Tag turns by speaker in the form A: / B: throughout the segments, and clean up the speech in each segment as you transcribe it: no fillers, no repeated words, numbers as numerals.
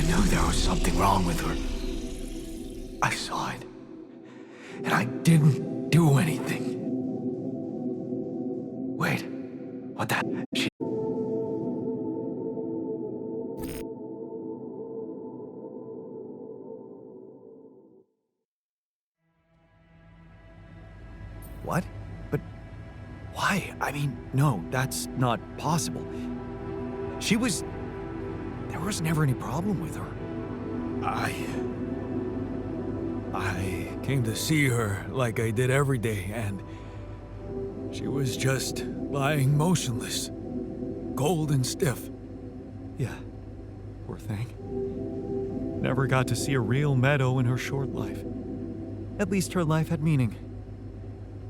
A: knew there was something wrong with her. I saw it. And I didn't do anything. Wait. What the... She...
B: What? But why? I mean, no, that's not possible. There was never any problem with her.
C: I came to see her like I did every day, and she was just lying motionless, cold and stiff.
B: Yeah, poor thing. Never got to see a real meadow in her short life. At least her life had meaning.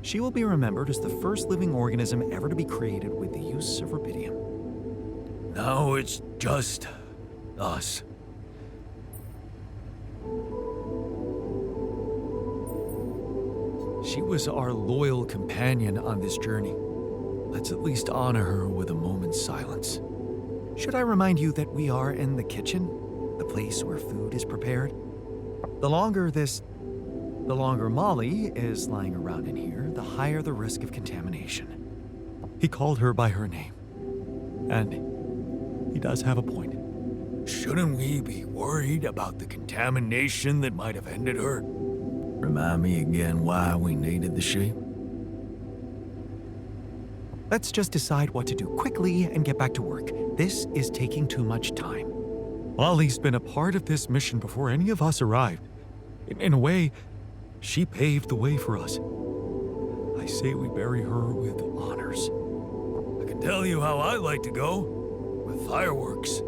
B: She will be remembered as the first living organism ever to be created with the use of rubidium.
C: Now it's just us. She was our loyal companion on this journey. Let's at least honor her with a moment's silence.
B: Should I remind you that we are in the kitchen, the place where food is prepared? The longer Molly is lying around in here, the higher the risk of contamination. He called her by her name. And he does have a point.
C: Shouldn't we be worried about the contamination that might have ended her? Remind me again why we needed the sheep?
B: Let's just decide what to do quickly and get back to work. This is taking too much time. Molly's been a part of this mission before any of us arrived. In a way, she paved the way for us. I say we bury her with honors.
C: I can tell you how I like to go. With fireworks.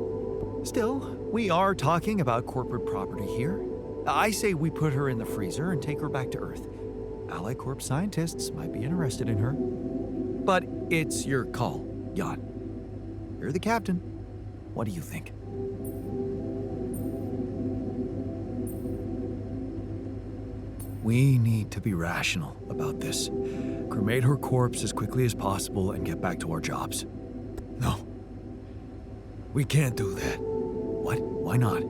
B: Still, we are talking about corporate property here. I say we put her in the freezer and take her back to Earth. Ally Corp scientists might be interested in her. But it's your call, Jan. You're the captain. What do you think?
C: We need to be rational about this. Cremate her corpse as quickly as possible and get back to our jobs. No. We can't do that.
B: What? Why not?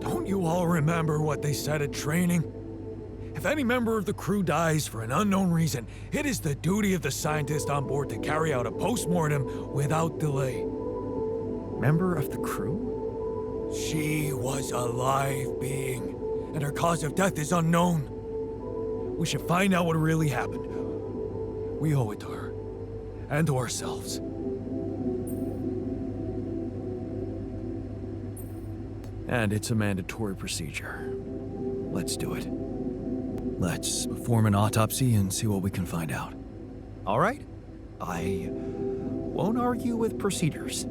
C: Don't you all remember what they said at training? If any member of the crew dies for an unknown reason, it is the duty of the scientist on board to carry out a post-mortem without delay.
B: Member of the crew?
C: She was a live being, and her cause of death is unknown. We should find out what really happened. We owe it to her, and to ourselves.
B: And it's a mandatory procedure. Let's do it.
C: Let's perform an autopsy and see what we can find out.
B: All right. I won't argue with procedures.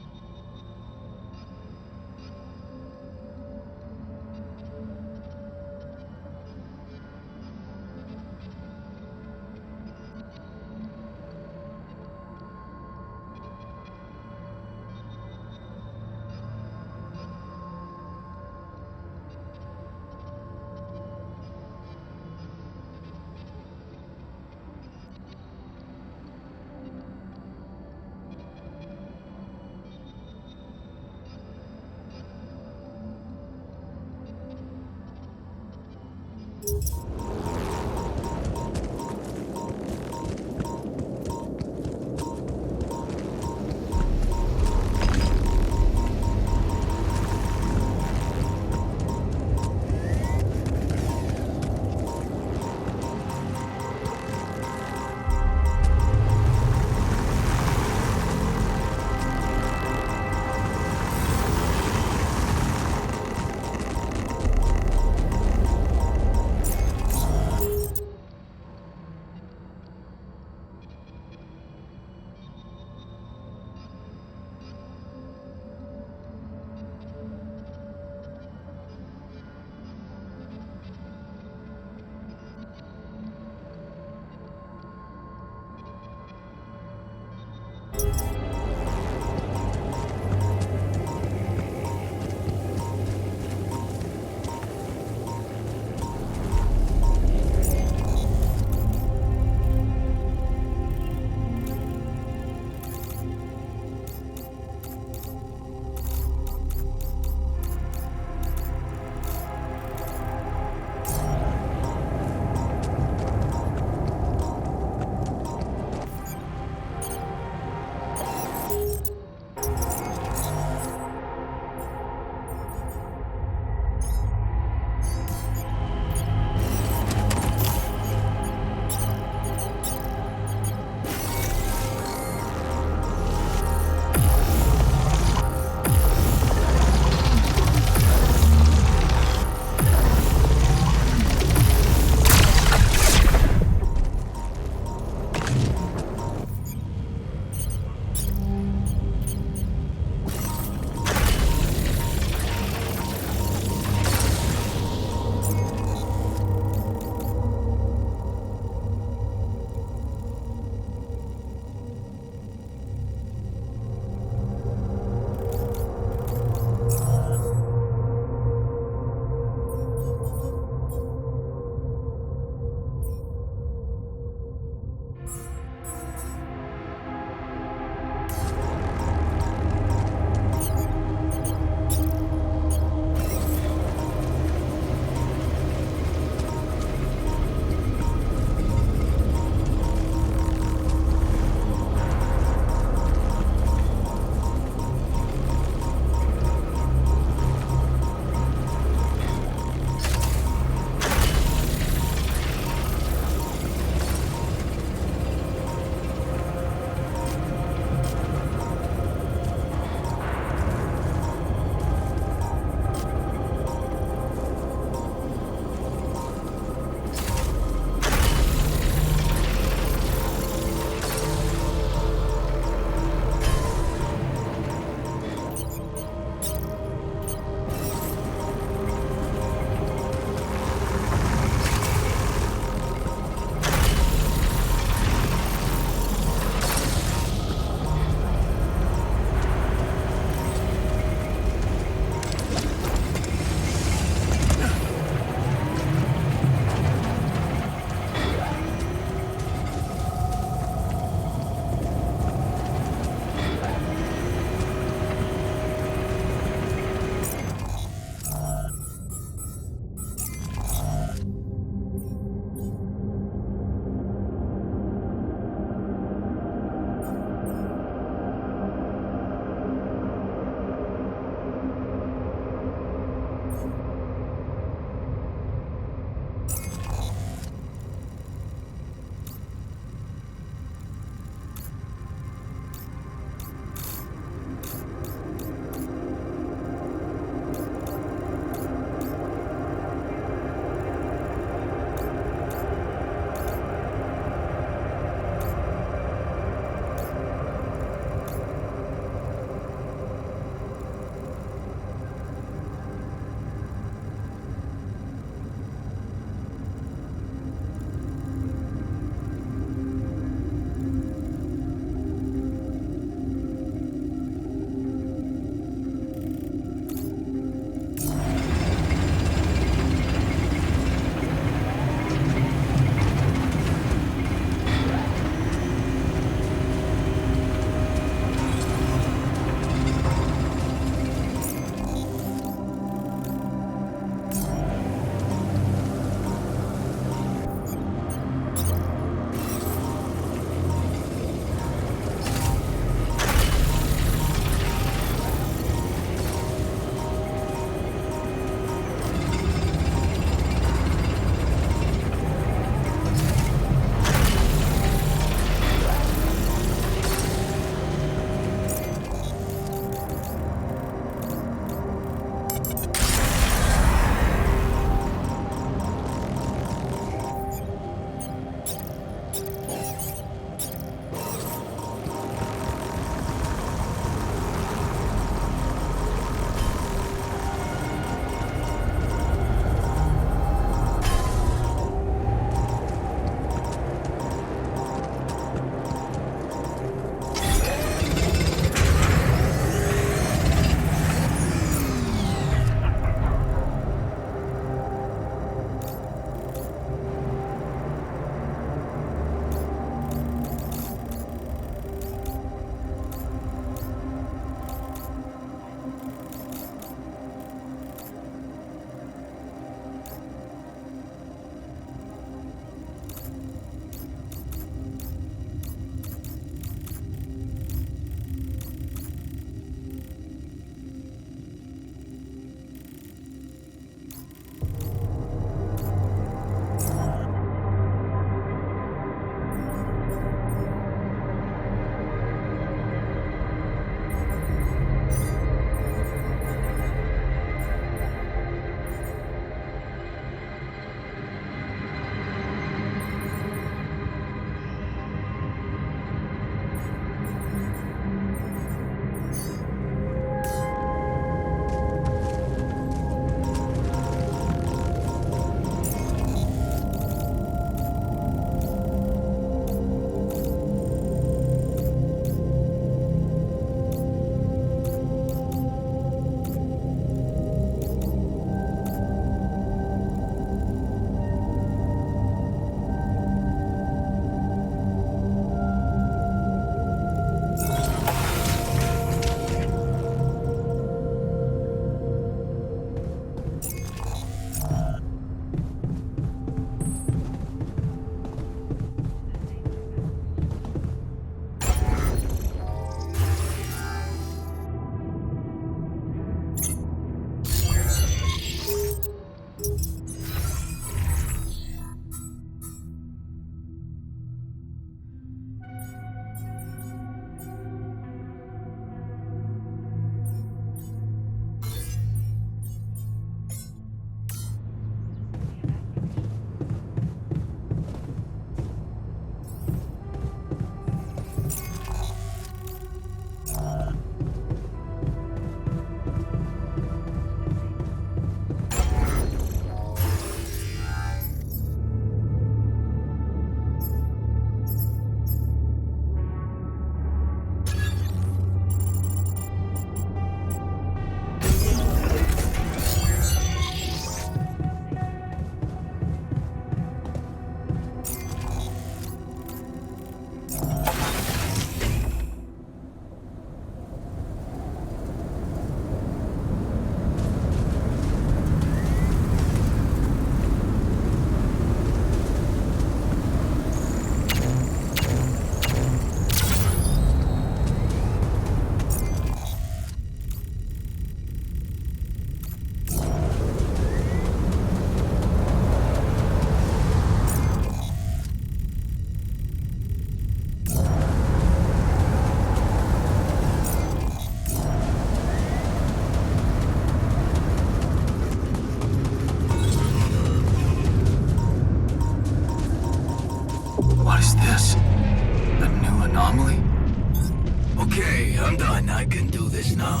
A: Okay, I'm done. I can do this now.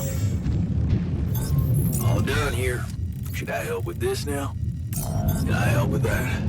A: All done here. Should I help with this now? Can I help with that?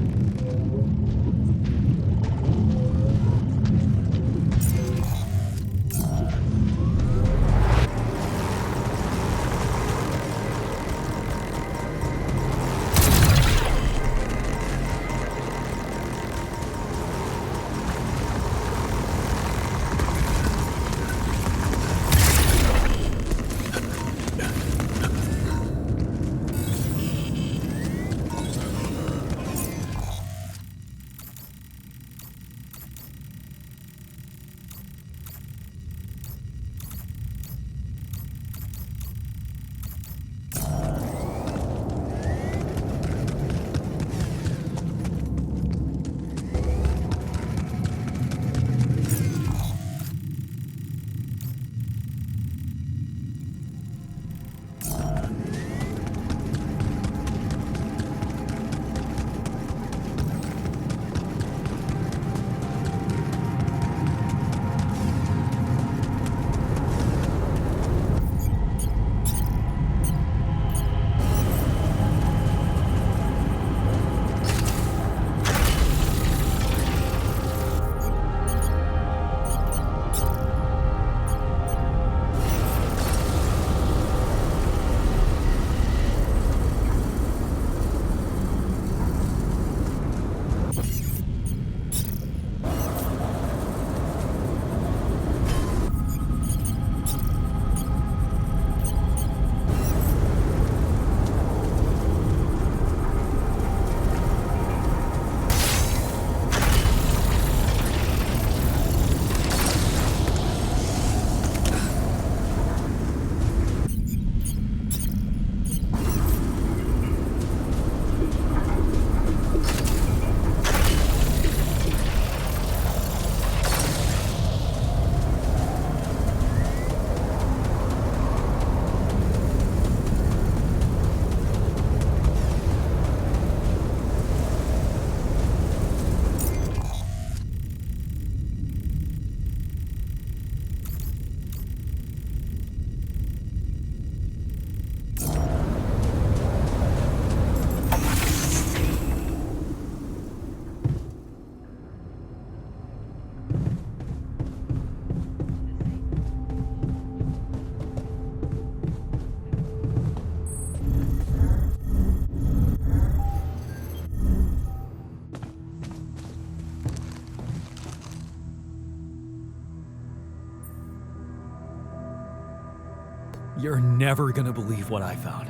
B: You're never gonna believe what I found.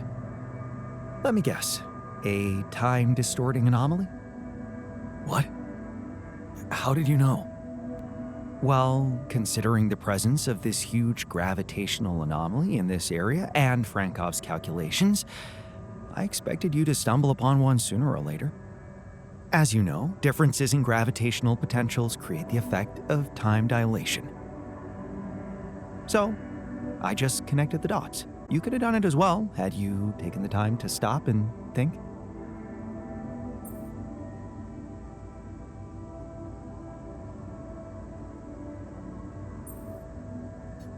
B: Let me guess. A time-distorting anomaly?
A: What? How did you know?
B: Well, considering the presence of this huge gravitational anomaly in this area and Frankov's calculations, I expected you to stumble upon one sooner or later. As you know, differences in gravitational potentials create the effect of time dilation. So, I just connected the dots. You could have done it as well, had you taken the time to stop and think.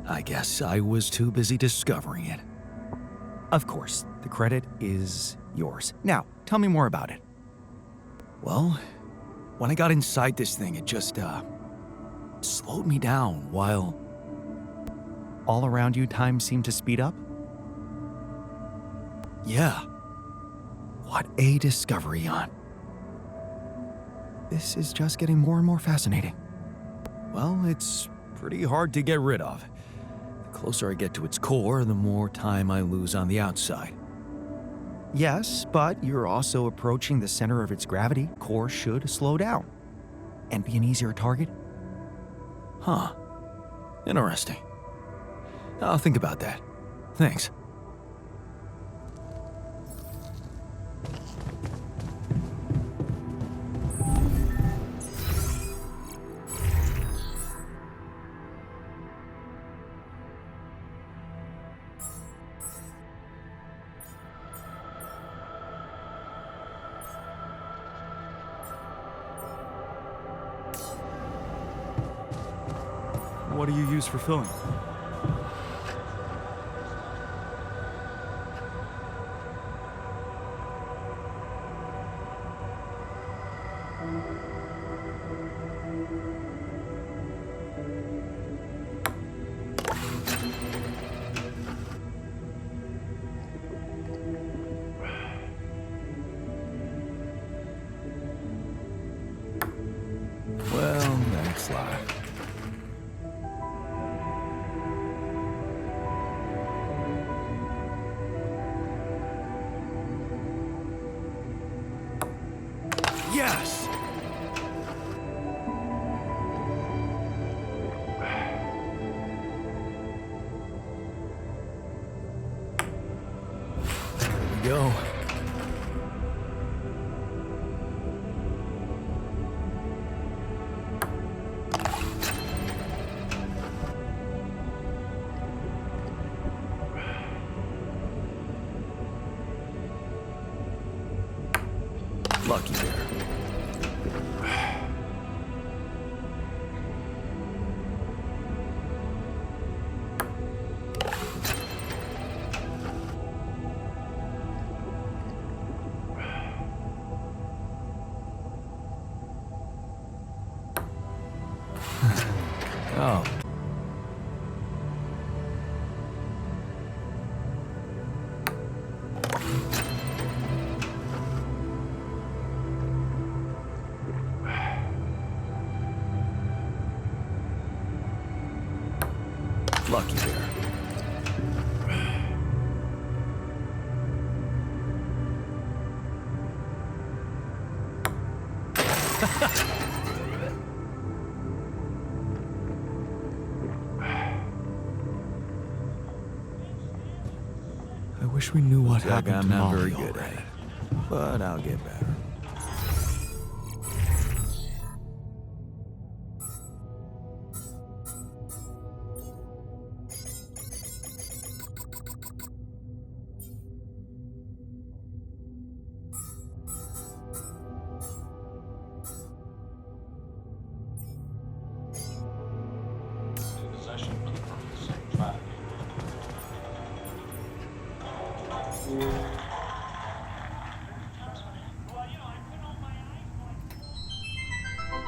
A: I guess I was too busy discovering it.
B: Of course, the credit is yours. Now, tell me more about it.
A: Well, when I got inside this thing, it just, slowed me down while...
B: All around you, time seemed to speed up?
A: Yeah. What a discovery, Jan.
B: This is just getting more and more fascinating.
A: Well, it's pretty hard to get rid of. The closer I get to its core, the more time I lose on the outside.
B: Yes, but you're also approaching the center of its gravity. Core should slow down and be an easier target.
A: Huh. Interesting. I'll think about that. Thanks.
C: What do you use for filling?
A: go. Lucky there. Oh. Lucky there.
B: I wish we knew what
A: Like
B: happened
A: I'm
B: to
A: not
B: Molly
A: very good at
B: already.
A: it, but I'll get better.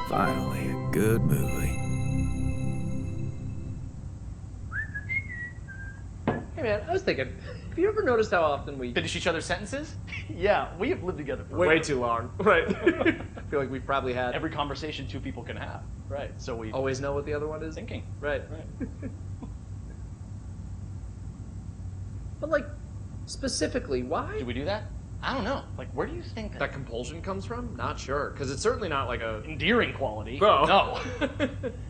A: Finally, a good movie.
D: Hey man, I was thinking, have you ever noticed how often we
E: Finish each other's sentences? Yeah, we have lived together for
D: way too long? Right. I feel like we've probably had
E: every conversation two people can have. Right. So we
D: always know what the other one is.
E: thinking.
D: Right.
E: Right.
D: But like, specifically, why
E: Do we do that? I don't know. Like, where do you think
D: that compulsion comes from? Not sure, because it's certainly not like a
E: endearing quality?
D: No.
E: No.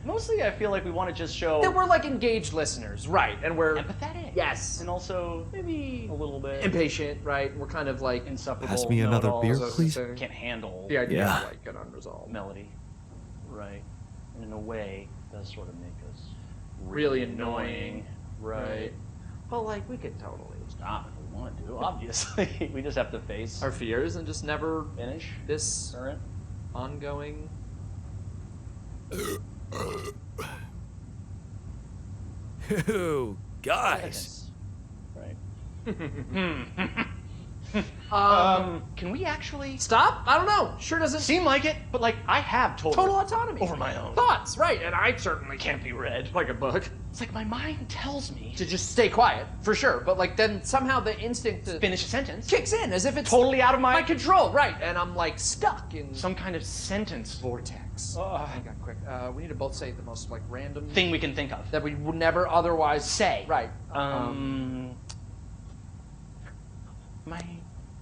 E: Mostly, I feel like we want to just show
D: that we're like engaged listeners, right? And we're
E: empathetic.
D: yes,
E: And also maybe a little bit
D: impatient, right? We're kind of like
E: insufferable.
B: Pass me another beer,
E: know-it-alls.
B: please.
E: Can't handle
D: the idea
A: Yeah.
D: of like an unresolved,
E: melody. Right. And in a way, it does sort of make us
D: really annoying,
E: Right.
D: Well, like we could totally
E: Stop if we want to, obviously. We just have to face
D: our fears and just never
E: finish
D: this
E: current.
D: ongoing.
A: Ew, guys.
E: Right. Can we actually
D: Stop? I don't know. Sure doesn't
E: seem like it, but like I have
D: total autonomy
E: over my own
D: thoughts, right? And I certainly
E: can't be read.
D: like a book
E: It's like my mind tells me
D: to just stay quiet for sure, but like then somehow the instinct to
E: finish a sentence.
D: kicks in as if it's
E: Totally out of
D: my
E: my
D: control, right? And I'm like stuck in
E: some kind of sentence
D: vortex.
E: Ugh.
D: Hang on, quick. We need to both say the most like random
E: thing we can think of.
D: that we would never otherwise
E: Say.
D: Right.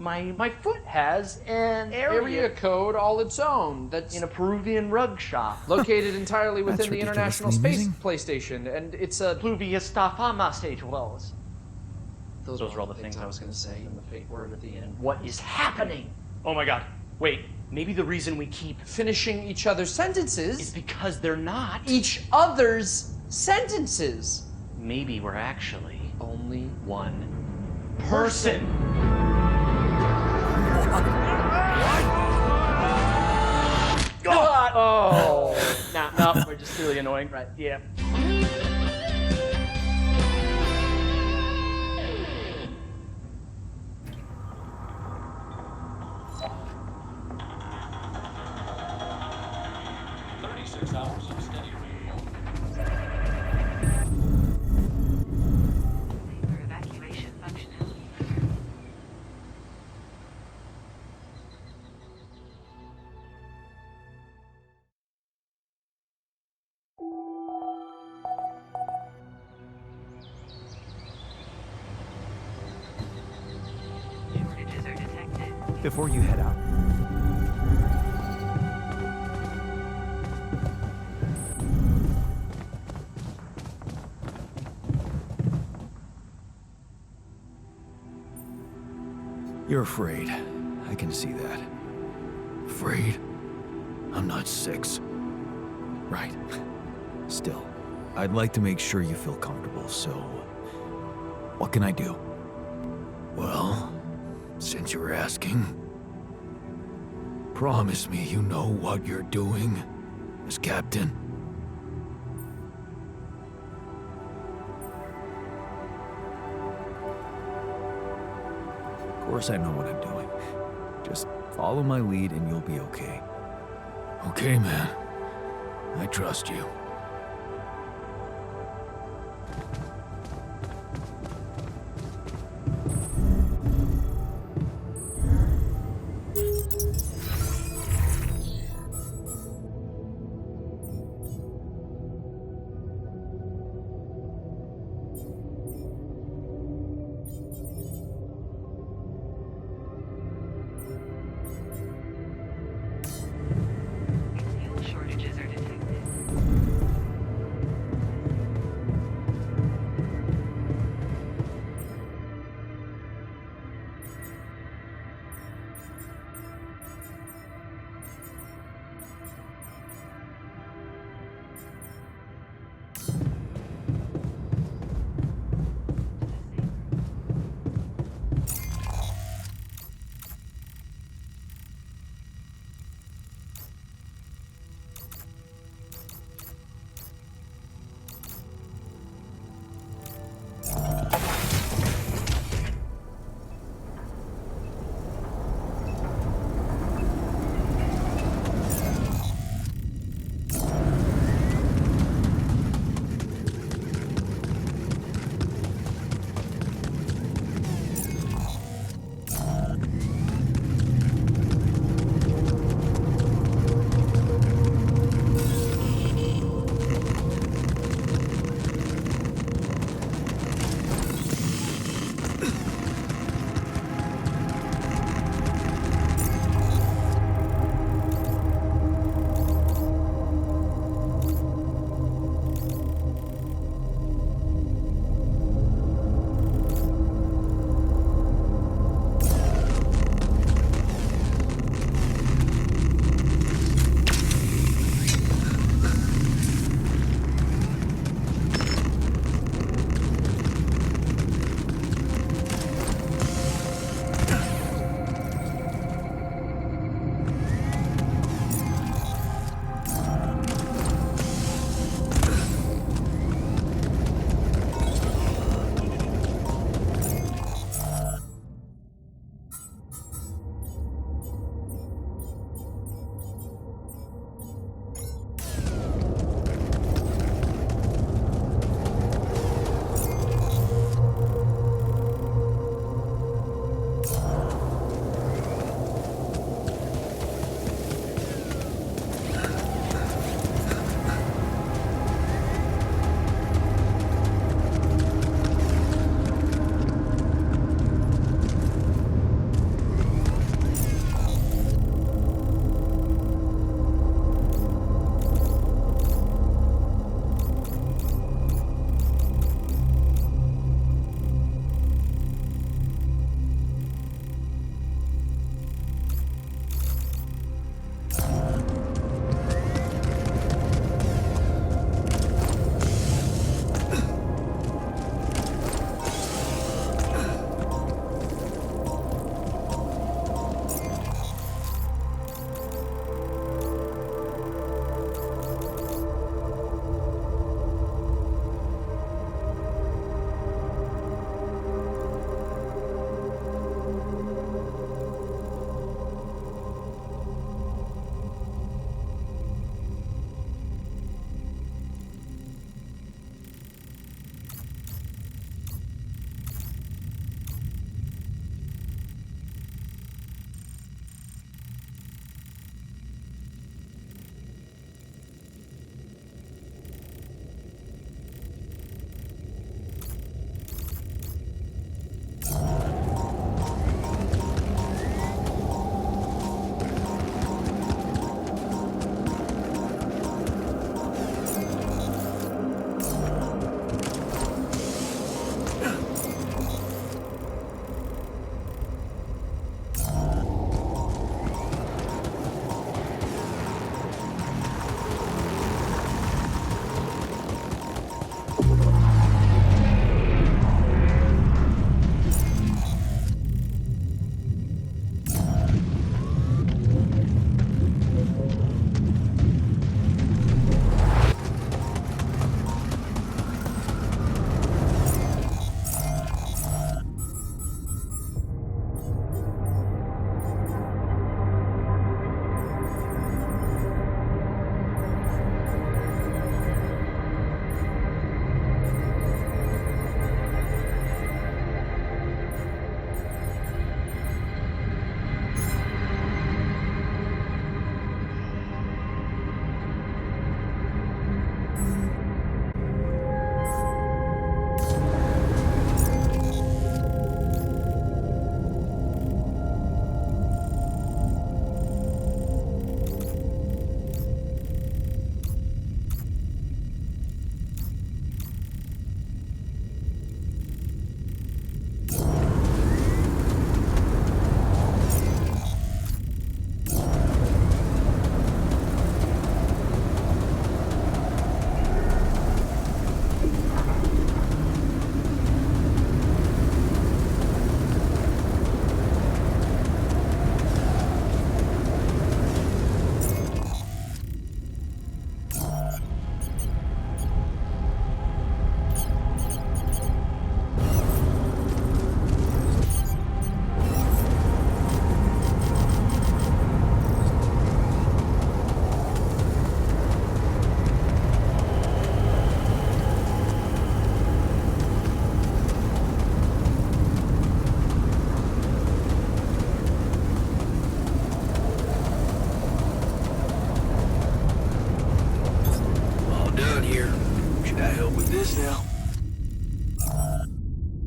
E: My foot has an
D: area code all its own. That's
E: in a Peruvian rug shop.
D: located entirely within
B: That's
D: the International
B: ridiculously
D: Space
B: amusing.
D: PlayStation, and it's a.
E: Pluvia stafama stage wells.
D: Those
E: were all the things I was
D: going to say.
E: and the fake
D: word at the end.
E: What is happening? Oh my god. Wait, maybe the reason we keep
D: Finishing each other's
E: is
D: sentences.
E: because they're not.
D: Each other's sentences.
E: Maybe we're actually
D: Only
E: one person.
D: God. Oh.
E: No, we're just really annoying. Right. Yeah.
F: Evacuation functional. Shortages are detected.
B: Before you head out,
A: You're afraid. I can see that. Afraid? I'm not 6. Right. Still, I'd like to make sure you feel comfortable, so... what can I do? Well, since you're asking... promise me you know what you're doing, as captain. Of course I know what I'm doing. Just follow my lead and you'll be okay. Okay, man. I trust you.
F: Fuel shortages are detected.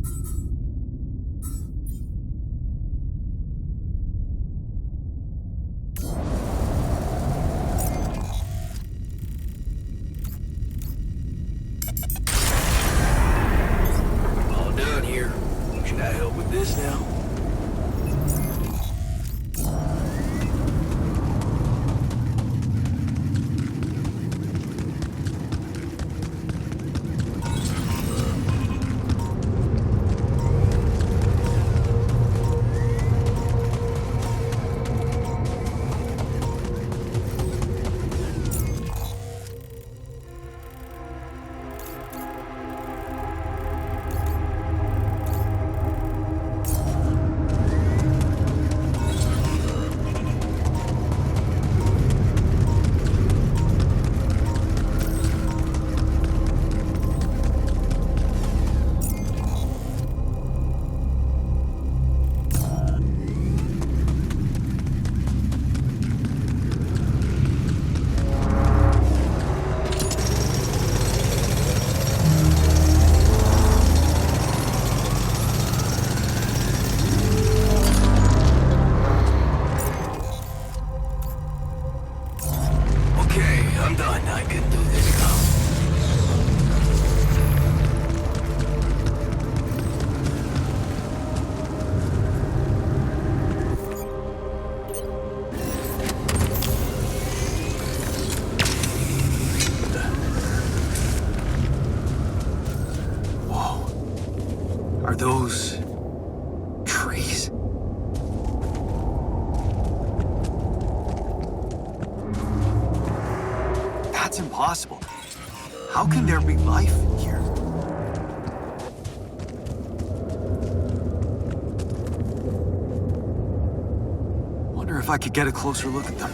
A: All done here. Should I help with this now? Okay, I'm done. I can do this now. Whoa. Are those trees? That's impossible. How can there be life here? Wonder if I could get a closer look at them.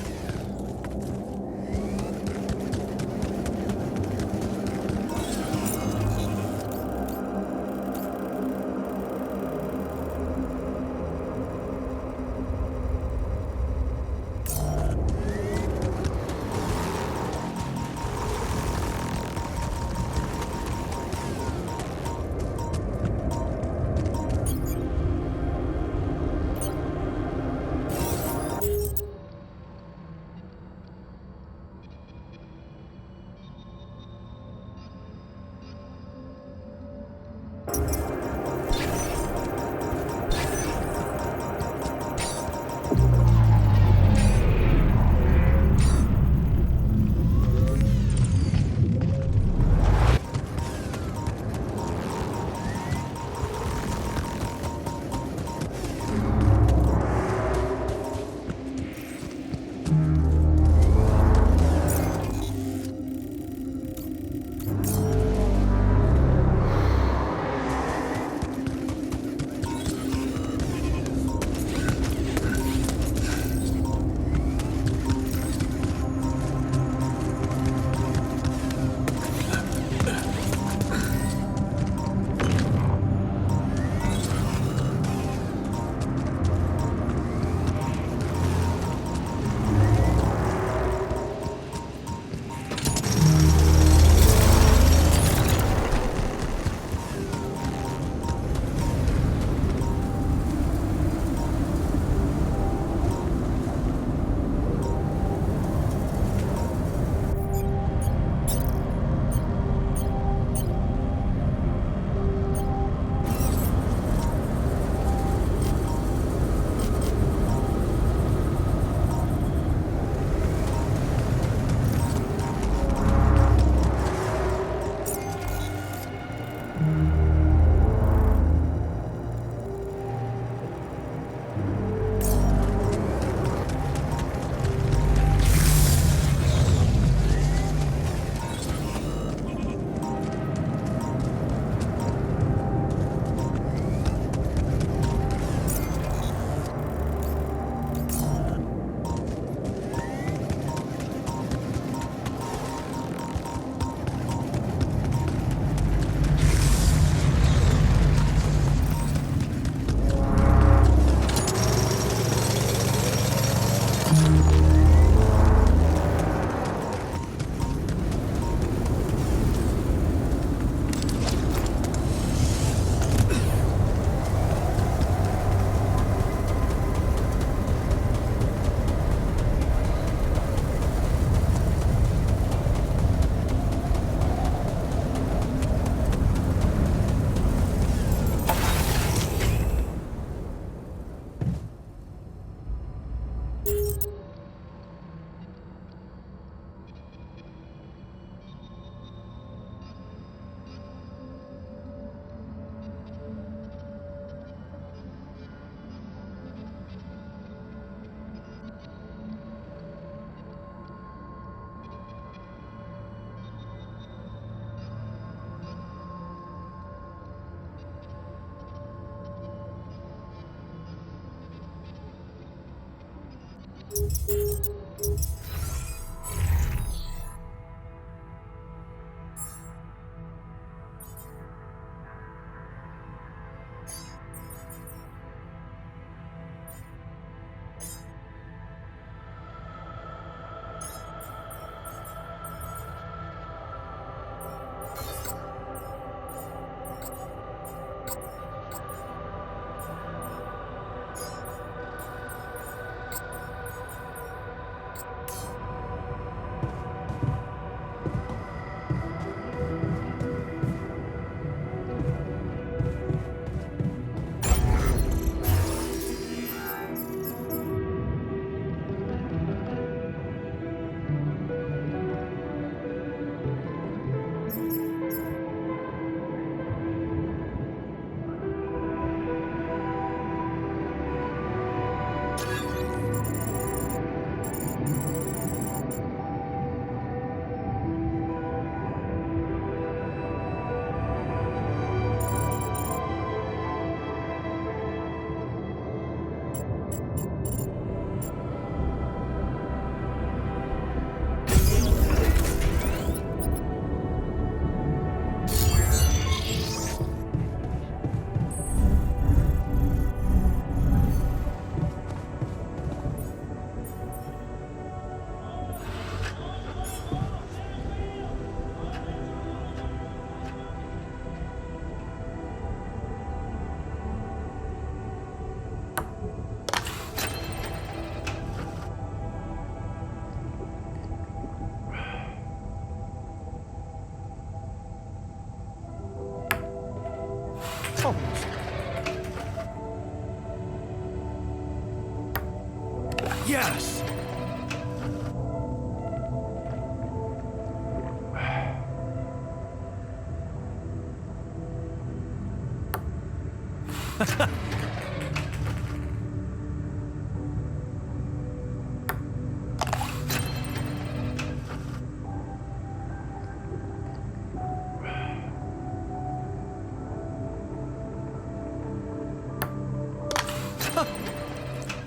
C: Yes!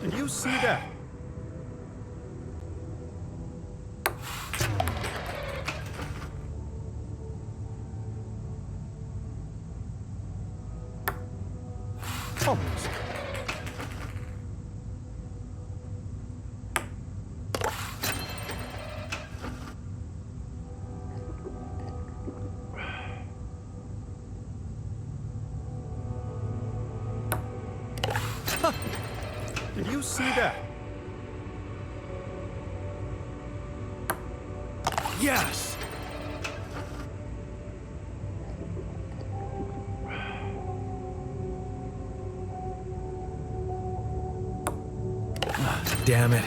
B: Did you see that? Almost. Did you see that?
C: Yes!
A: Damn it.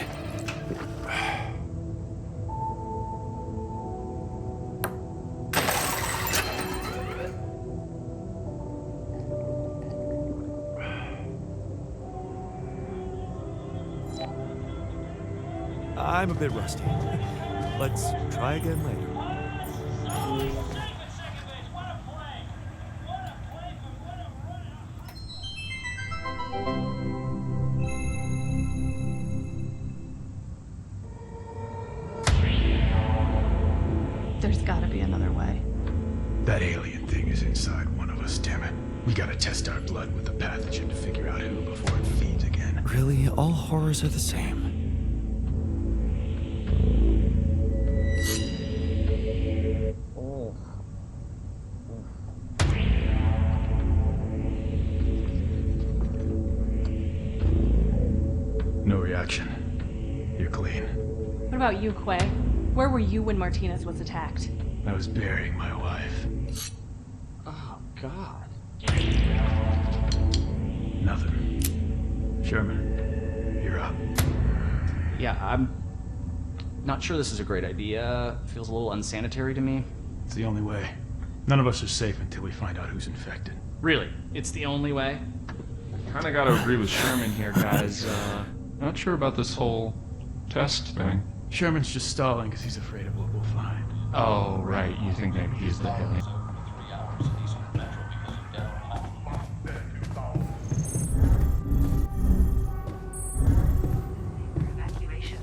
B: I'm a bit rusty. Let's try again later.
G: There's gotta be another way.
H: That alien thing is inside one of us, damn it. We gotta test our blood with the pathogen to figure out who before it feeds again.
A: Really, all horrors are the same.
E: Oh.
H: No reaction. You're clean.
G: What about you, Quay? Where were you when Martinez was attacked?
H: I was burying my wife.
D: Oh, God.
H: Nothing. Sherman, you're up.
I: Yeah, I'm not sure this is a great idea. Feels a little unsanitary to me.
H: It's the only way. None of us are safe until we find out who's infected.
I: Really? It's the only way?
J: Kinda gotta agree with Sherman here, guys. Not sure about this whole test thing.
H: Sherman's just stalling because he's afraid of what we'll find.
J: Oh, right. You think maybe he's the hit.
F: Evacuation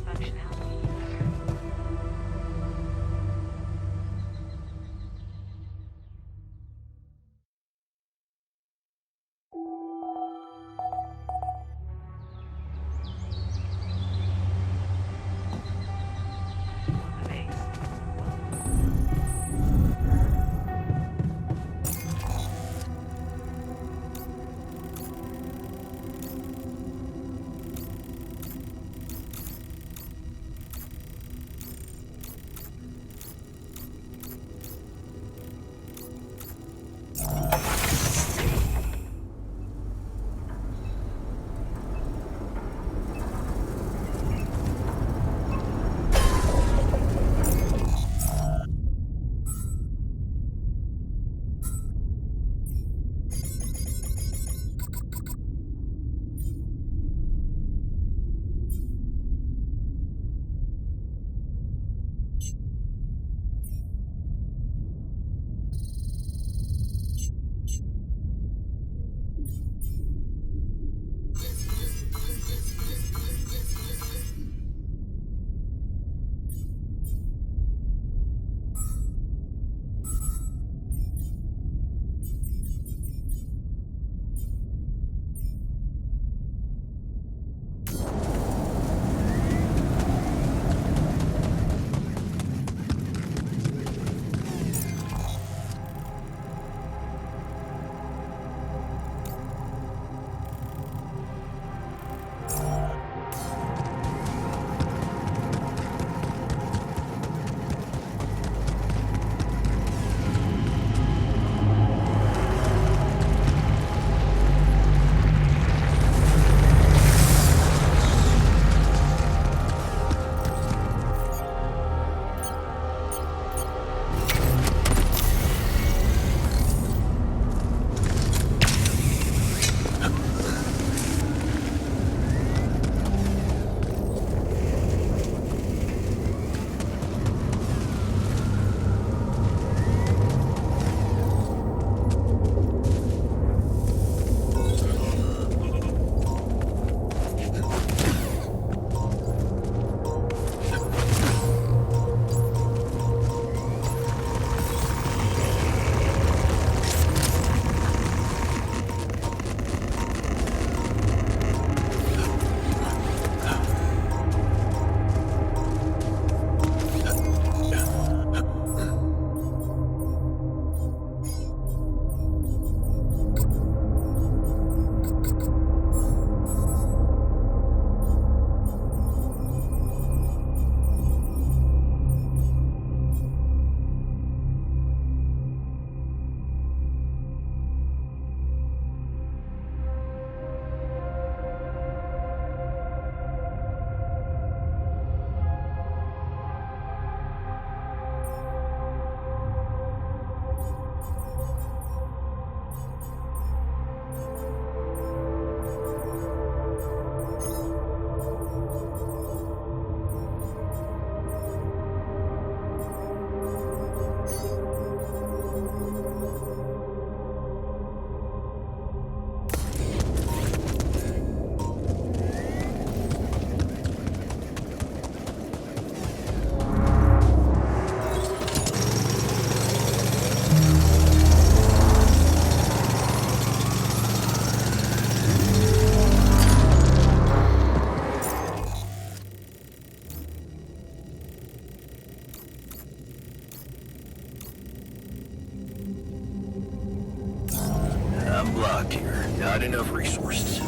A: here. Not enough resources.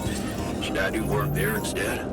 A: Should I do work there instead?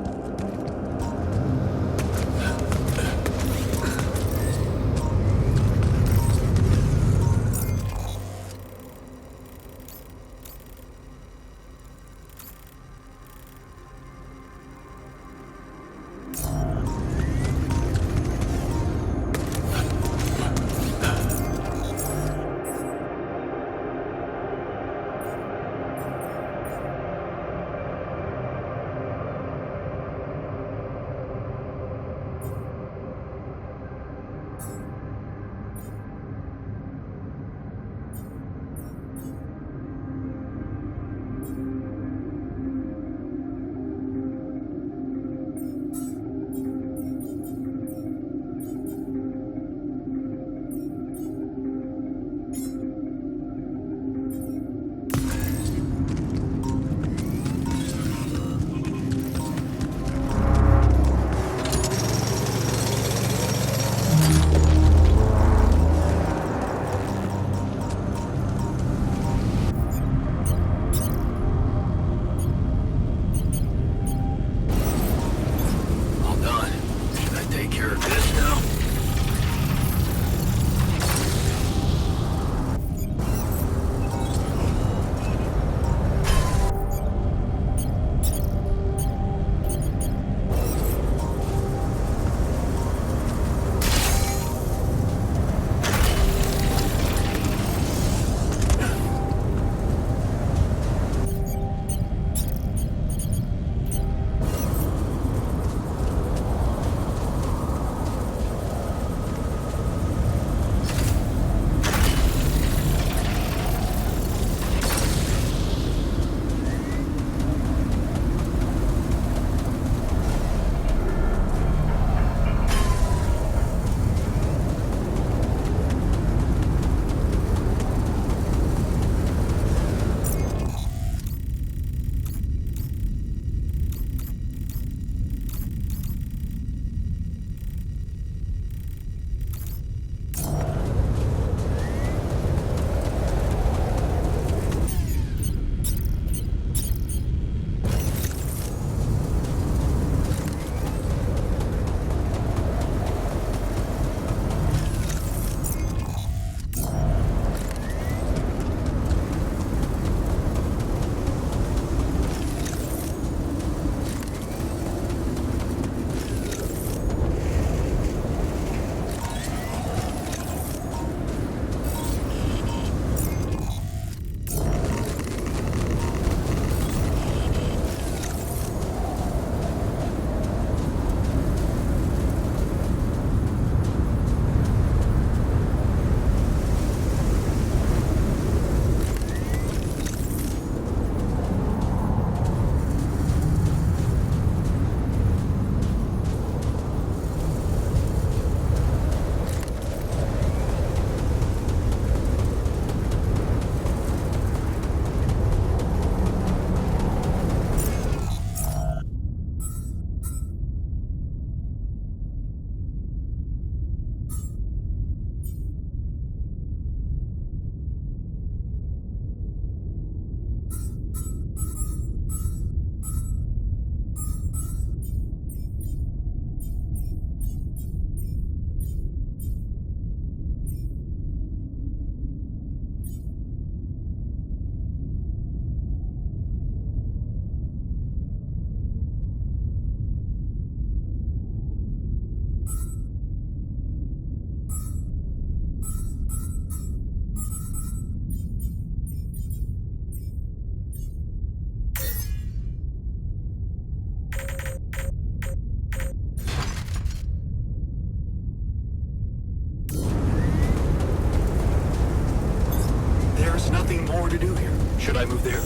K: nothing more to do here. Should I move there?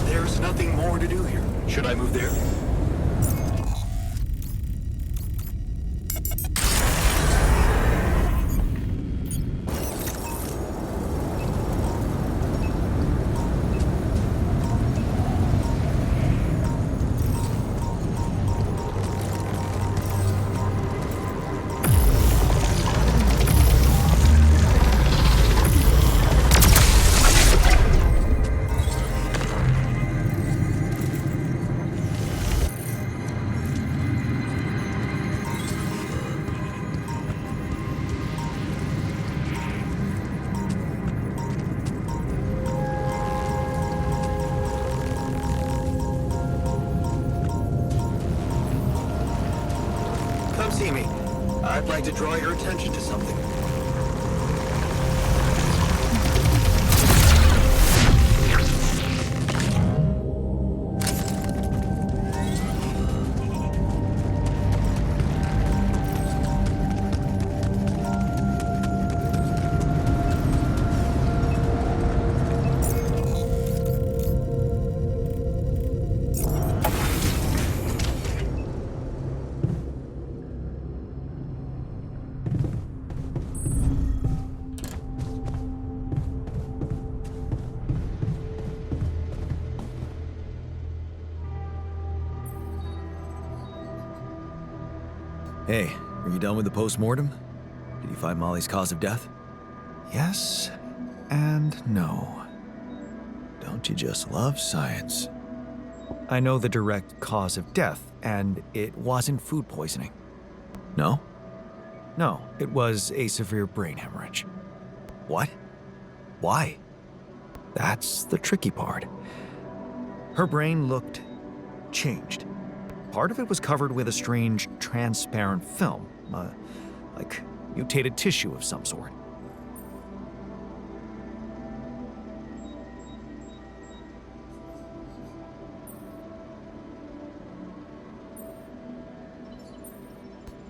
K: There's nothing more to do here. Should I move there? Come see me. I'd like to draw your attention to something.
A: Hey, are you done with the post-mortem? Did you find Molly's cause of death? Yes and no. Don't you just love science?
B: I know the direct cause of death, and it wasn't food poisoning.
A: No?
B: No, it was a severe brain hemorrhage.
A: What? Why?
B: That's the tricky part. Her brain looked changed. Part of it was covered with a strange, transparent film, like mutated tissue of some sort.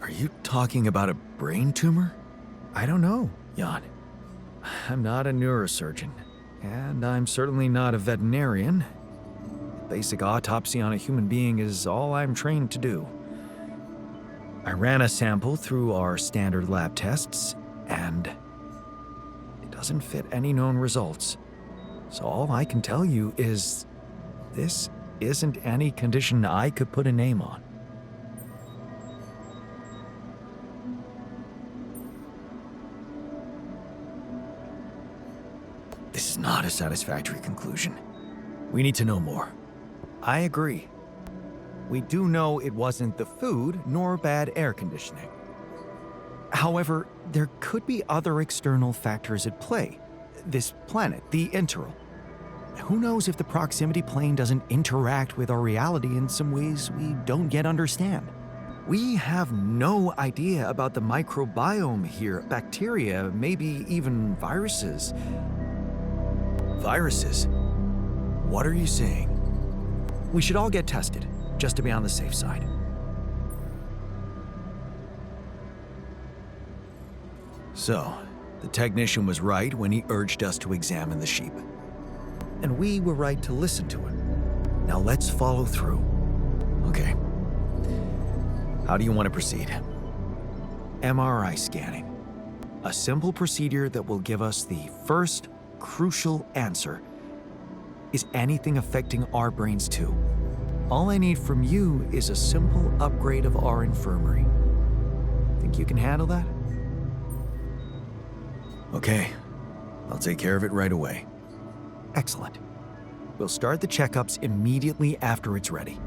A: Are you talking about a brain tumor?
B: I don't know.
A: Jan,
B: I'm not a neurosurgeon, and I'm certainly not a veterinarian. Basic autopsy on a human being is all I'm trained to do. I ran a sample through our standard lab tests, and it doesn't fit any known results. So all I can tell you is this isn't any condition I could put a name on.
A: this is not a satisfactory conclusion. We need to know more.
B: I agree. We do know it wasn't the food nor bad air conditioning. However, there could be other external factors at play. This planet, the Interral. Who knows if the proximity plane doesn't interact with our reality in some ways we don't yet understand? We have no idea about the microbiome here, bacteria, maybe even viruses.
A: Viruses? What are you saying?
B: We should all get tested, just to be on the safe side.
A: So, the technician was right when he urged us to examine the sheep.
B: And we were right to listen to him. Now let's follow through.
A: Okay. How do you want to proceed?
B: MRI scanning. A simple procedure that will give us the first crucial answer. Is anything affecting our brains too? All I need from you is a simple upgrade of our infirmary. Think you can handle that?
A: Okay. I'll take care of it right away.
B: Excellent. We'll start the checkups immediately after it's ready.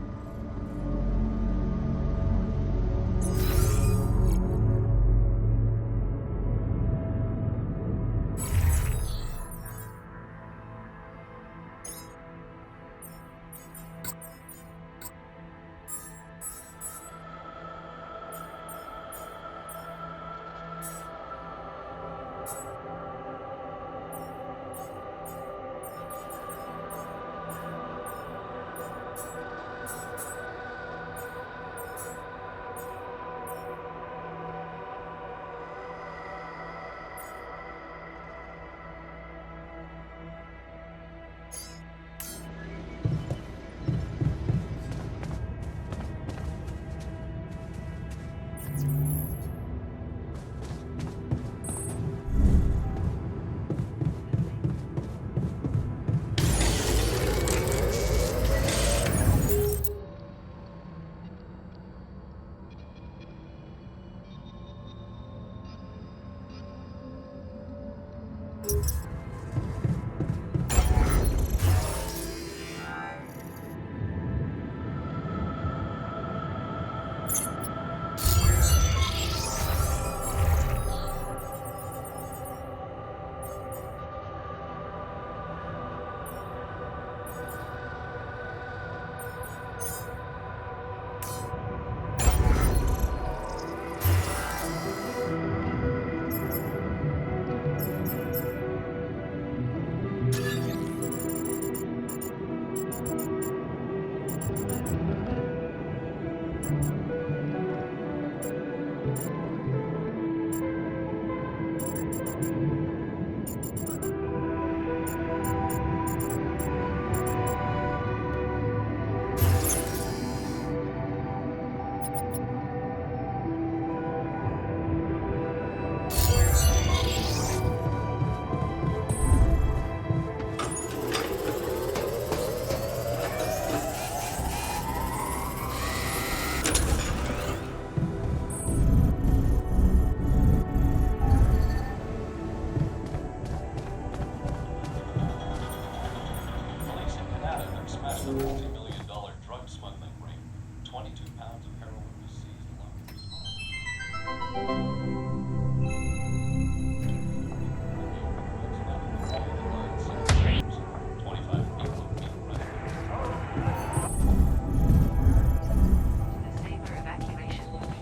F: The saber evacuation function.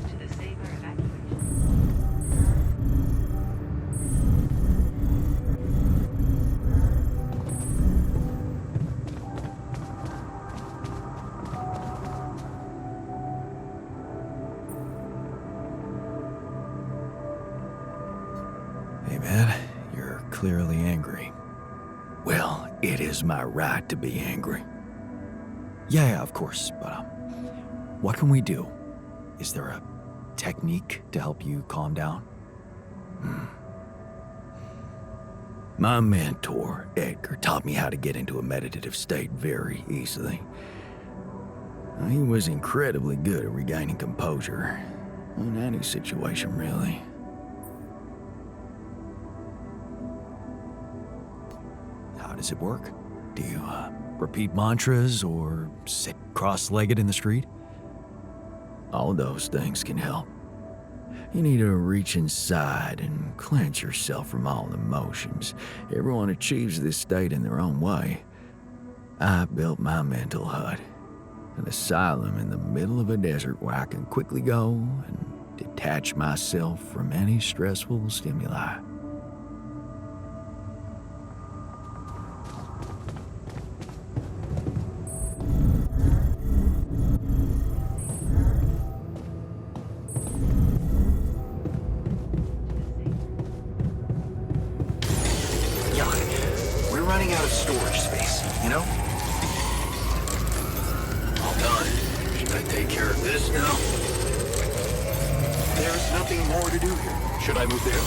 F: To the saber evacuation.
A: Hey, man, you're clearly angry. Well, it is my right to be angry. Yeah, of course, but what can we do? Is there a technique to help you calm down? My mentor, Edgar, taught me how to get into a meditative state very easily. He was incredibly good at regaining composure in any situation, really. How does it work? Do you repeat mantras or sit cross-legged in the street? All those things can help. You need to reach inside and cleanse yourself from all emotions. Everyone achieves this state in their own way. I built my mental hut, an asylum in the middle of a desert where I can quickly go and detach myself from any stressful stimuli.
K: Yuck. We're running out of storage space, you know? All done. Should I take care of this now? There's nothing more to do here. Should I move there?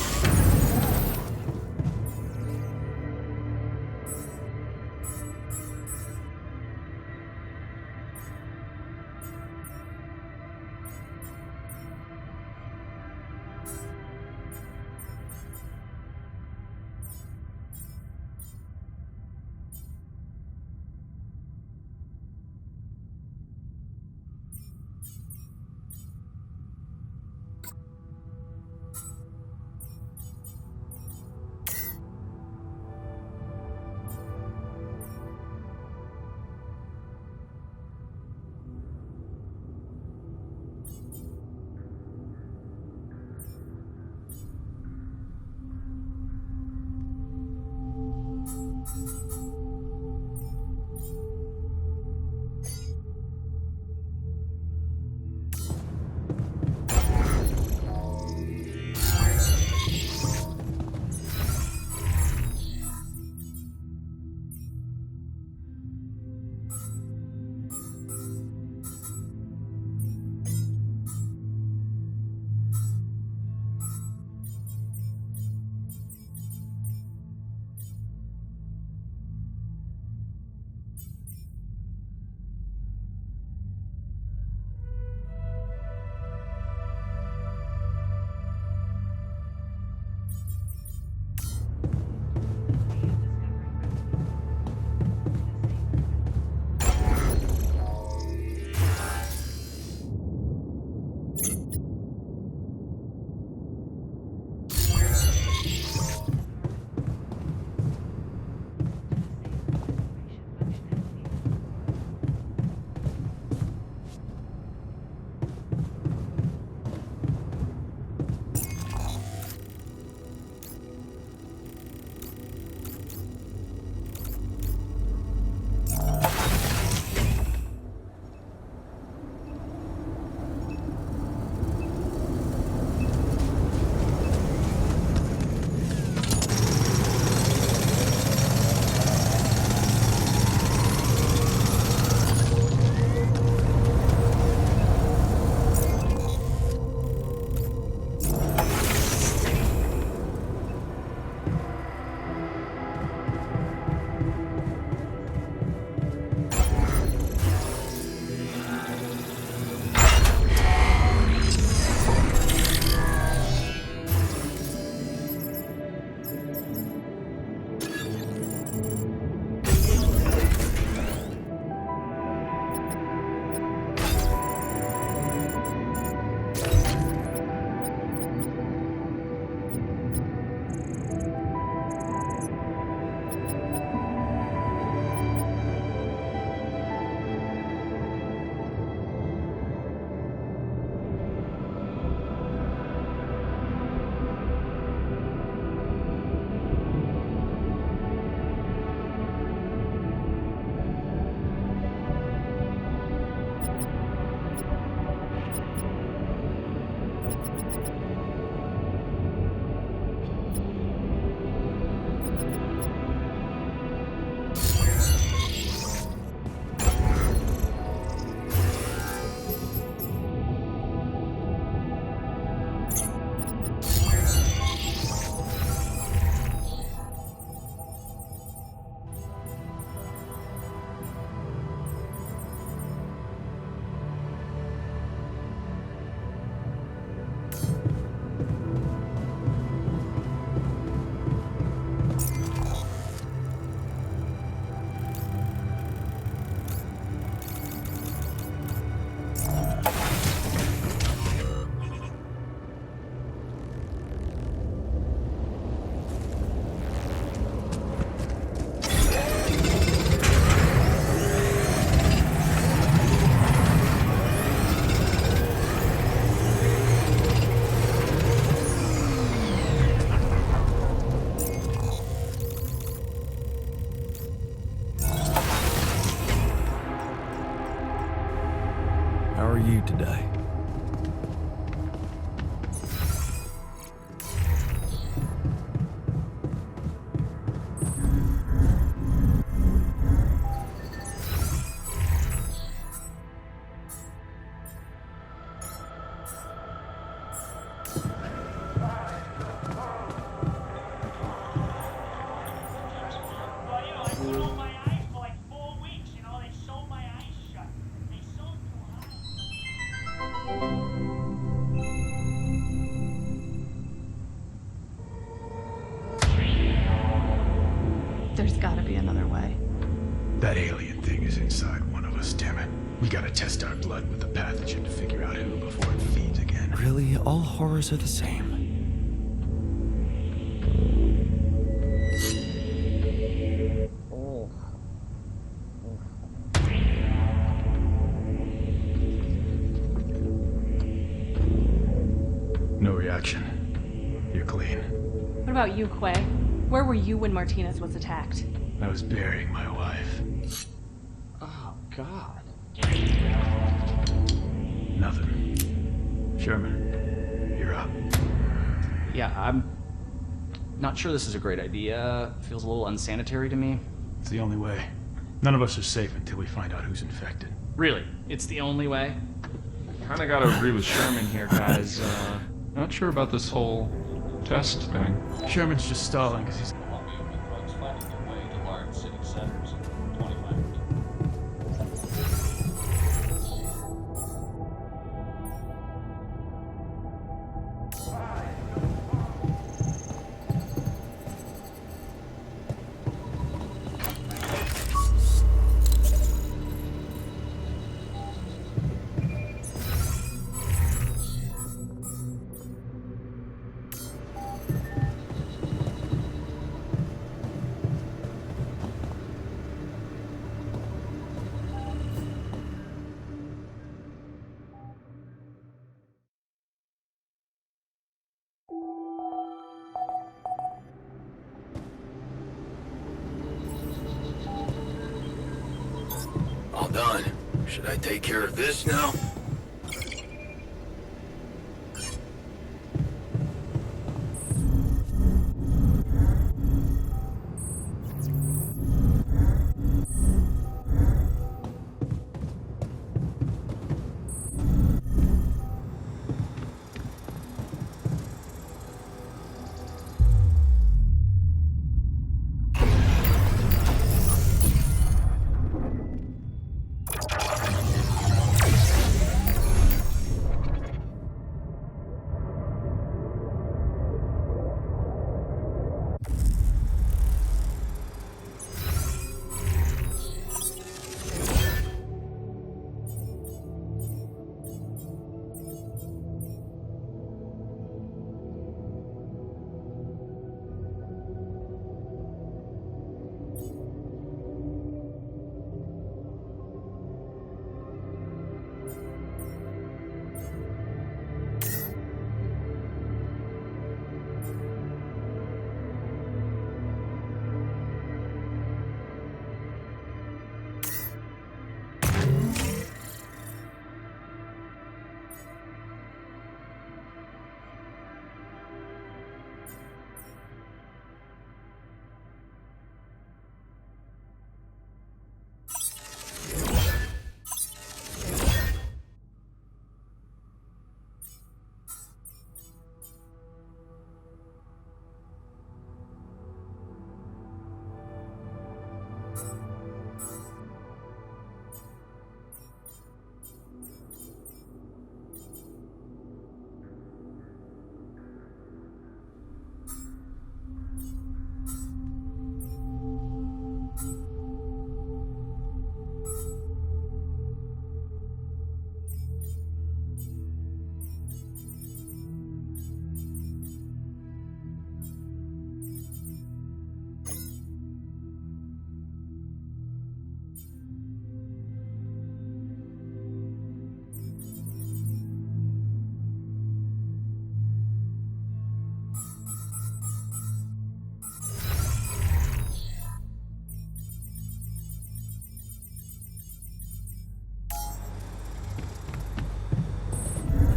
A: are you today?
G: There's gotta be another way.
H: That alien thing is inside one of us, damn it. We gotta test our blood with the pathogen to figure out who before it feeds again.
B: Really, all horrors are the same.
E: Oh.
H: No reaction. You're clean.
G: What about you, Quay? Where were you when Martinez was attacked?
H: I was burying my wife.
I: Oh, God.
H: Nothing. Sherman, you're up.
I: Yeah, I'm not sure this is a great idea. Feels a little unsanitary to me.
H: It's the only way. None of us are safe until we find out who's infected.
I: Really? It's the only way?
J: Kinda gotta agree with Sherman here, guys. Not sure about this whole test thing.
H: Sherman's just stalling because he's...
K: All done. Should I take care of this now?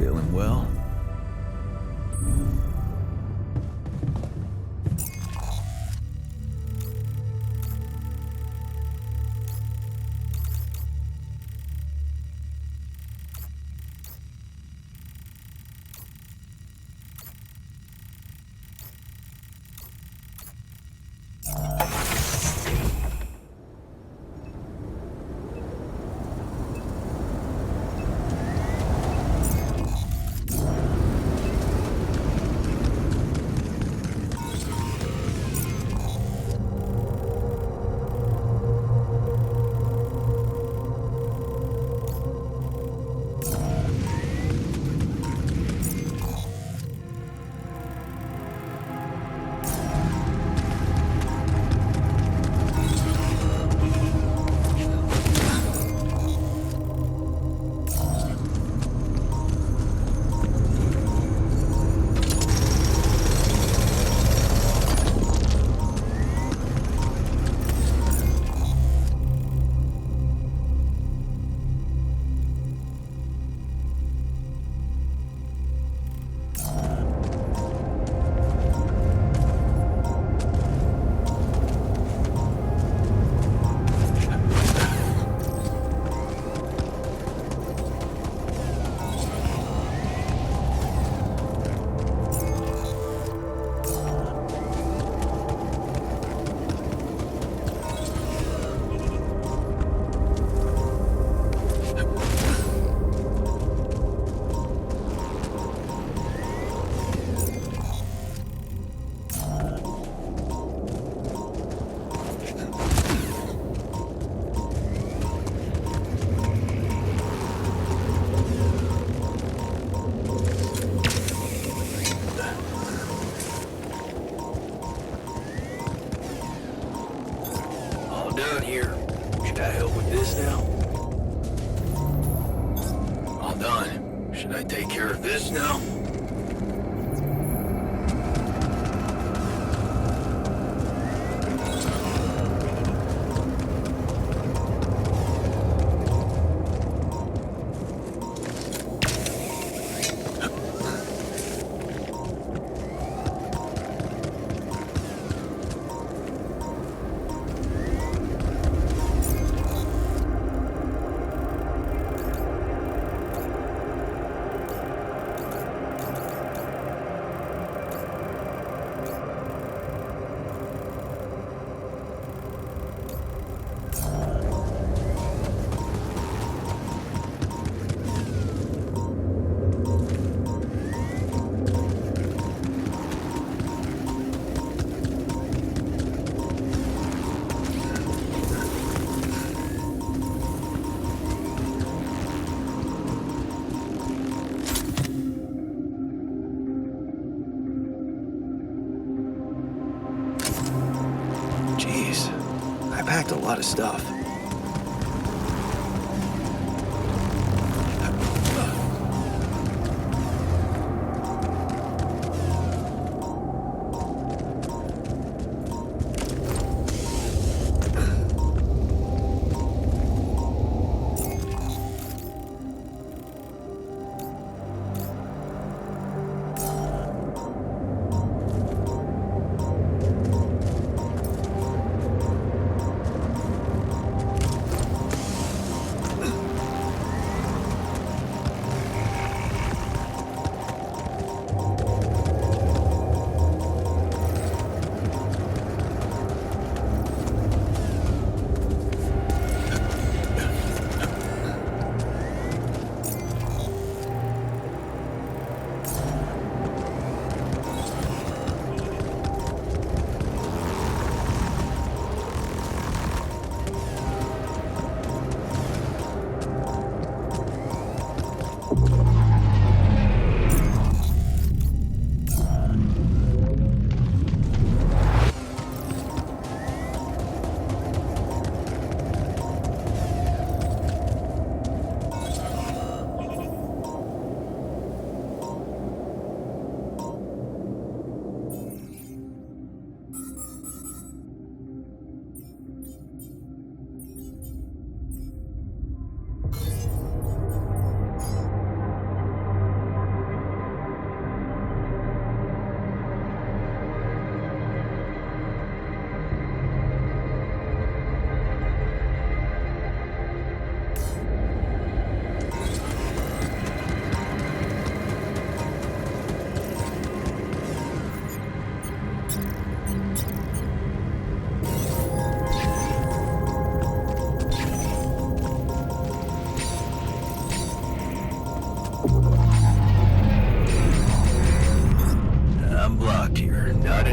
A: Feeling well?
K: Done here. Should I help with this now? All done. Should I take care of this now?
A: Packed a lot of stuff.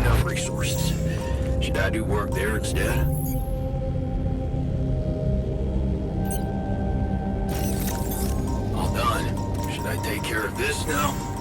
K: enough resources. Should I do work there instead? All done. Should I take care of this now?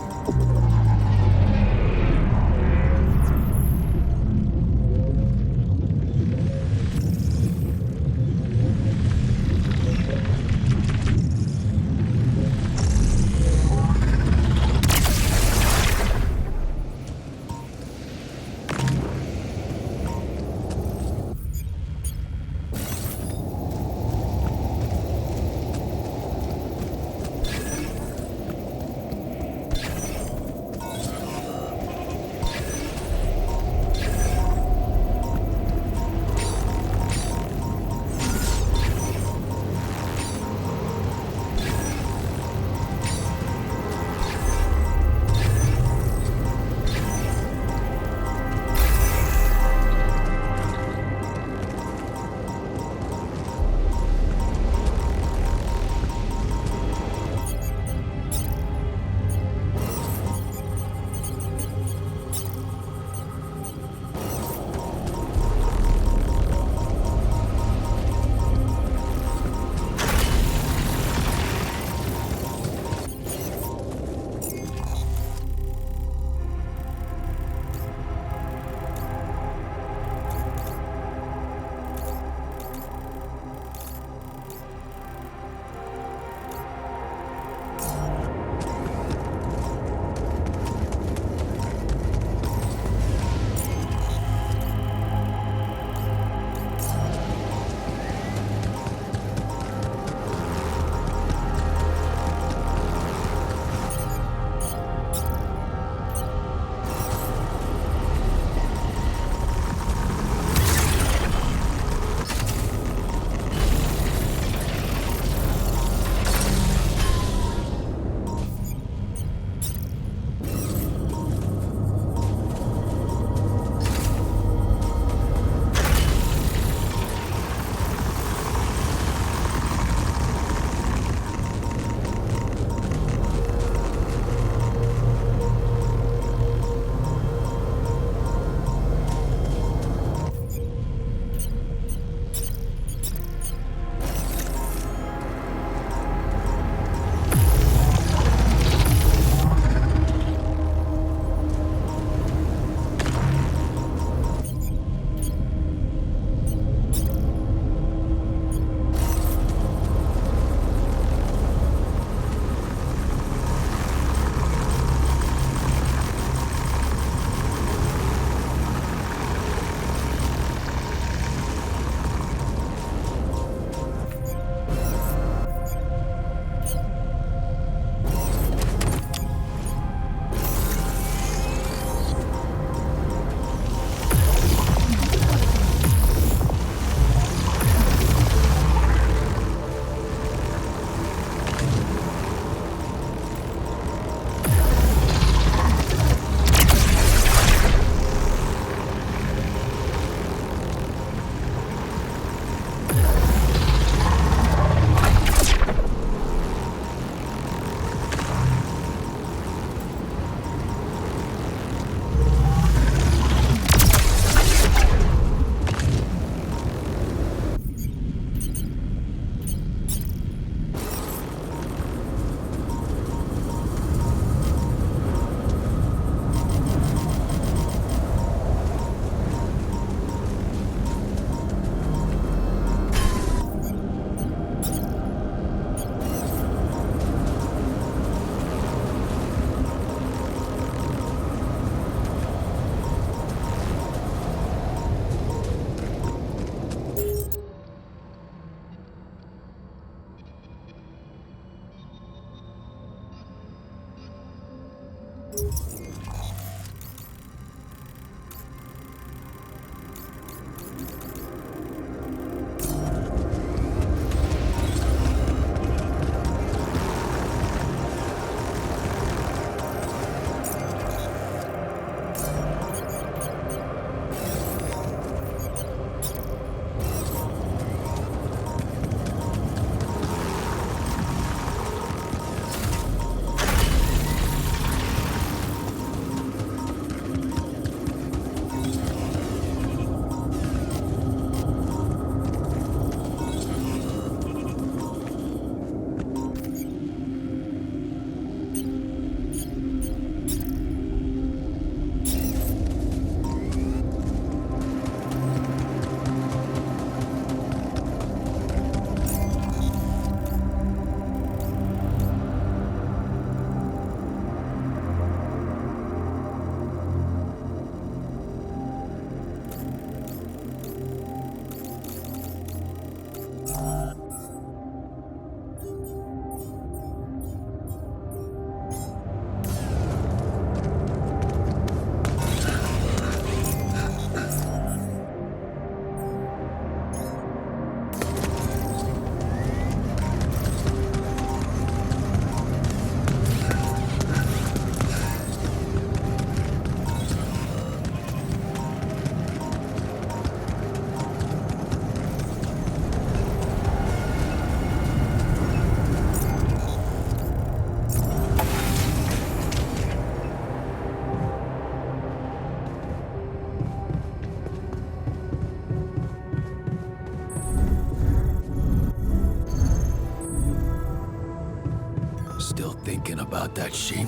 A: Still thinking about that sheep?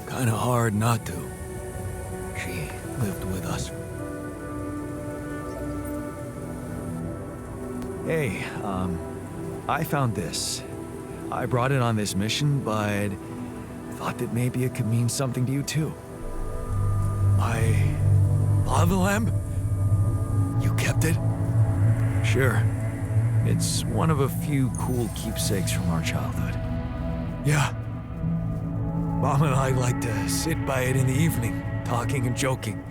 A: Kinda hard not to. She lived with us.
B: Hey, I found this. I brought it on this mission, but thought that maybe it could mean something to you too.
C: My lava lamp? You kept it?
B: Sure. It's one of a few cool keepsakes from our childhood.
C: Yeah. Mom and I like to sit by it in the evening, talking and joking.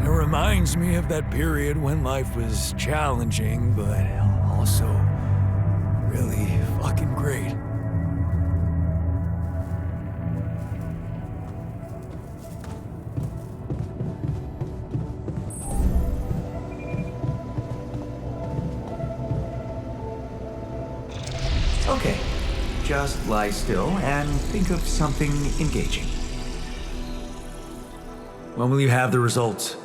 C: It reminds me of that period when life was challenging, but also really fucking great.
B: Okay. Just lie still and think of something engaging. When will you have the results?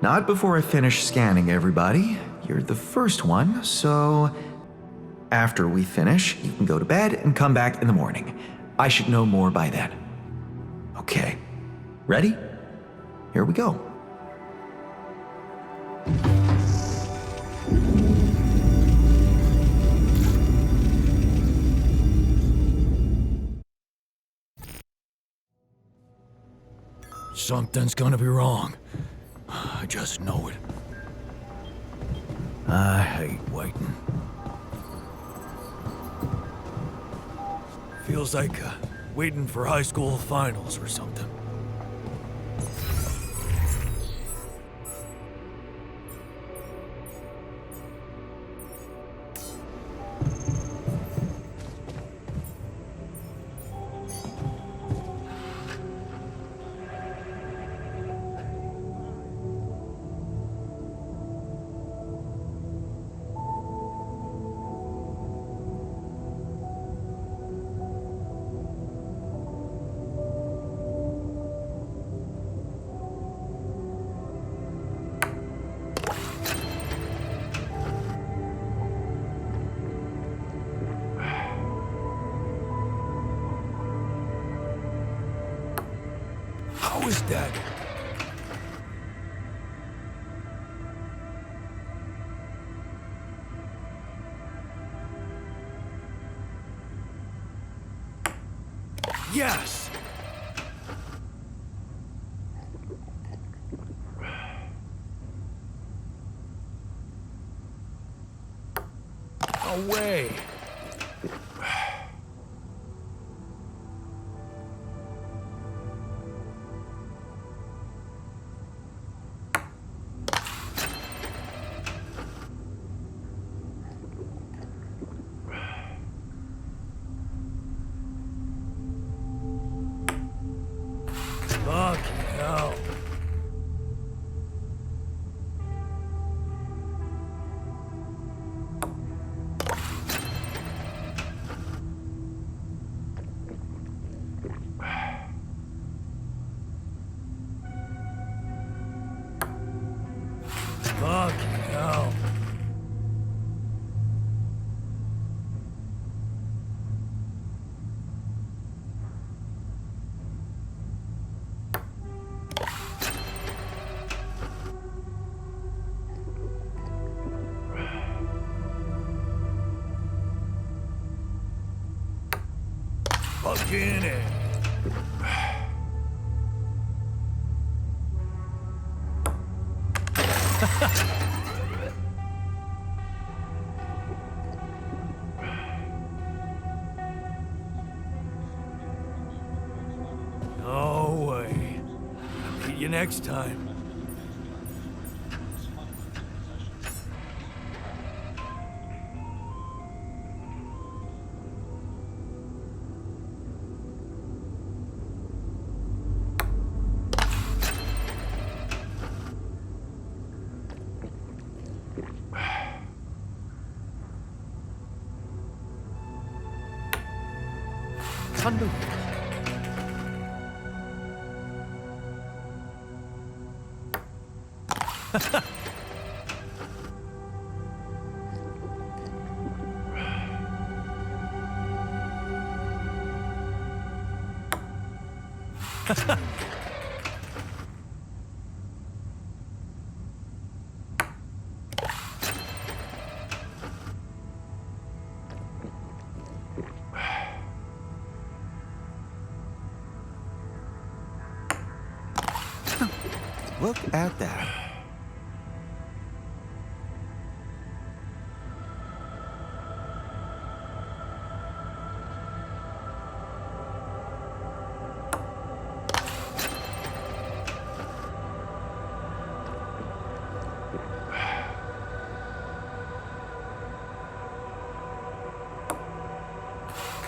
B: Not before I finish scanning everybody. You're the first one, so after we finish, you can go to bed and come back in the morning. I should know more by then. Okay. Ready? Here we go.
C: Something's gonna be wrong. I just know it.
A: I hate waiting.
C: Feels like waiting for high school finals or something. How is that? Yes! No way! Fuck hell. Fuck hell. Fucking it. next time.
B: Unbelievable. Look at that.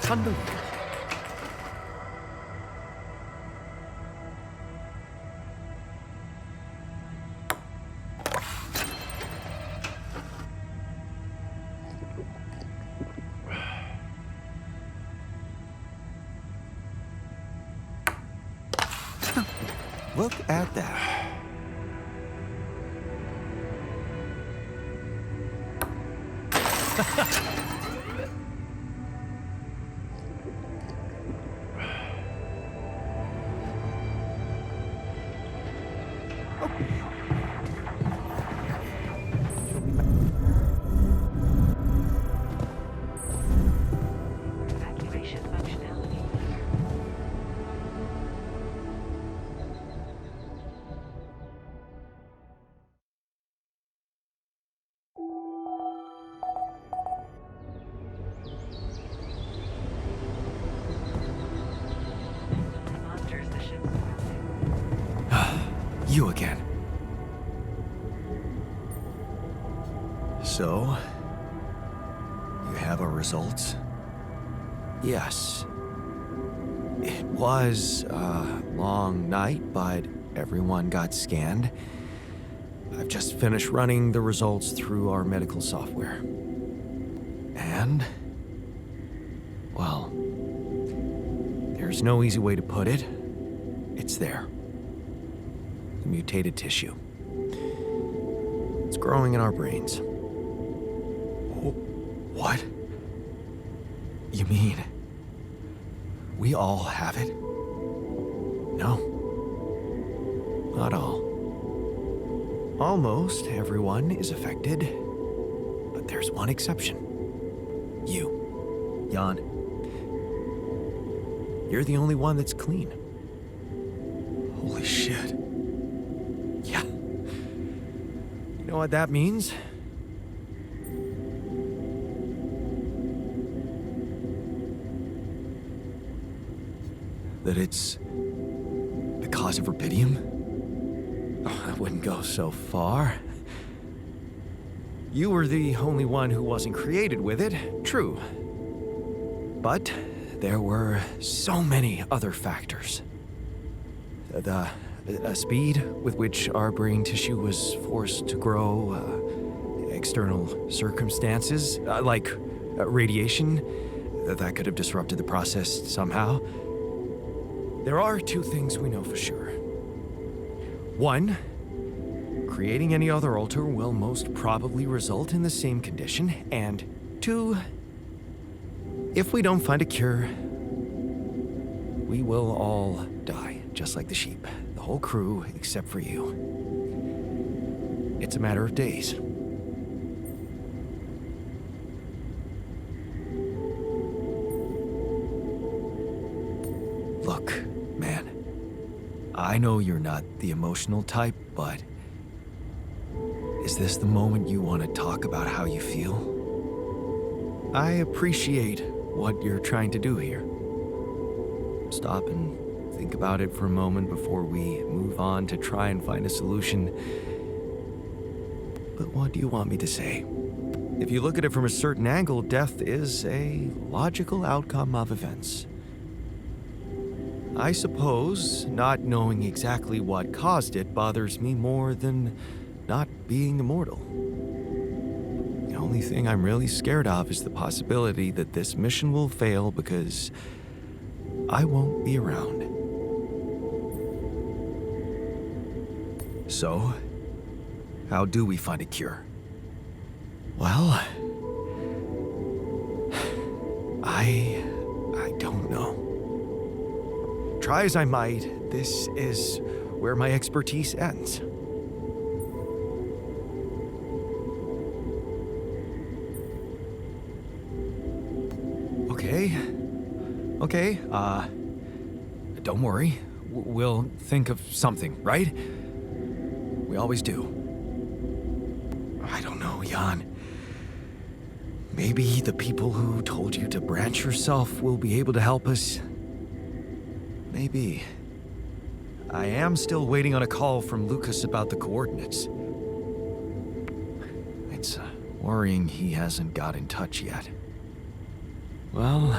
B: Unbelievable. Look at that.
F: Evacuation functionality. Monitors the ship's
A: You again. So, you have our results? Yes. It was a long night, but everyone got scanned. I've just finished running the results through our medical software. And, well, there's no easy way to put it. It's there. The mutated tissue. It's growing in our brains. What? You mean we all have it? No. Not all. Almost everyone is affected, but there's one exception. You, Jan. You're the only one that's clean. Holy shit. Yeah. You know what that means? That it's the cause of rubidium? Oh, I wouldn't go so far. You were the only one who wasn't created with it, true. But there were so many other factors. The speed with which our brain tissue was forced to grow, external circumstances, like radiation, that could have disrupted the process somehow. There are two things we know for sure. One, creating any other alter will most probably result in the same condition. And two, if we don't find a cure, we will all die, just like the sheep. The whole crew, except for you. It's a matter of days. Look, man. I know you're not the emotional type, but is this the moment you want to talk about how you feel? I appreciate what you're trying to do here. Stop and
B: think about it for a moment before we move on to try and find a solution. But what do you want me to say? If you look at it from a certain angle, death is a logical outcome of events. I suppose not knowing exactly what caused it bothers me more than not being immortal. The only thing I'm really scared of is the possibility that this mission will fail because I won't be around. So, how do we find a cure? Well, I don't know. Try as I might, this is where my expertise ends. Okay, don't worry. We'll think of something, right? We always do. I don't know, Jan. Maybe the people who told you to branch yourself will be able to help us. Maybe. I am still waiting on a call from Lucas about the coordinates. It's worrying he hasn't got in touch yet. Well,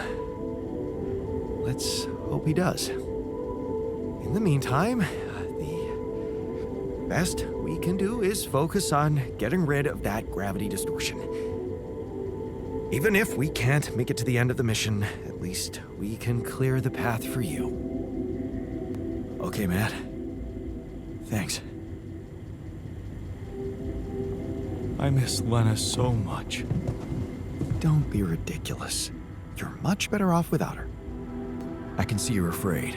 B: let's hope he does. In the meantime, the best we can do is focus on getting rid of that gravity distortion. Even if we can't make it to the end of the mission, at least we can clear the path for you. Okay, Matt. Thanks. I miss Lena so much. Don't be ridiculous. You're much better off without her. I can see you're afraid.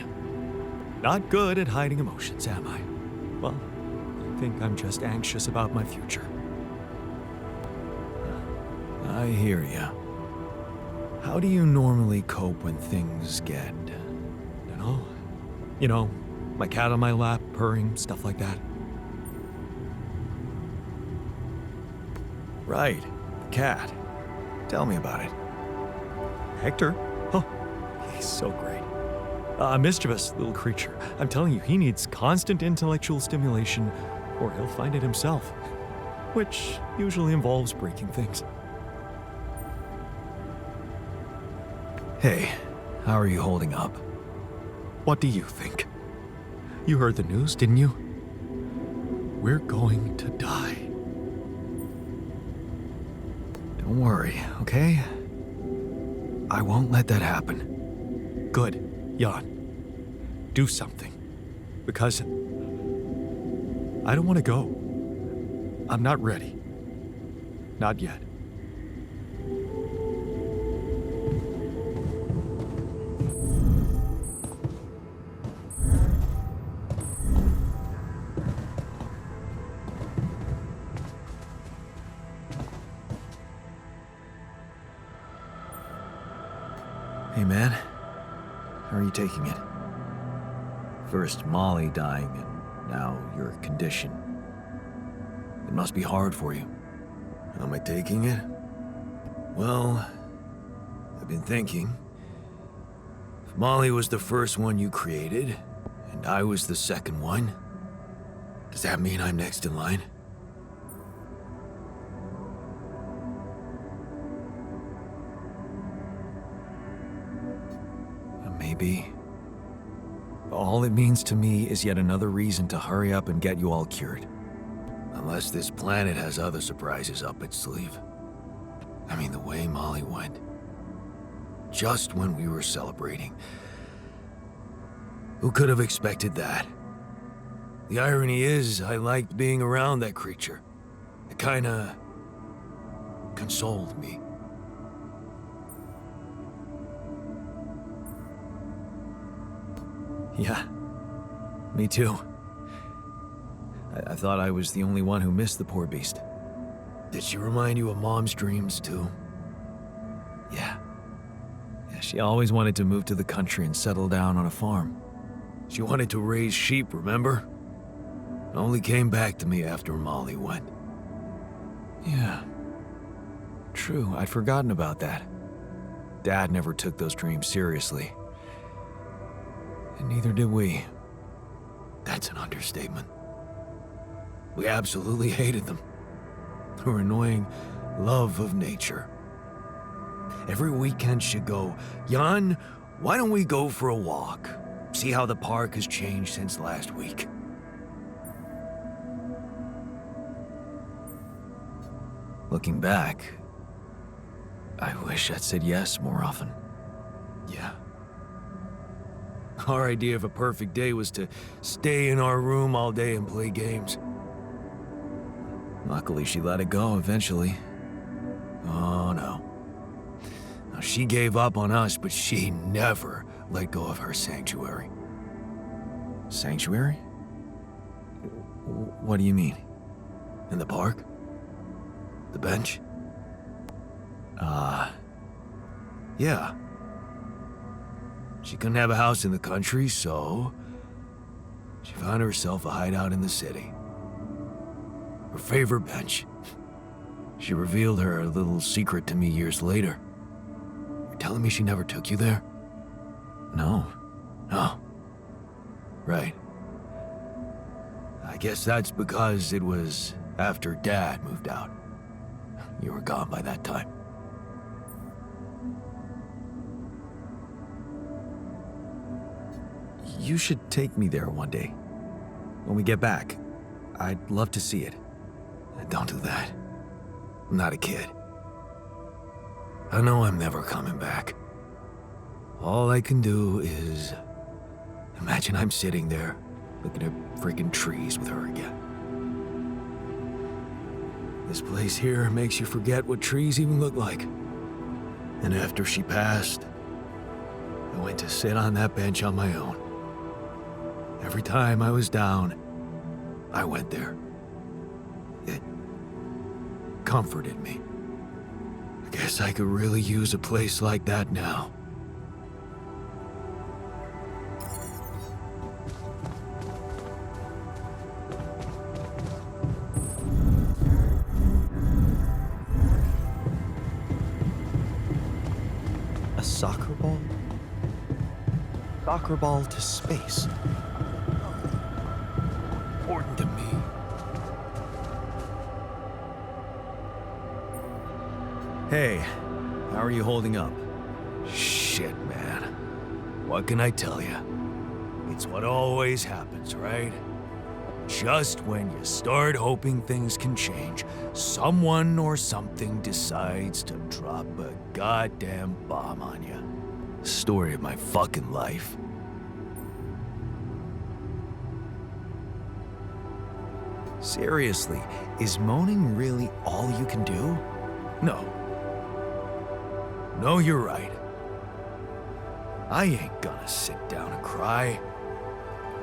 B: Not good at hiding emotions, am I? Well, I think I'm just anxious about my future. I hear ya. How do you normally cope when things get, you know, my cat on my lap, purring, stuff like that? Right, the cat. Tell me about it. Hector? Oh, he's so great. A mischievous little creature. I'm telling you, he needs constant intellectual stimulation, or he'll find it himself. Which usually involves breaking things. Hey, how are you holding up? What do you think? You heard the news, didn't you? We're going to die. Don't worry, okay? I won't let that happen. Good, Jan. Do something. Because I don't want to go. I'm not ready. Not yet. Hey, man. How are you taking it? First Molly dying, and now your condition. It must be hard for you. How am I taking it? Well, I've been thinking. If Molly was the first one you created, and I was the second one, does that mean I'm next in line? Maybe. All it means to me is yet another reason to hurry up and get you all cured. Unless this planet has other surprises up its sleeve. I mean, the way Molly went. Just when we were celebrating. Who could have expected that? The irony is, I liked being around that creature. It kinda consoled me. Yeah, me too. I thought I was the only one who missed the poor beast. Did she remind you of Mom's dreams too? Yeah. She always wanted to move to the country and settle down on a farm. She wanted to raise sheep, remember? It only came back to me after Molly went. Yeah. True, I'd forgotten about that. Dad never took those dreams seriously.
A: And neither did we. That's an understatement. We absolutely hated them. Her annoying love of nature. Every weekend she'd go, Jan, why don't we go for a walk? See how the park has changed since last week. Looking back, I wish I'd said yes more often. Yeah. Our idea of a perfect day was to stay in our room all day and play games. Luckily, she let it go eventually. Oh no. Now, she gave up on us, but she never let go of her sanctuary. Sanctuary? What do you mean? In the park? The bench? Yeah. She couldn't have a house in the country, so she found herself a hideout in the city. Her favorite bench. She revealed her little secret to me years later. You're telling me she never took you there? No. Right. I guess that's because it was after Dad moved out. You were gone by that time. You should take me there one day. When we get back, I'd love to see it. Don't do that. I'm not a kid. I know I'm never coming back. All I can do is imagine I'm sitting there, looking at freaking trees with her again. This place here makes you forget what trees even look like. And after she passed, I went to sit on that bench on my own. Every time I was down, I went there. It comforted me. I guess I could really use a place like that now.
B: A soccer ball? Soccer ball to space.
A: Important to me. Hey, how are you holding up? Shit, man. What can I tell you? It's what always happens, right? Just when you start hoping things can change, someone or something decides to drop a goddamn bomb on you. Story of my fucking life. Seriously, is moaning really all you can do? No. No, you're right. I ain't gonna sit down and cry.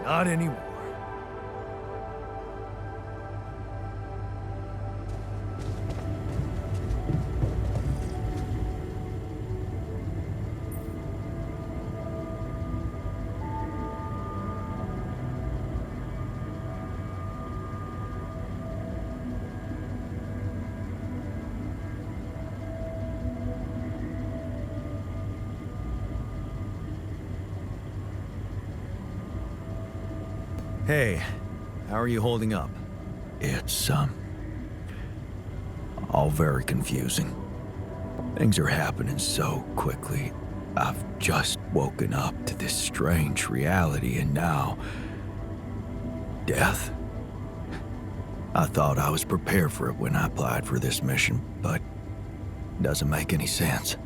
A: Not anymore. Hey, how are you holding up? It's, all very confusing. Things are happening so quickly. I've just woken up to this strange reality, and now... death. I thought I was prepared for it when I applied for this mission, but it doesn't make any sense.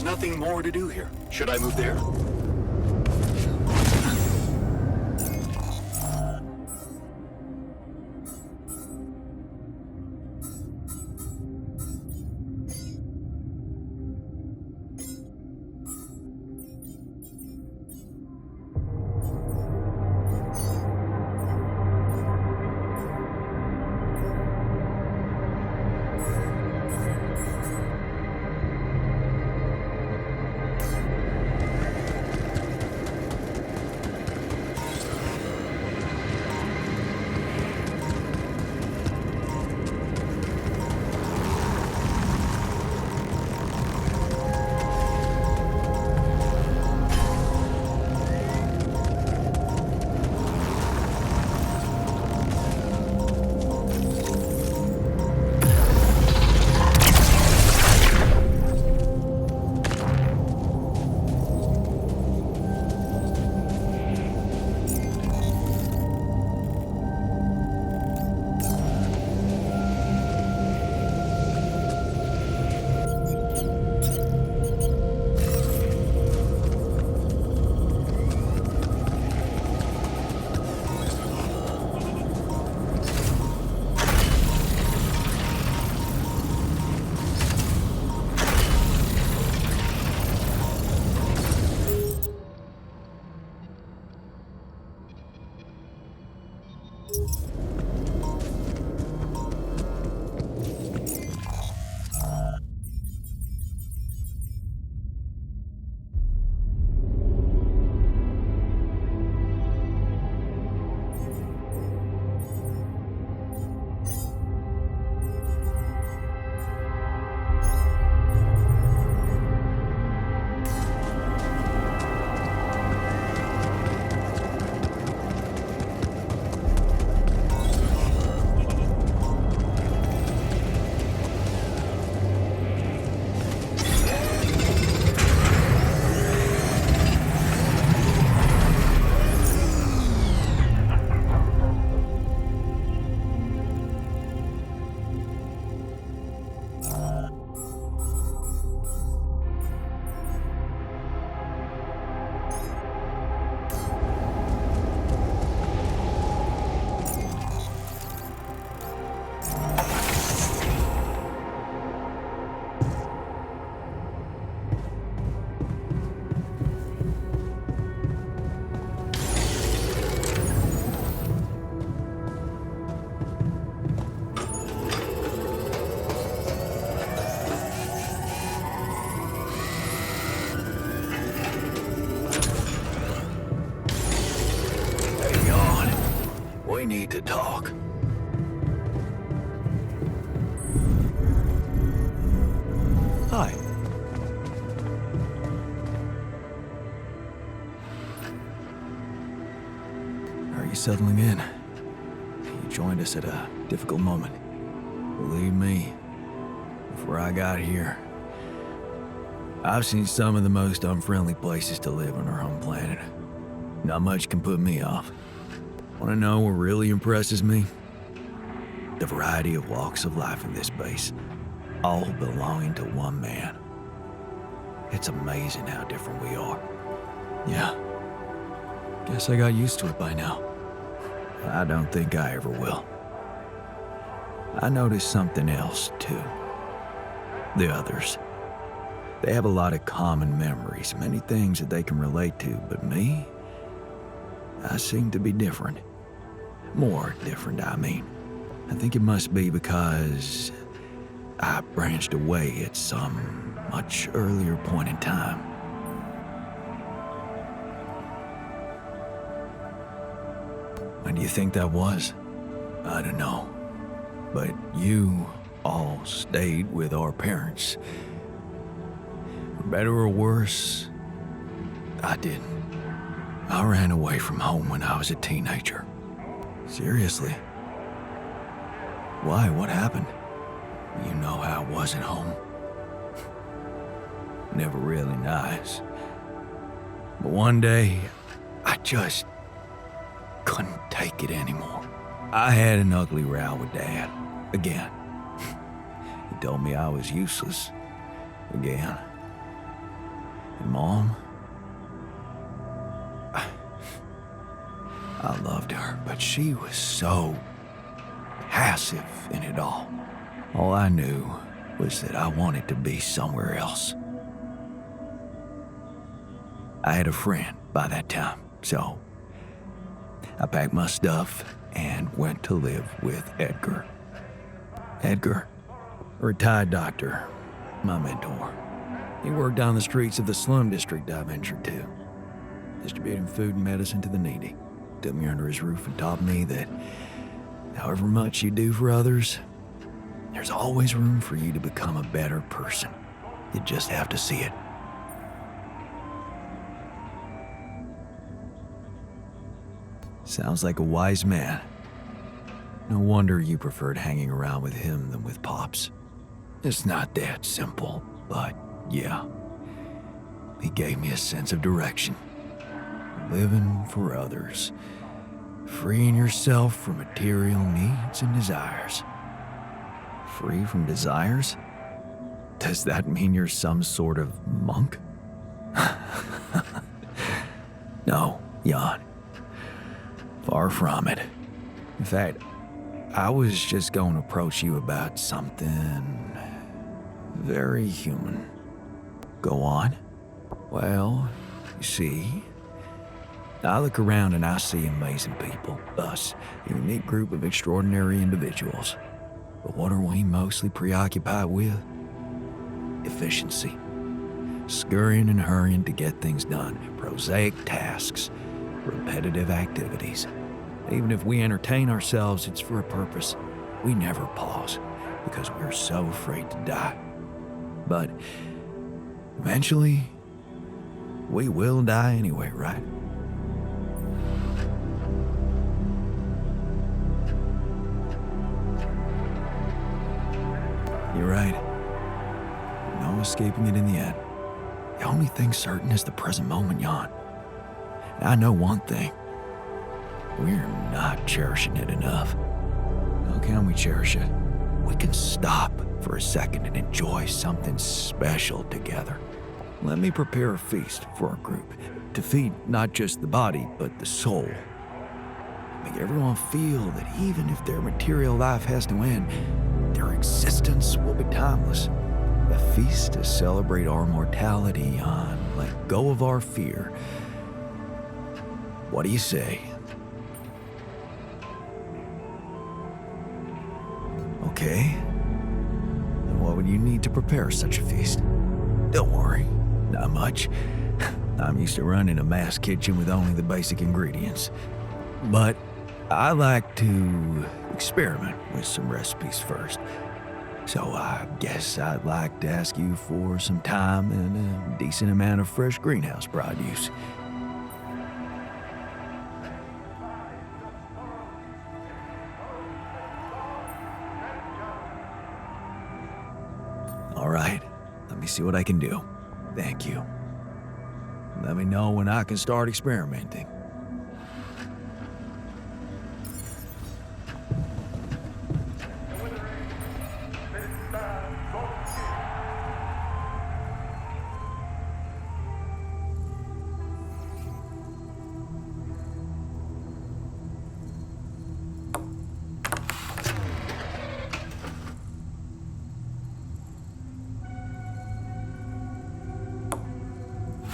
K: There's nothing more to do here. Should I move there? We need to talk.
B: Hi.
A: Are you settling in? You joined us at a difficult moment. Believe me, before I got here, I've seen some of the most unfriendly places to live on our home planet. Not much can put me off. Want to know what really impresses me? The variety of walks of life in this base, all belonging to one man. It's amazing how different we are.
B: Yeah. Guess I got used to it by now.
A: I don't think I ever will. I noticed something else, too. The others. They have a lot of common memories, many things that they can relate to, but me? I seem to be different. More different, I mean. I think it must be because I branched away at some much earlier point in time. When do you think that was? I don't know. But you all stayed with our parents. For better or worse, I didn't. I ran away from home when I was a teenager. Seriously? Why? What happened? You know how I was at home. Never really nice. But one day, I just couldn't take it anymore. I had an ugly row with Dad. Again. He told me I was useless. Again. And Mom, I loved her, but she was so passive in it all. All I knew was that I wanted to be somewhere else. I had a friend by that time, so I packed my stuff and went to live with Edgar. Edgar, a retired doctor, my mentor. He worked down the streets of the slum district I ventured to, distributing food and medicine to the needy. Took me under his roof and taught me that however much you do for others, there's always room for you to become a better person. You just have to see it. Sounds like a wise man. No wonder you preferred hanging around with him than with Pops. It's not that simple, but yeah. He gave me a sense of direction. Living for others. Freeing yourself from material needs and desires. Free from desires? Does that mean you're some sort of monk? No, Jan. Far from it. In fact, I was just going to approach you about something very human. Go on. Well, you see, I look around and I see amazing people, us, a unique group of extraordinary individuals. But what are we mostly preoccupied with? Efficiency. Scurrying and hurrying to get things done, prosaic tasks, repetitive activities. Even if we entertain ourselves, it's for a purpose. We never pause because we're so afraid to die. But eventually, we will die anyway, right? You're right. No escaping it in the end. The only thing certain is the present moment, Jan. And I know one thing. We're not cherishing it enough. How can we cherish it? We can stop for a second and enjoy something special together. Let me prepare a feast for our group to feed not just the body, but the soul. Make everyone feel that even if their material life has to end, their existence will be timeless. A feast to celebrate our mortality on, let go of our fear. What do you say? Okay. Then what would you need to prepare such a feast? Don't worry, not much. I'm used to running a mass kitchen with only the basic ingredients. But I like to experiment with some recipes first. So I guess I'd like to ask you for some time and a decent amount of fresh greenhouse produce. All right, let me see what I can do. Thank you. Let me know when I can start experimenting.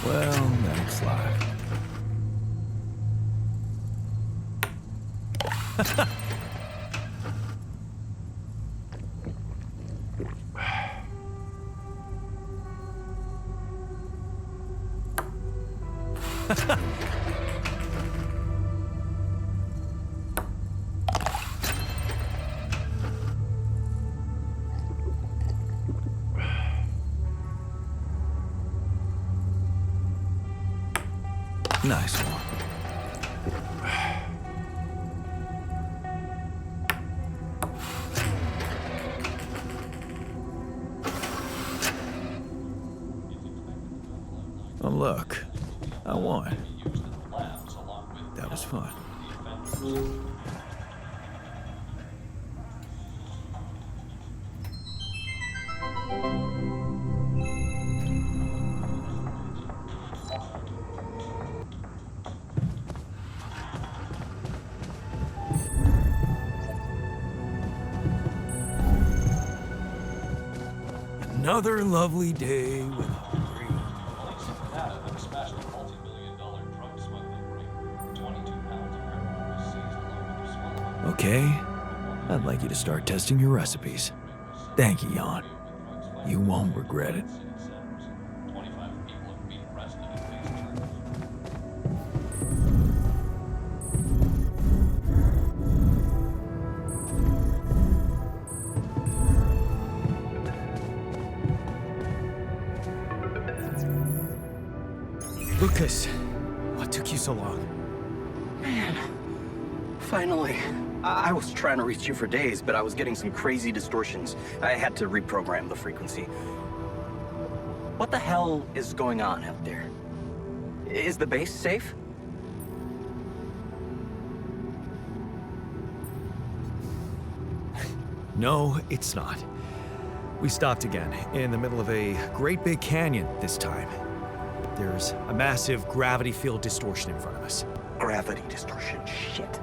A: Well, that's life. Nice one. Oh, look. I won. That was fun.
C: Another lovely day with
A: Okay, I'd like you to start testing your recipes. Thank you, Jan. You won't regret it.
B: Lucas, what took you so long?
K: Man, finally. I was trying to reach you for days, but I was getting some crazy distortions. I had to reprogram the frequency. What the hell is going on out there? Is the base safe?
B: No, it's not. We stopped again, in the middle of a great big canyon this time. There's a massive gravity field distortion in front of us.
K: Gravity distortion, shit.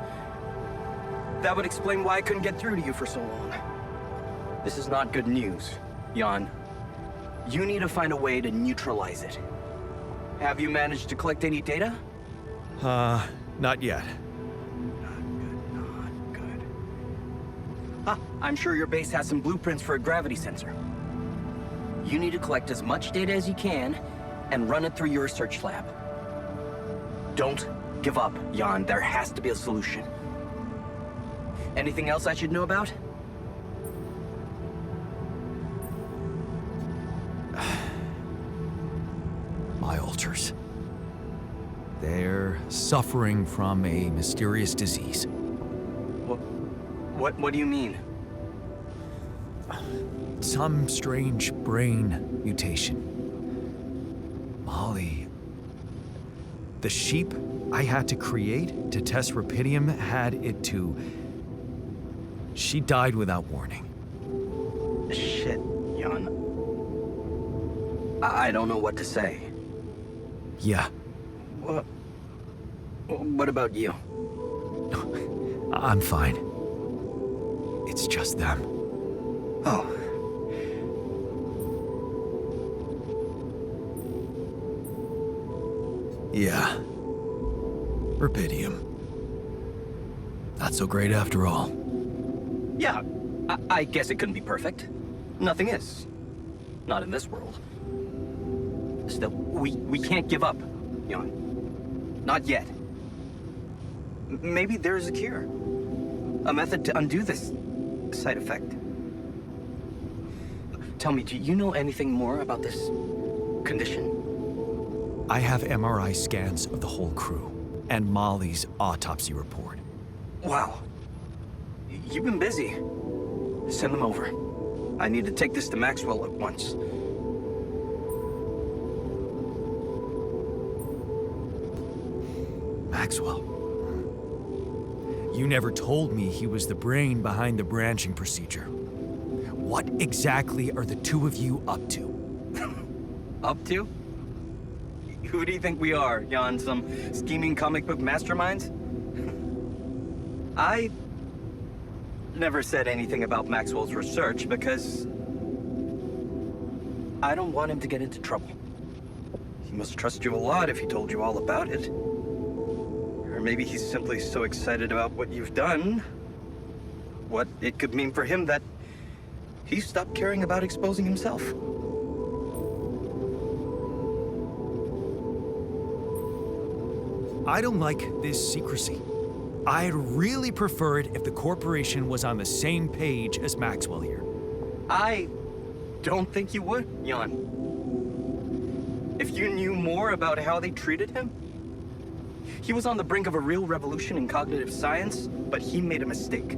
K: That would explain why I couldn't get through to you for so long. This is not good news, Jan. You need to find a way to neutralize it. Have you managed to collect any data?
B: Not yet.
K: Not good. I'm sure your base has some blueprints for a gravity sensor. You need to collect as much data as you can and run it through your research lab. Don't give up, Jan. There has to be a solution. Anything else I should know about?
A: My altars. They're suffering from a mysterious disease.
K: What do you mean?
A: Some strange brain mutation. Molly. The sheep I had to create to test Rapidium had it too. She died without warning.
K: Shit, Jan. I don't know what to say.
A: Yeah,
K: What about you?
A: I'm fine. It's just them.
K: Oh.
A: Yeah. Rapidium. Not so great after all.
K: Yeah, I guess it couldn't be perfect. Nothing is. Not in this world. Still, we can't give up, Jan. Not yet. Maybe there's a cure. A method to undo this side effect. Tell me, do you know anything more about this condition?
B: I have MRI scans of the whole crew, and Molly's autopsy report.
K: Wow. You've been busy. Send them over. I need to take this to Maxwell at once.
B: Maxwell. You never told me he was the brain behind the branching procedure. What exactly are the two of you up to?
K: Up to? Who do you think we are, Jan? Some scheming comic book masterminds? I never said anything about Maxwell's research because I don't want him to get into trouble. He must trust you a lot if he told you all about it. Or maybe he's simply so excited about what you've done, what it could mean for him, that he stopped caring about exposing himself.
B: I don't like this secrecy. I'd really prefer it if the corporation was on the same page as Maxwell here.
K: I don't think you would, Jan. If you knew more about how they treated him, he was on the brink of a real revolution in cognitive science, but he made a mistake.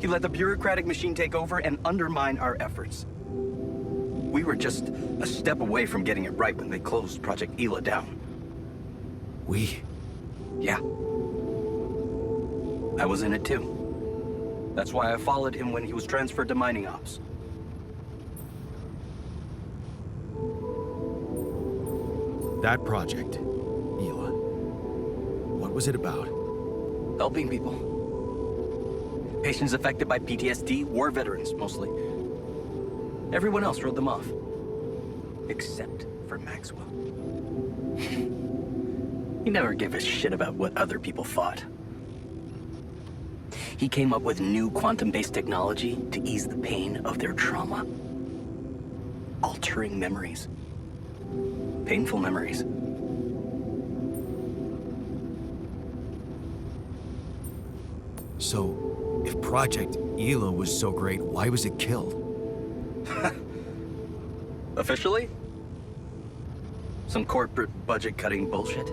K: He let the bureaucratic machine take over and undermine our efforts. We were just a step away from getting it right when they closed Project Ela down.
A: We?
K: Yeah. I was in it too. That's why I followed him when he was transferred to mining ops.
B: That project, Ela. What was it about?
K: Helping people. Patients affected by PTSD, war veterans mostly. Everyone else wrote them off. Except for Maxwell. He never gave a shit about what other people thought. He came up with new quantum-based technology to ease the pain of their trauma. Altering memories. Painful memories.
A: So, if Project Ela was so great, why was it killed?
K: Officially? Some corporate budget-cutting bullshit.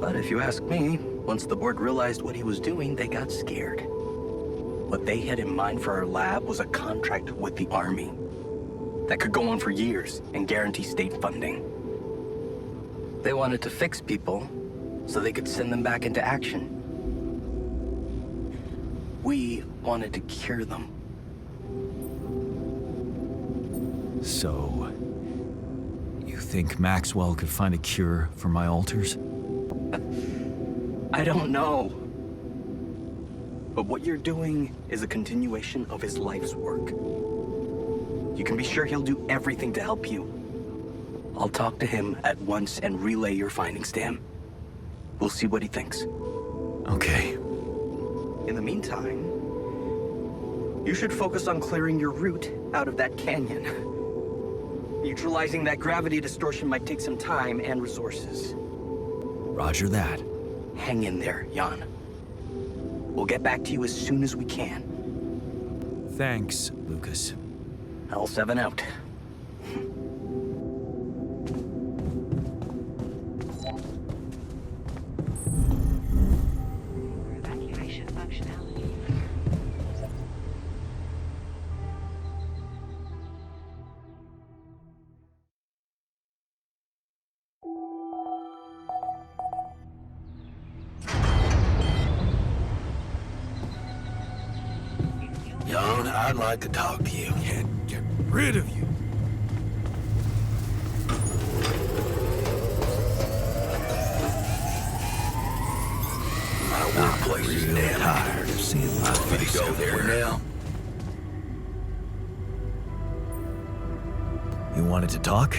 K: But if you ask me, once the board realized what he was doing, they got scared. What they had in mind for our lab was a contract with the Army that could go on for years and guarantee state funding. They wanted to fix people so they could send them back into action. We wanted to cure them.
A: So, you think Maxwell could find a cure for my alters?
K: I don't know. But what you're doing is a continuation of his life's work. You can be sure he'll do everything to help you. I'll talk to him at once and relay your findings to him. We'll see what he thinks.
A: Okay.
K: In the meantime, you should focus on clearing your route out of that canyon. Neutralizing that gravity distortion might take some time and resources.
A: Roger that.
K: Hang in there, Jan. We'll get back to you as soon as we can.
A: Thanks, Lucas.
K: L7 out.
F: Evacuation functionality.
H: Jan, I'd like to talk to you.
C: Can't get rid of you.
H: My workplace is damn
A: Tired of seeing my
H: Ready
A: face
H: to go there
A: everywhere.
H: now?
A: You wanted to talk?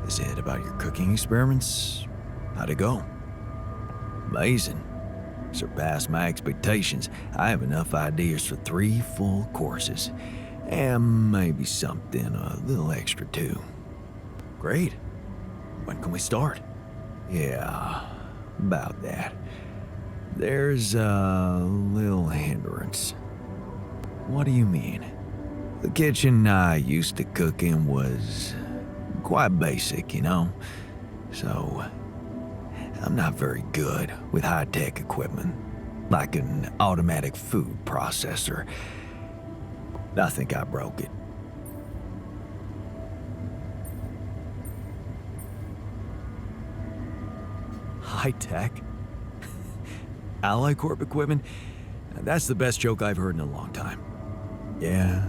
A: Is it about your cooking experiments? How'd it go? Amazing. Surpassed my expectations. I have enough ideas for 3 full courses. And maybe something a little extra too. Great. When can we start? Yeah, about that. There's a little hindrance. What do you mean? The kitchen I used to cook in was quite basic, you know? So, I'm not very good with high-tech equipment, like an automatic food processor. I think I broke it. High-tech? Ally Corp equipment? That's the best joke I've heard in a long time. Yeah,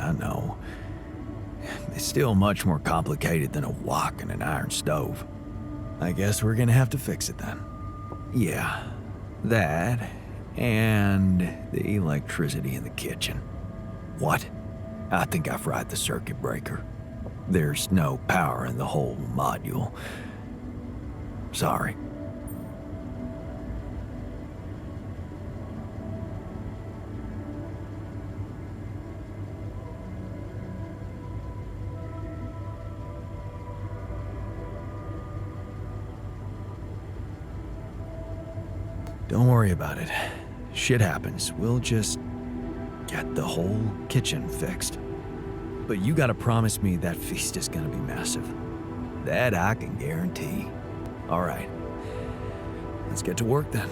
A: I know. It's still much more complicated than a wok and an iron stove. I guess we're gonna have to fix it then. Yeah, that and the electricity in the kitchen. What? I think I fried the circuit breaker. There's no power in the whole module. Sorry. Don't worry about it. Shit happens. We'll just get the whole kitchen fixed. But you gotta promise me that feast is gonna be massive. That I can guarantee. All right. Let's get to work then.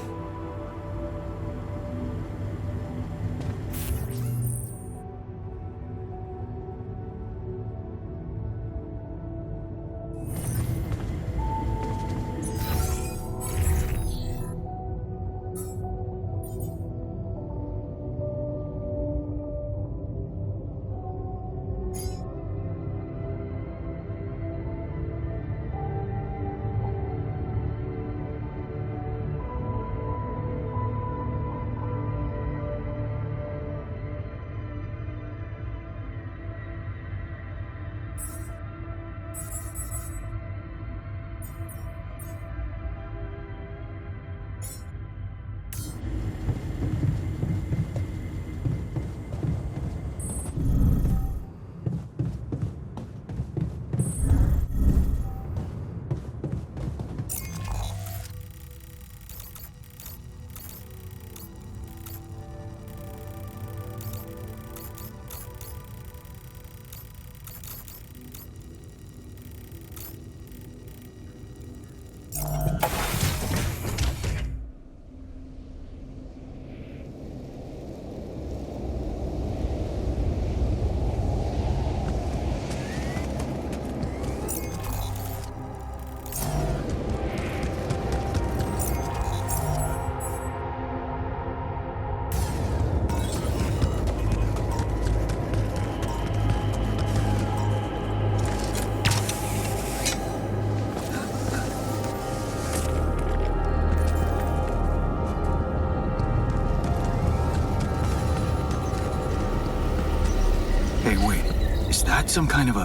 A: Hey, wait. Is that some kind of a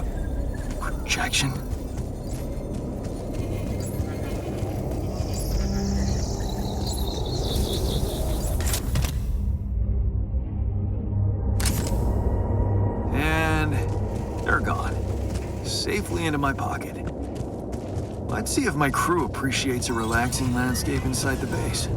A: projection? And they're gone. Safely into my pocket. Let's see if my crew appreciates a relaxing landscape inside the base.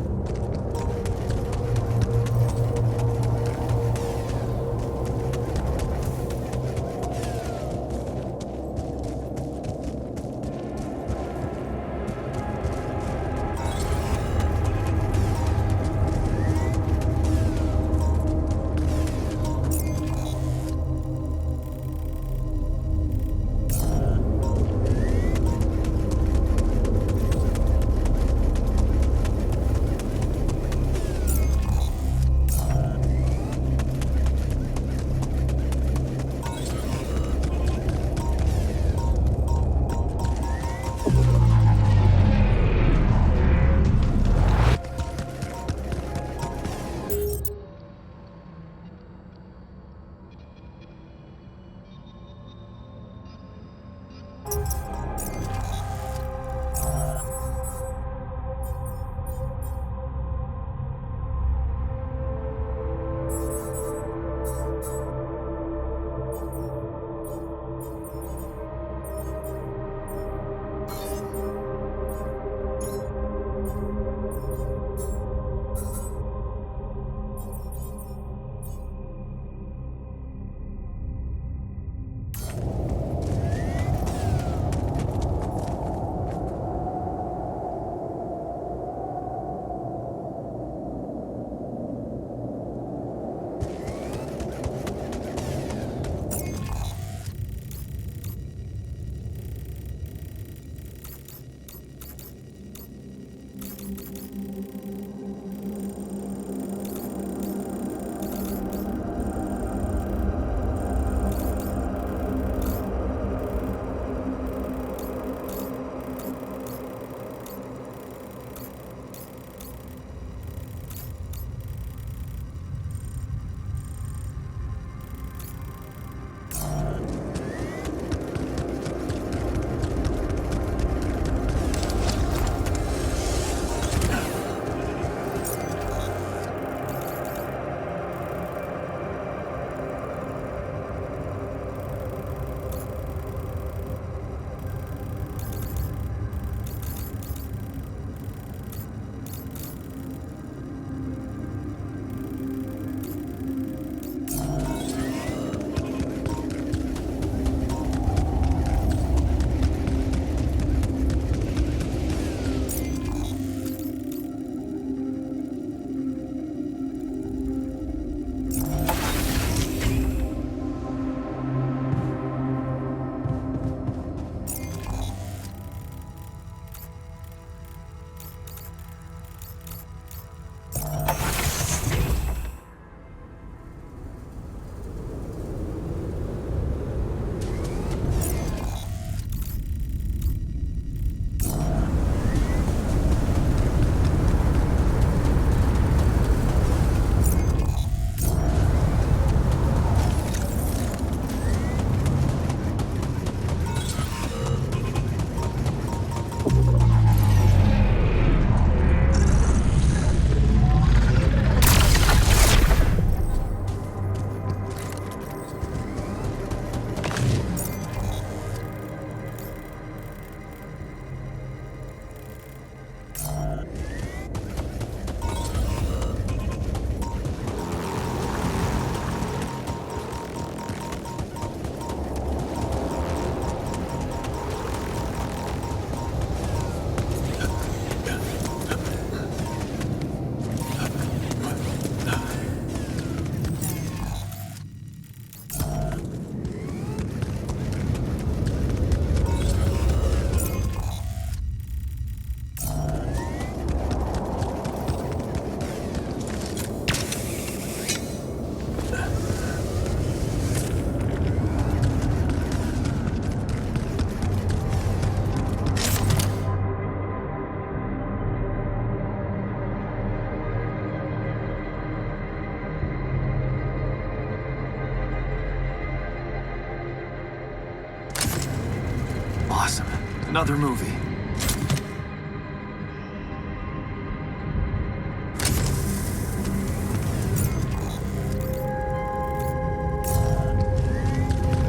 A: Awesome. Another movie.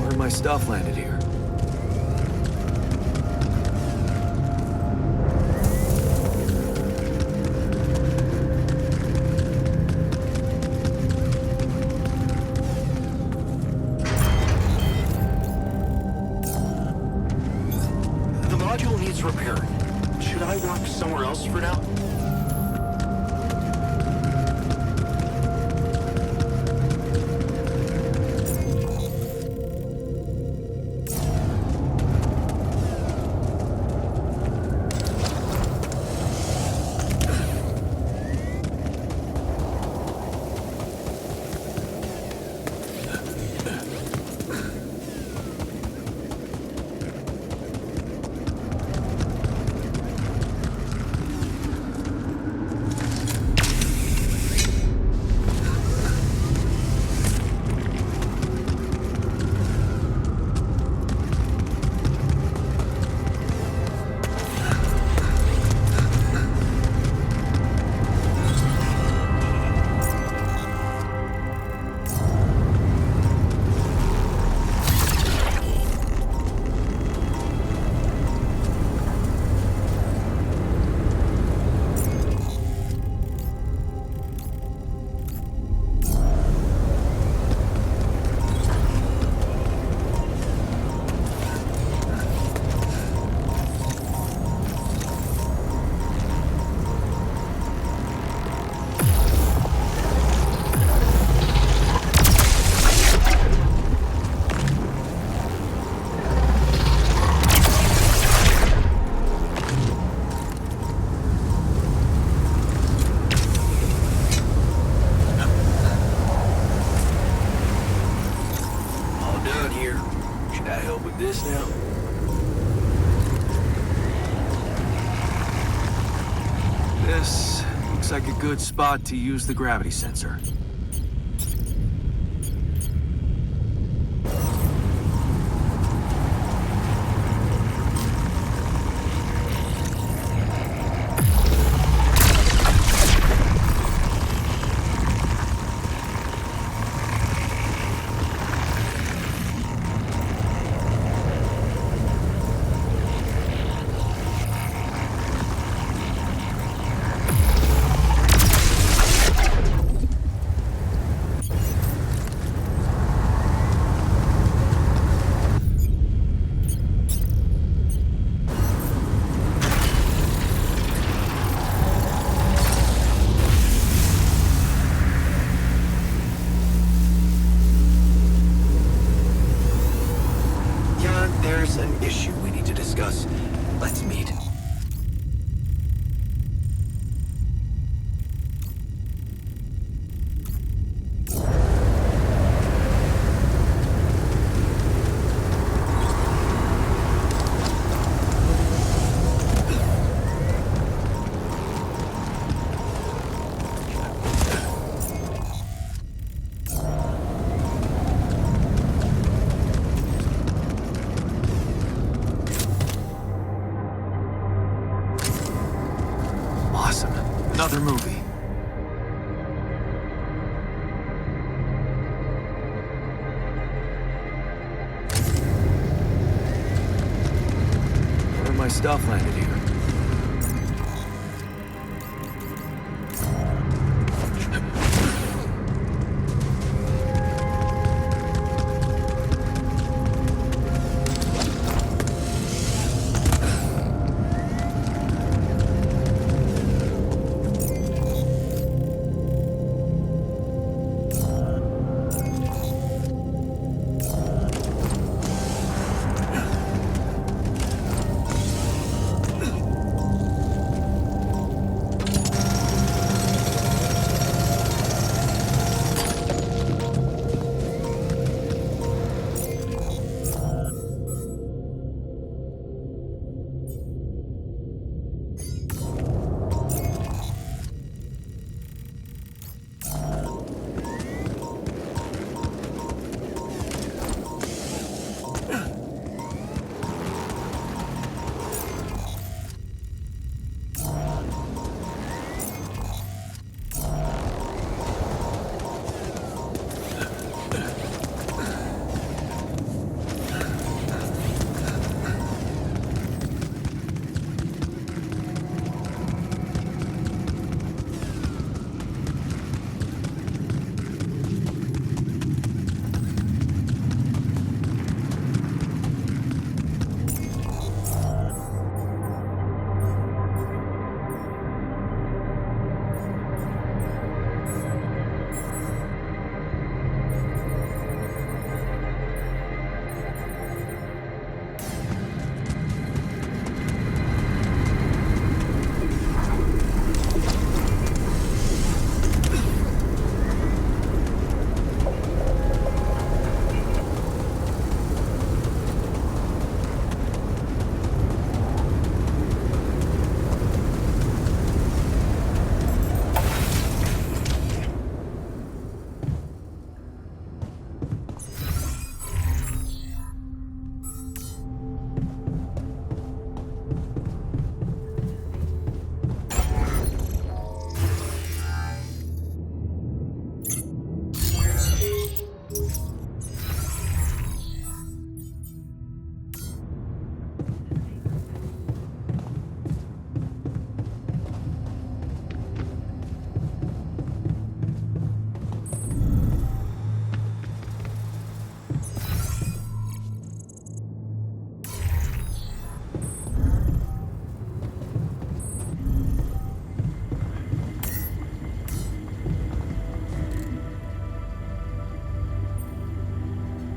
A: Where my stuff landed here?
H: Repair. Should I walk somewhere else for now?
A: This now. This looks like a good spot to use the gravity sensor. There's an issue we need to discuss. Let's meet. Awesome. Another movie. Where my stuff landed here?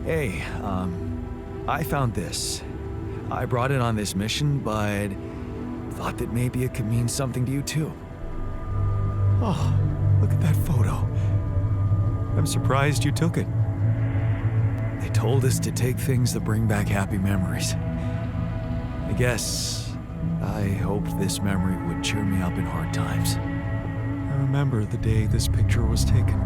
A: Hey, I found this. I brought it on this mission, but thought that maybe it could mean something to you too.
B: Oh, look at that photo. I'm surprised you took it.
A: They told us to take things that bring back happy memories. I guess I hoped this memory would cheer me up in hard times.
B: I remember the day this picture was taken.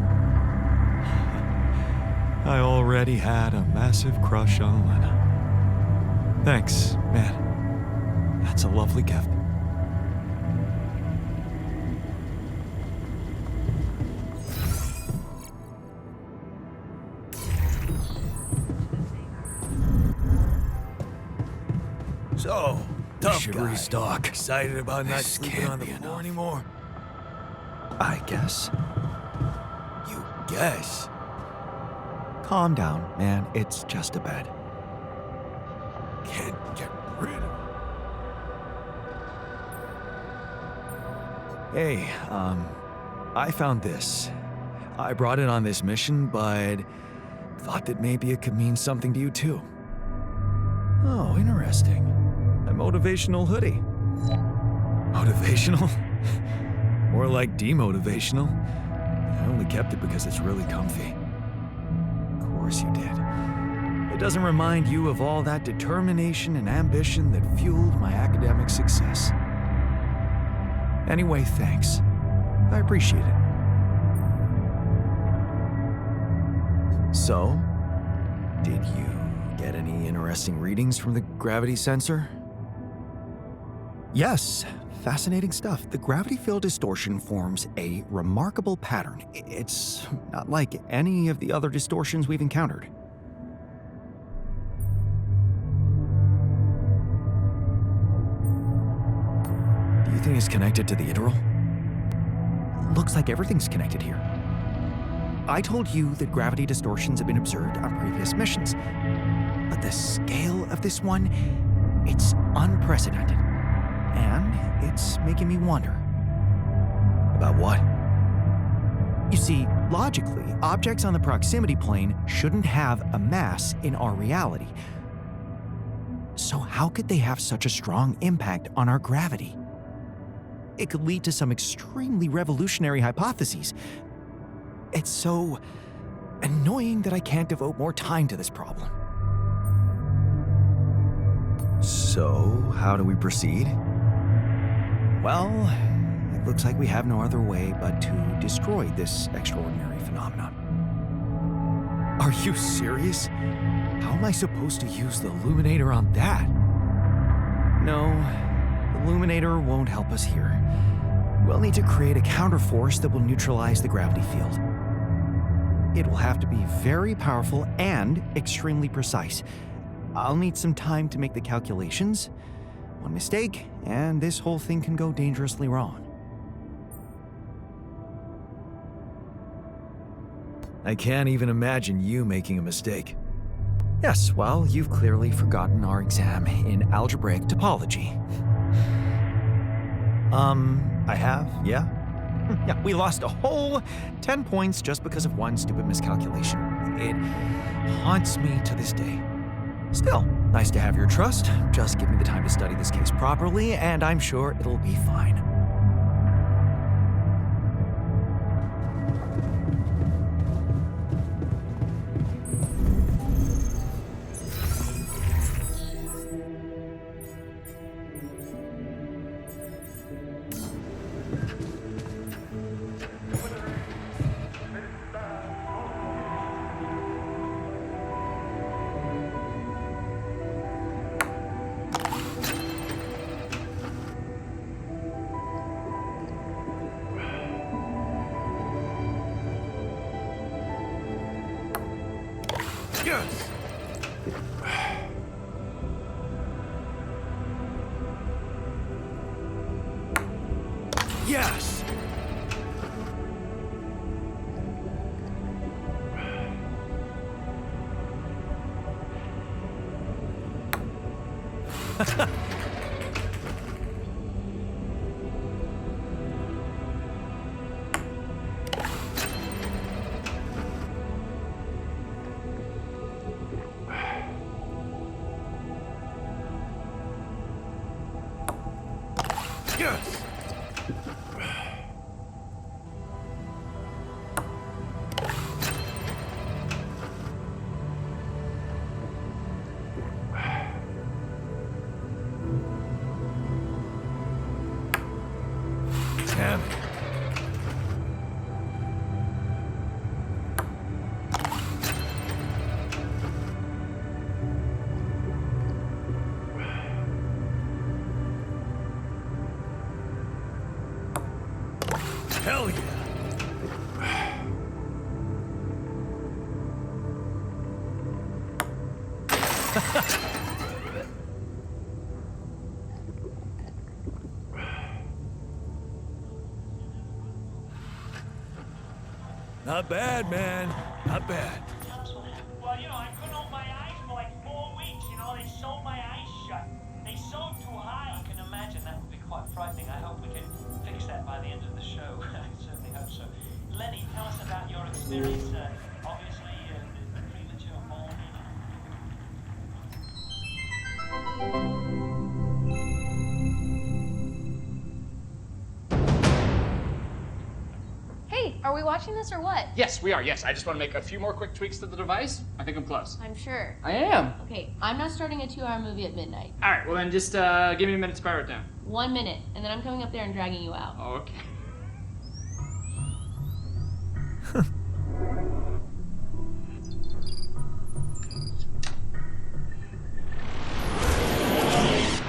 B: I already had a massive crush on Lena. Thanks, man. That's a lovely gift.
C: So, tough
A: Shivery
C: guy.
A: stock.
C: Excited about not
A: This
C: sleeping
A: can't
C: on the
A: be
C: floor
A: enough.
C: anymore?
A: I guess.
C: You guess.
A: Calm down, man. It's just a bed.
C: Can't get rid of it.
A: Hey, I found this. I brought it on this mission, but thought that maybe it could mean something to you too. Oh, interesting. A motivational hoodie. Motivational? More like demotivational. I only kept it because it's really comfy. Of course you did. It doesn't remind you of all that determination and ambition that fueled my academic success. Anyway, thanks. I appreciate it. So, did you get any interesting readings from the gravity sensor? Yes, fascinating stuff. The gravity field distortion forms a remarkable pattern. It's not like any of the other distortions we've encountered. Do you think it's connected to the integral? Looks like everything's connected here. I told you that gravity distortions have been observed on previous missions, but the scale of this one, it's unprecedented. And it's making me wonder. About what? You see, logically, objects on the proximity plane shouldn't have a mass in our reality. So how could they have such a strong impact on our gravity? It could lead to some extremely revolutionary hypotheses. It's so annoying that I can't devote more time to this problem. So, how do we proceed? Well, it looks like we have no other way but to destroy this extraordinary phenomenon. Are you serious? How am I supposed to use the illuminator on that? No, the illuminator won't help us here. We'll need to create a counterforce that will neutralize the gravity field. It will have to be very powerful and extremely precise. I'll need some time to make the calculations. One mistake, and this whole thing can go dangerously wrong. I can't even imagine you making a mistake. Yes, well, you've clearly forgotten our exam in algebraic topology. I have, yeah? Yeah, we lost a whole 10 points just because of one stupid miscalculation. It haunts me to this day. Still, nice to have your trust. Just give me the time to study this case properly, and I'm sure it'll be fine.
C: Yes! Yes! Damn it. Hell yeah. Not bad, man. Not bad.
L: Well, you know, I couldn't open my eyes for like 4 weeks. You know, they sewed my eyes shut. They sewed too high. I can imagine that would be quite frightening. I hope we can fix that by the end of the show. I certainly hope so. Lenny, tell us about your experience. Obviously, the premature born.
G: Hey, are we watching this or what?
I: Yes, we are. Yes, I just want to make a few more quick tweaks to the device. I think I'm close.
G: I'm sure.
I: I am.
G: Okay, I'm not starting a 2-hour movie at midnight.
I: All right, well then just give me a minute to power it down.
G: 1 minute, and then I'm coming up there and dragging you out.
I: Okay.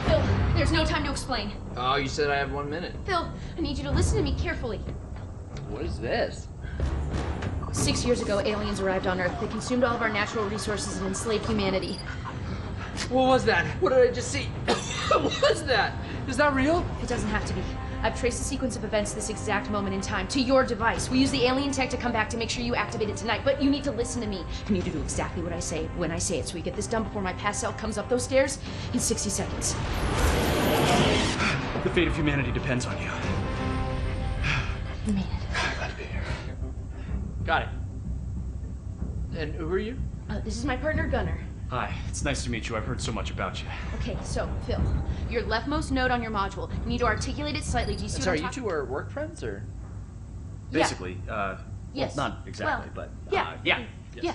G: Phil, there's no time to explain.
I: Oh, you said I have 1 minute.
G: Phil, I need you to listen to me carefully.
I: What is this?
G: 6 years ago, aliens arrived on Earth. They consumed all of our natural resources and enslaved humanity.
I: What was that? What did I just see? What was that? Is that real?
G: It doesn't have to be. I've traced the sequence of events this exact moment in time to your device. We use the alien tech to come back to make sure you activate it tonight, but you need to listen to me. You need to do exactly what I say when I say it, so we get this done before my past self comes up those stairs in 60 seconds.
I: The fate of humanity depends on you.
G: Man.
I: Glad to be here. Got it. And who are you?
G: This is my partner, Gunnar.
I: Hi, it's nice to meet you. I've heard so much about you.
G: Okay, so, Phil, your leftmost node on your module, you need to articulate it slightly. Do you see what I'm
I: Sorry, you
G: talking-
I: two are work friends, or?
G: Yeah.
I: Basically,
G: Yes.
I: well, not exactly,
G: Well,
I: but,
G: yeah.
I: yeah.
G: Yeah.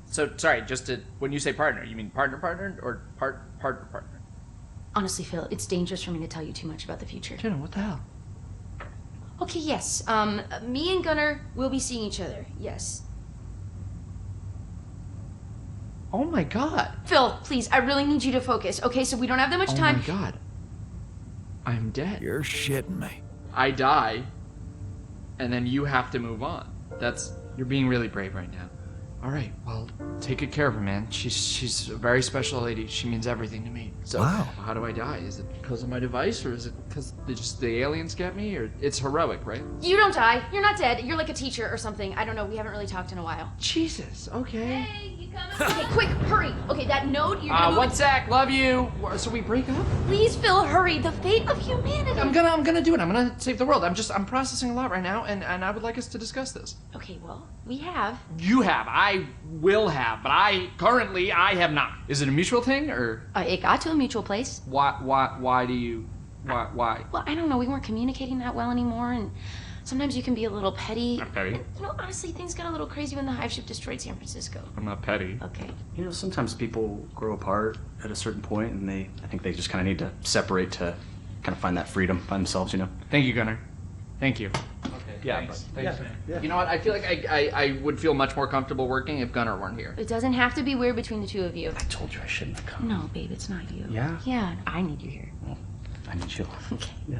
I: So, sorry, just to, when you say partner, you mean partner, or partner?
G: Honestly, Phil, it's dangerous for me to tell you too much about the future.
I: Jenna, what the hell?
G: Okay, yes. Me and Gunnar will be seeing each other. Yes.
I: Oh my god.
G: Phil, please, I really need you to focus. Okay, so we don't have that much time.
I: Oh my god. I'm dead.
C: You're shitting me.
I: I die, and then you have to move on. You're being really brave right now. All right, well, take good care of her, man. She's a very special lady. She means everything to me. So,
C: Wow.
I: How do I die? Is it because of my device, or is it because the aliens get me, or it's heroic, right?
G: You don't die. You're not dead. You're like a teacher or something. I don't know. We haven't really talked in a while.
I: Jesus. Okay.
G: Hey, you coming? Okay, quick, hurry. Okay, that node, you're gonna move
I: 1
G: it-
I: sec. Love you. So we break up?
G: Please, Phil, hurry. The fate of humanity.
I: I'm gonna do it. I'm gonna save the world. I'm processing a lot right now, and I would like us to discuss this.
G: Okay, well, we have.
I: You have. I will have, but I have not. Is it a mutual thing, or
G: It got to a mutual place.
I: why do you why?
G: Well, I don't know. We weren't communicating that well anymore, and sometimes you can be a little petty.
I: I'm petty.
G: And, you know, honestly, things got a little crazy when the hive ship destroyed San Francisco.
I: I'm not petty.
G: Okay.
M: You know, sometimes people grow apart at a certain point, and I think they just kind of need to separate to kind of find that freedom by themselves, you know?
I: Thank you, Gunnar. Thank you.
M: Yeah,
I: thanks.
M: but-
I: Thanks,
M: yeah,
I: man.
M: yeah.
I: You know what? I feel like I would feel much more comfortable working if Gunnar weren't here.
G: It doesn't have to be weird between the two of you.
M: I told you I shouldn't have come.
G: No, babe, it's not you.
M: Yeah?
G: Yeah, I need you here.
M: I need you.
G: Okay.
M: Yeah.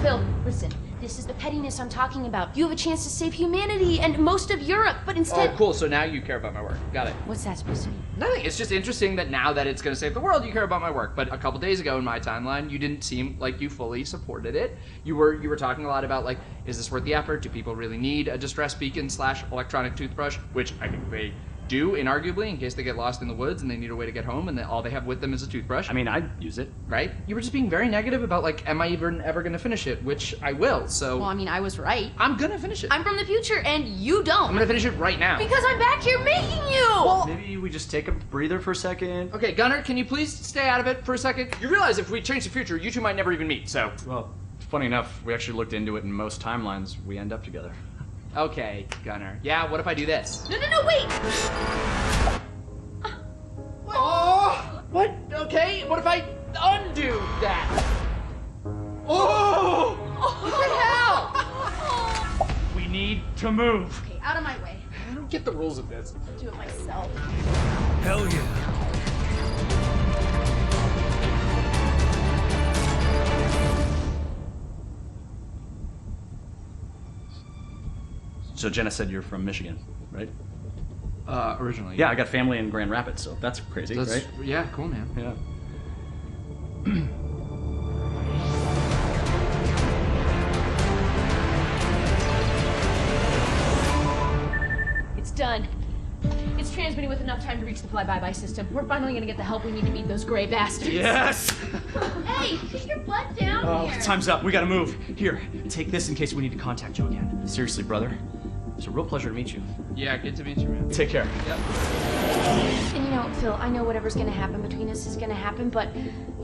G: Phil, listen. This is the pettiness I'm talking about. You have a chance to save humanity and most of Europe, but instead...
I: Oh, cool. So now you care about my work. Got it.
G: What's that supposed to mean?
I: Nothing. It's just interesting that now that it's going to save the world, you care about my work. But a couple days ago in my timeline, you didn't seem like you fully supported it. You were talking a lot about, like, is this worth the effort? Do people really need a distress beacon / electronic toothbrush? Which I think they do, inarguably, in case they get lost in the woods and they need a way to get home and all they have with them is a toothbrush.
M: I mean, I'd use it.
I: Right? You were just being very negative about, like, am I even ever going to finish it? Which I will, so...
G: Well, I mean, I was right.
I: I'm going to finish it.
G: I'm from the future, and you don't.
I: I'm going to finish it right now.
G: Because I'm back here making you!
I: Well,
M: Maybe we just take a breather for a second.
I: okay, Gunnar, can you please stay out of it for a second? You realize if we change the future, you two might never even meet, so...
M: Well, Funny enough, we actually looked into it, and most timelines we end up together.
I: Okay, Gunner. Yeah, what if I do this?
G: No, wait!
I: Oh! What? Okay, what if I undo that? Oh!
G: What the hell?
J: We need to move.
G: Okay, out of my way.
I: I don't get the rules of this.
G: I'll do it myself.
C: Hell yeah.
M: So Jenna said you're from Michigan, right?
I: Originally.
M: Yeah, I got family in Grand Rapids, so that's crazy, right?
I: Yeah, cool, man.
M: Yeah.
G: It's done. It's transmitting with enough time to reach the fly-by-by system. We're finally gonna get the help we need to beat those gray bastards.
M: Yes!
G: Hey, put your butt down
M: Oh,
G: here.
M: time's up. We gotta move. Here, take this in case we need to contact you again. Seriously, brother. It's a real pleasure to meet you.
I: Yeah, good to meet you, man.
M: Take care.
I: Yep.
G: And you know, Phil, I know whatever's gonna happen between us is gonna happen, but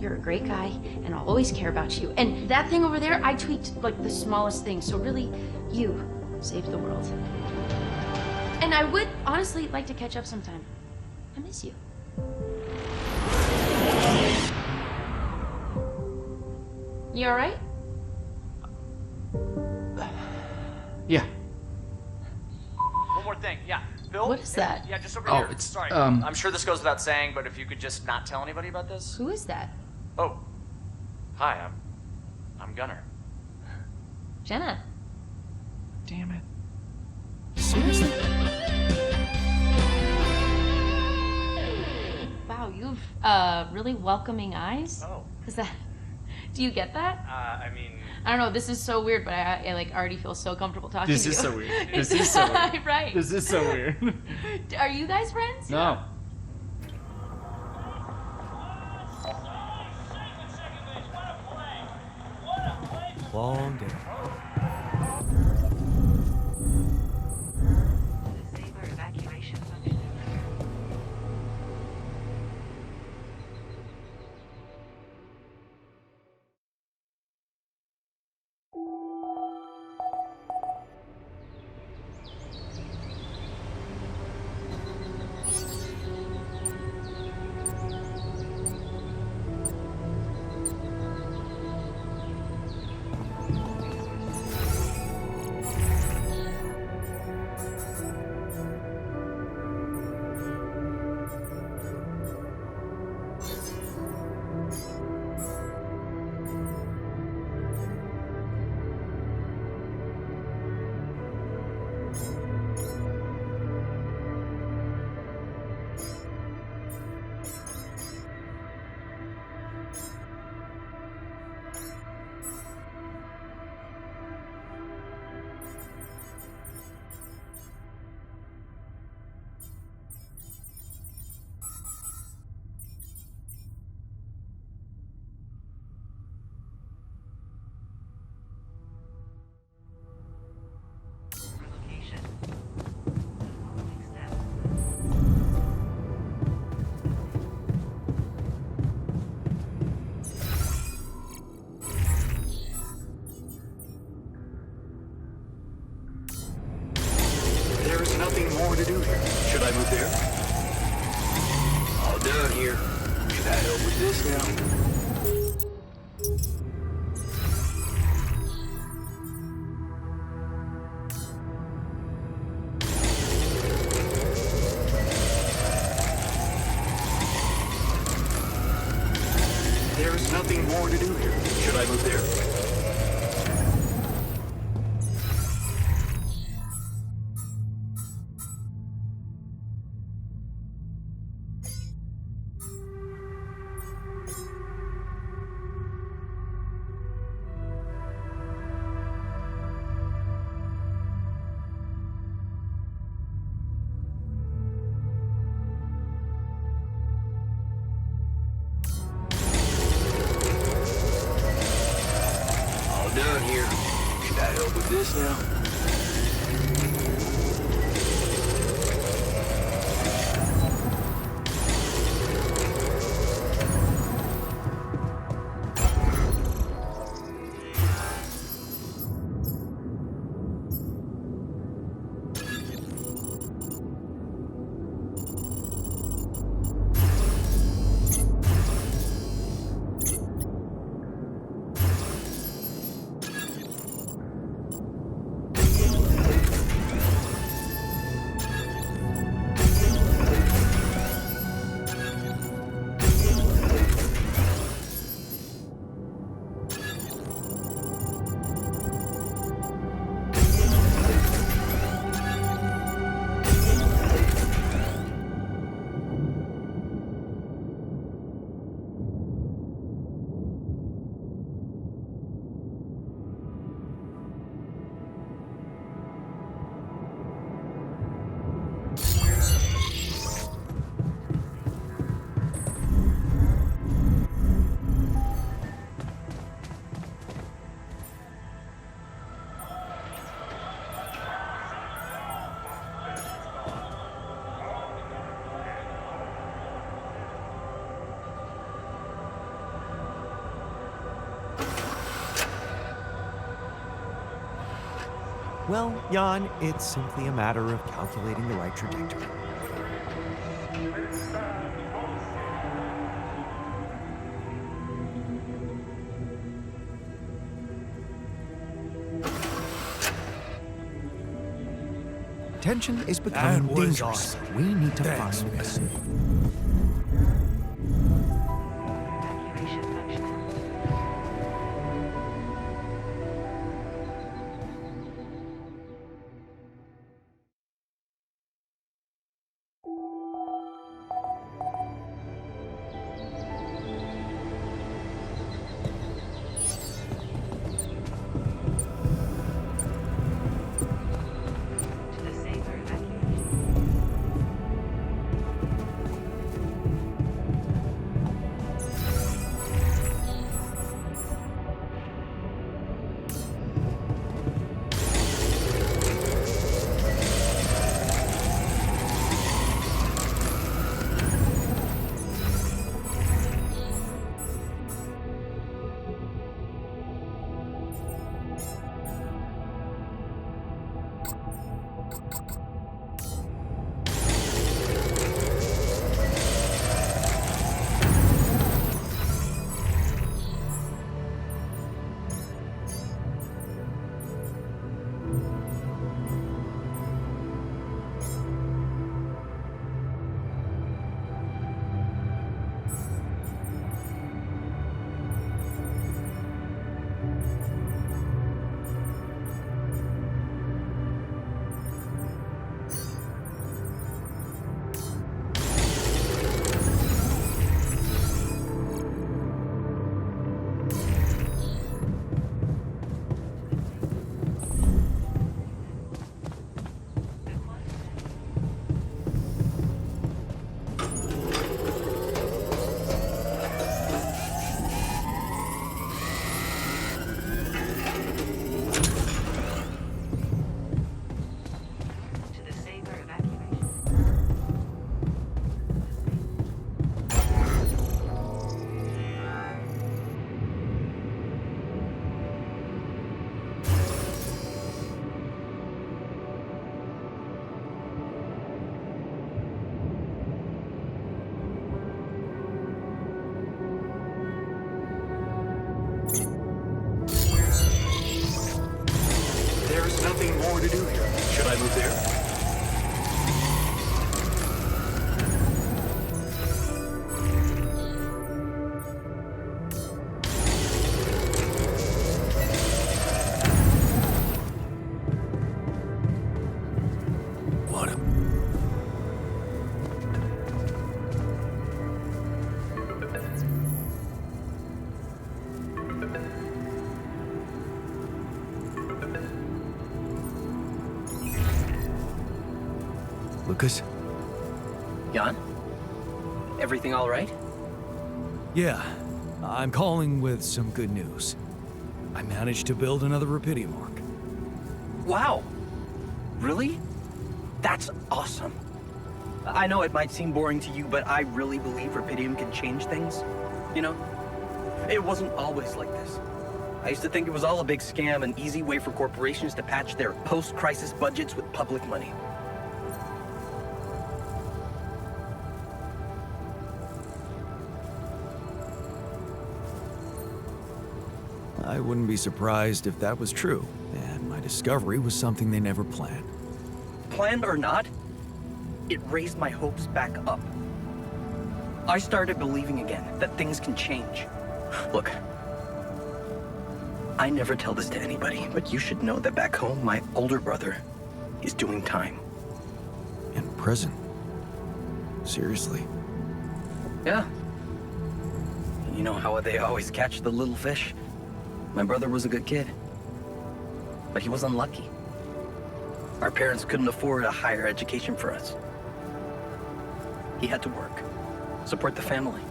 G: you're a great guy, and I'll always care about you. And that thing over there, I tweaked like the smallest thing, so really, you saved the world. And I would honestly like to catch up sometime. I miss you. You alright?
I: Yeah.
K: One more thing, yeah. Bill?
G: What is that?
K: Yeah, just over
I: Oh,
K: here.
I: it's,
K: Sorry.
I: um,
K: I'm sure this goes without saying, but if you could just not tell anybody about this.
G: Who is that?
K: Oh. Hi, I'm Gunner.
G: Jenna.
I: Damn it.
A: Seriously?
G: Wow, you've really welcoming eyes.
K: Oh.
G: Is that? Do you get that?
K: I mean,
G: I don't know. This is so weird, but I like already feel so comfortable talking
M: This
G: to you.
M: is so weird. This is so weird.
G: Right.
M: This is so weird.
G: Are you guys friends?
M: No.
B: Long day.
F: Disable evacuation functionality. Relocation. Accept.
H: There's nothing more to do here. Should I move there? All done here. Should I help with this now? There's nothing more to do here. Should I move there? All done here. Should I help with this now?
B: Well, Jan, it's simply a matter of calculating the right trajectory. Tension is becoming
C: That was
B: dangerous.
C: awesome.
B: We need to
C: Thanks,
B: find a
C: man.
F: Evacuation functioning. To the safer evacuation. To the safer evacuation.
K: There's nothing more to do here. Should I move there?
A: What a... Lucas?
K: Jan? Everything all right?
A: Yeah, I'm calling with some good news. I managed to build another Rapidium arc.
K: Wow. Really? That's awesome. I know it might seem boring to you, but I really believe Rapidium can change things. You know? It wasn't always like this. I used to think it was all a big scam, an easy way for corporations to patch their post-crisis budgets with public money.
A: I wouldn't be surprised if that was true, and my discovery was something they never planned.
K: Planned or not, it raised my hopes back up. I started believing again that things can change. Look, I never tell this to anybody, but you should know that back home, my older brother is doing time.
A: In prison? Seriously?
K: Yeah. You know how they always catch the little fish? My brother was a good kid, but he was unlucky. Our parents couldn't afford a higher education for us. He had to work, support the family.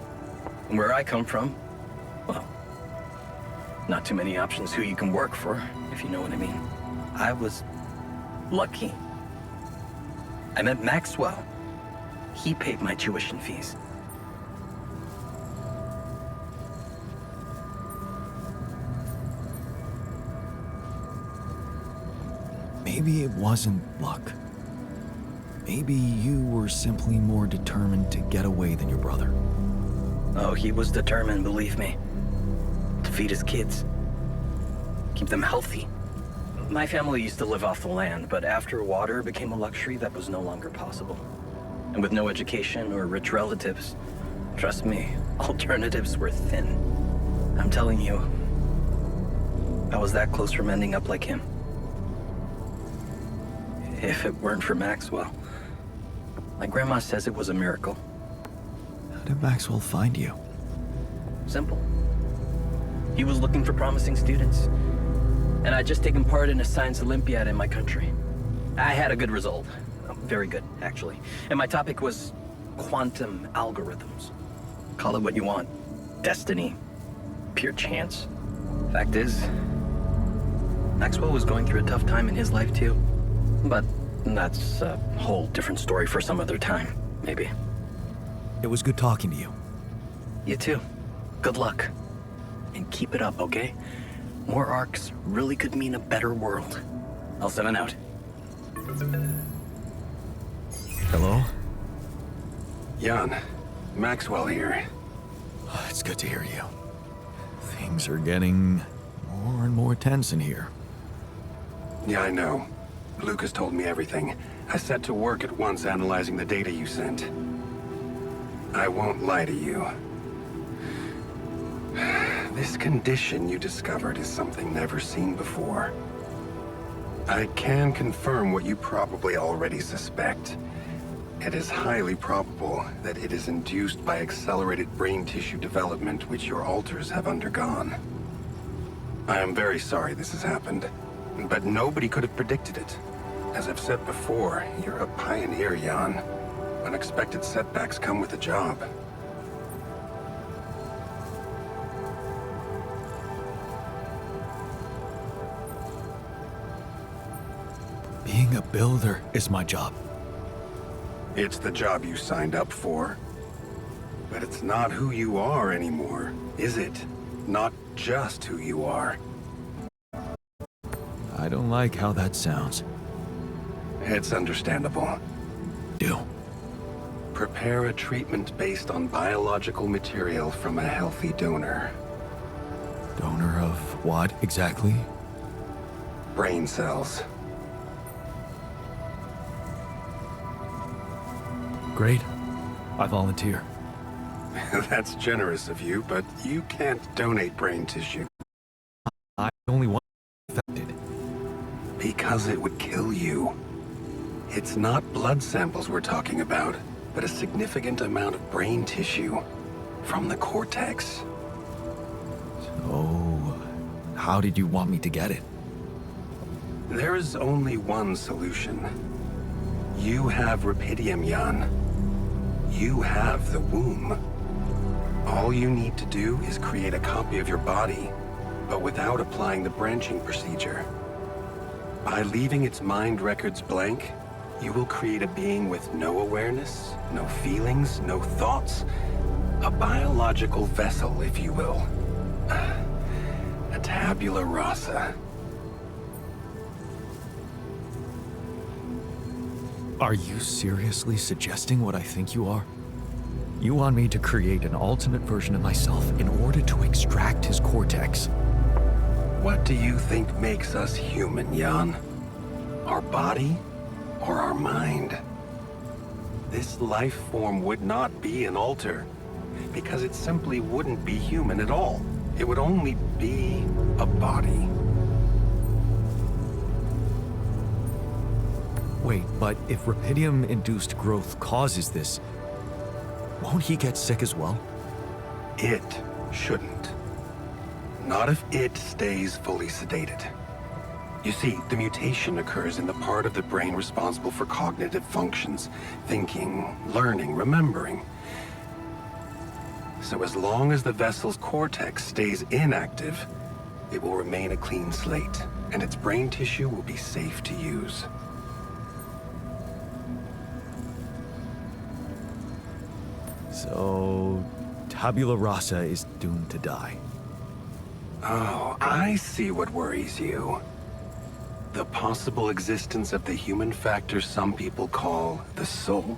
K: And where I come from, well, not too many options who you can work for, if you know what I mean. I was lucky. I met Maxwell. He paid my tuition fees.
A: Maybe it wasn't luck. Maybe you were simply more determined to get away than your brother.
K: Oh, he was determined, believe me. To feed his kids. Keep them healthy. My family used to live off the land, but after water became a luxury, that was no longer possible. And with no education or rich relatives, trust me, alternatives were thin. I'm telling you, I was that close from ending up like him. If it weren't for Maxwell. My grandma says it was a miracle.
A: How did Maxwell find you?
K: Simple. He was looking for promising students. And I'd just taken part in a science Olympiad in my country. I had a good result. Very good, actually. And my topic was quantum algorithms. Call it what you want. Destiny. Pure chance. Fact is, Maxwell was going through a tough time in his life too. But that's a whole different story for some other time, maybe.
A: It was good talking to you.
K: You too. Good luck. And keep it up, okay? More arcs really could mean a better world. I'll 7 out.
A: Hello?
H: Jan, Maxwell here.
A: It's good to hear you. Things are getting more and more tense in here.
H: Yeah, I know. Lucas told me everything. I set to work at once analyzing the data you sent. I won't lie to you. This condition you discovered is something never seen before. I can confirm what you probably already suspect. It is highly probable that it is induced by accelerated brain tissue development which your alters have undergone. I am very sorry this has happened, but nobody could have predicted it. As I've said before, you're a pioneer, Jan. Unexpected setbacks come with the job.
A: Being a builder is my job.
H: It's the job you signed up for. But it's not who you are anymore, is it? Not just who you are.
A: I don't like how that sounds.
H: It's understandable.
A: Do.
H: Prepare a treatment based on biological material from a healthy donor.
A: Donor of what exactly?
H: Brain cells.
A: Great. I volunteer.
H: That's generous of you, but you can't donate brain tissue.
A: I'm the only one affected.
H: Because it would kill you. It's not blood samples we're talking about, but a significant amount of brain tissue from the cortex.
A: So, how did you want me to get it?
H: There is only one solution. You have Rapidium, Jan. You have the womb. All you need to do is create a copy of your body, but without applying the branching procedure. By leaving its mind records blank, you will create a being with no awareness, no feelings, no thoughts. A biological vessel, if you will. A tabula rasa.
A: Are you seriously suggesting what I think you are? You want me to create an alternate version of myself in order to extract his cortex?
H: What do you think makes us human, Jan? Our body or our mind? This life form would not be an alter, because it simply wouldn't be human at all. It would only be a body.
A: Wait, but if Rapidium-induced growth causes this, won't he get sick as well?
H: It shouldn't. Not if it stays fully sedated. You see, the mutation occurs in the part of the brain responsible for cognitive functions, thinking, learning, remembering. So as long as the vessel's cortex stays inactive, it will remain a clean slate, and its brain tissue will be safe to use.
A: So, tabula rasa is doomed to die.
H: Oh, I see what worries you. The possible existence of the human factor some people call the soul?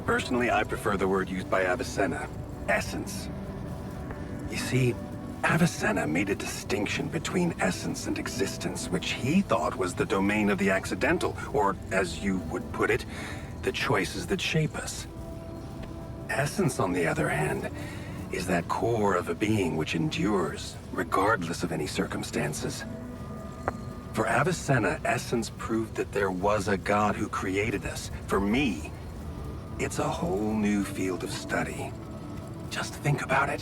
H: Personally, I prefer the word used by Avicenna, essence. You see, Avicenna made a distinction between essence and existence, which he thought was the domain of the accidental, or, as you would put it, the choices that shape us. Essence, on the other hand, is that core of a being which endures, regardless of any circumstances. For Avicenna, essence proved that there was a God who created us. For me, it's a whole new field of study. Just think about it.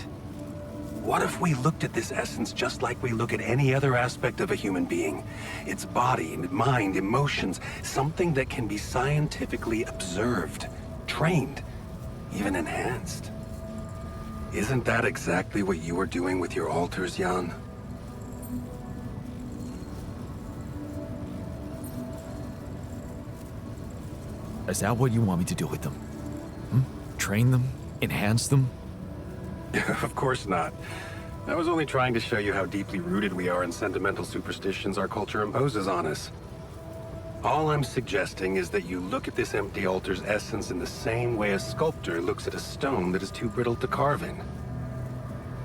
H: What if we looked at this essence just like we look at any other aspect of a human being? Its body, mind, emotions, something that can be scientifically observed, trained, even enhanced. Isn't that exactly what you were doing with your altars, Jan?
B: Is that what you want me to do with them? Train them? Enhance them?
H: Of course not. I was only trying to show you how deeply rooted we are in sentimental superstitions our culture imposes on us. All I'm suggesting is that you look at this empty altar's essence in the same way a sculptor looks at a stone that is too brittle to carve in.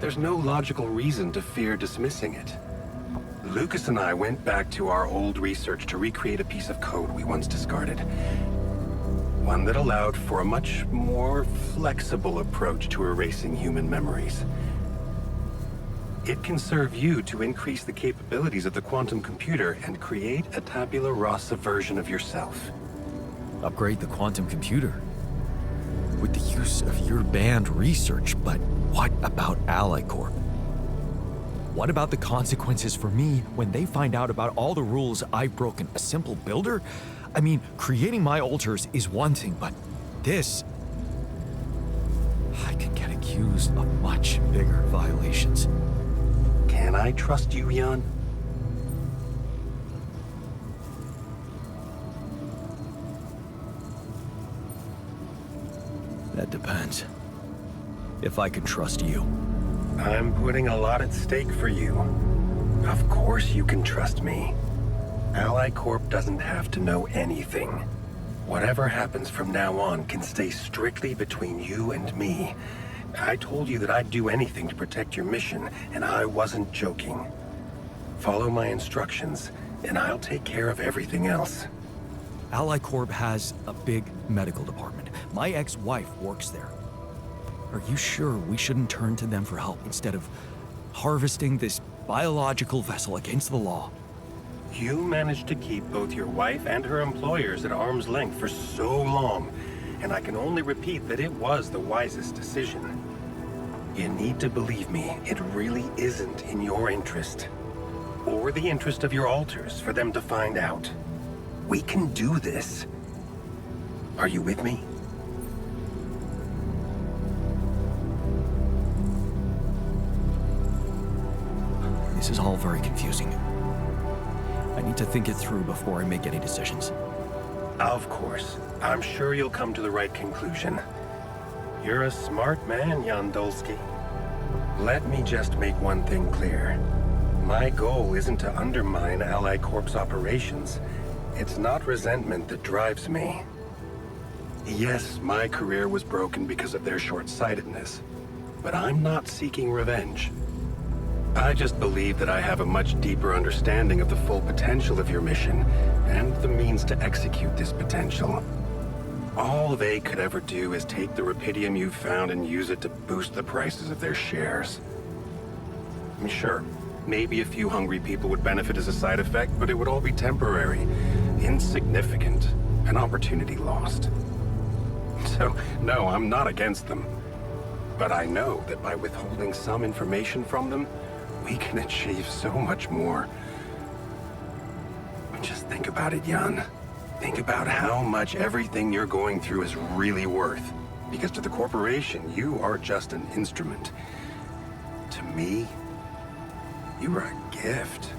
H: There's no logical reason to fear dismissing it. Lucas and I went back to our old research to recreate a piece of code we once discarded. One that allowed for a much more flexible approach to erasing human memories. It can serve you to increase the capabilities of the quantum computer and create a tabula rasa version of yourself.
B: Upgrade the quantum computer? With the use of your banned research, but what about Ally Corp? What about the consequences for me when they find out about all the rules I've broken? A simple builder? I mean, creating my altars is one thing, but this... I can get accused of much bigger violations.
H: Can I trust you, Jan?
B: That depends. If I can trust you.
H: I'm putting a lot at stake for you. Of course you can trust me. Ally Corp doesn't have to know anything. Whatever happens from now on can stay strictly between you and me. I told you that I'd do anything to protect your mission, and I wasn't joking. Follow my instructions, and I'll take care of everything else.
B: Ally Corp has a big medical department. My ex-wife works there. Are you sure we shouldn't turn to them for help instead of harvesting this biological vessel against the law?
H: You managed to keep both your wife and her employers at arm's length for so long, and I can only repeat that it was the wisest decision. You need to believe me, it really isn't in your interest, or the interest of your altars, for them to find out. We can do this. Are you with me?
B: This is all very confusing. I need to think it through before I make any decisions.
H: Of course. I'm sure you'll come to the right conclusion. You're a smart man, Jan Dolsky. Let me just make one thing clear. My goal isn't to undermine Ally Corp's operations. It's not resentment that drives me. Yes, my career was broken because of their short-sightedness, but I'm not seeking revenge. I just believe that I have a much deeper understanding of the full potential of your mission, and the means to execute this potential. All they could ever do is take the rupidium you've found and use it to boost the prices of their shares. Sure, maybe a few hungry people would benefit as a side effect, but it would all be temporary, insignificant, an opportunity lost. So, no, I'm not against them. But I know that by withholding some information from them, we can achieve so much more. Just think about it, Jan. Think about how much everything you're going through is really worth. Because to the corporation, you are just an instrument. To me, you are a gift.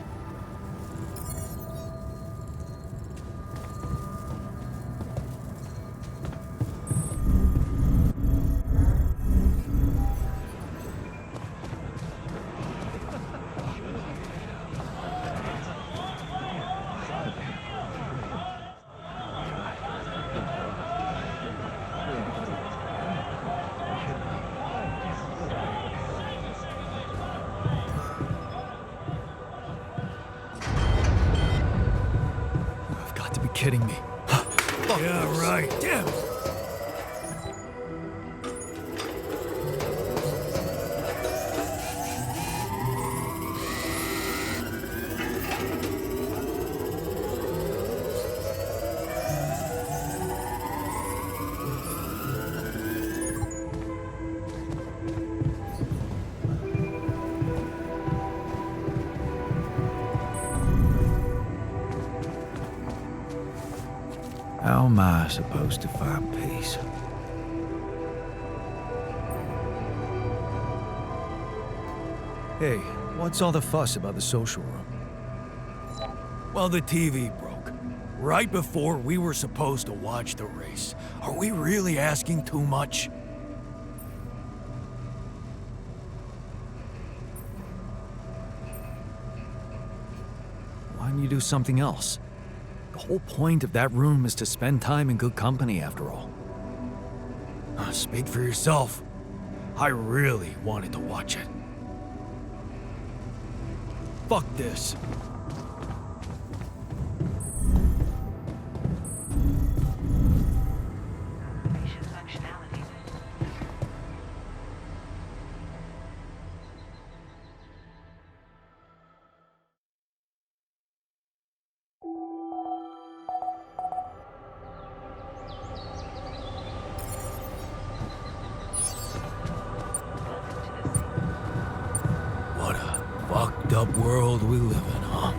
C: kidding me? Yeah, right. Damn it.
A: How am I supposed to find peace? Hey, what's all the fuss about the social room?
C: Well, the TV broke. Right before we were supposed to watch the race. Are we really asking too much?
A: Why don't you do something else? The whole point of that room is to spend time in good company, after all.
C: Speak for yourself. I really wanted to watch it. Fuck this.
F: Mission functionality.
C: What a fucked up world we live in, huh?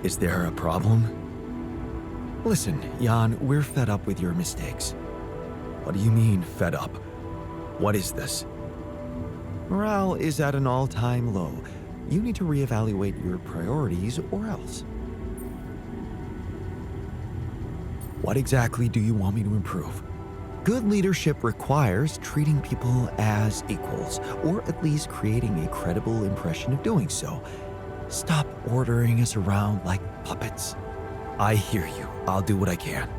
A: Is there a problem? Listen, Jan, we're fed up with your mistakes. What do you mean, fed up? What is this? Morale is at an all-time low. You need to reevaluate your priorities or else. What exactly do you want me to improve? Good leadership requires treating people as equals, or at least creating a credible impression of doing so. Stop ordering us around like puppets. I hear you. I'll do what I can.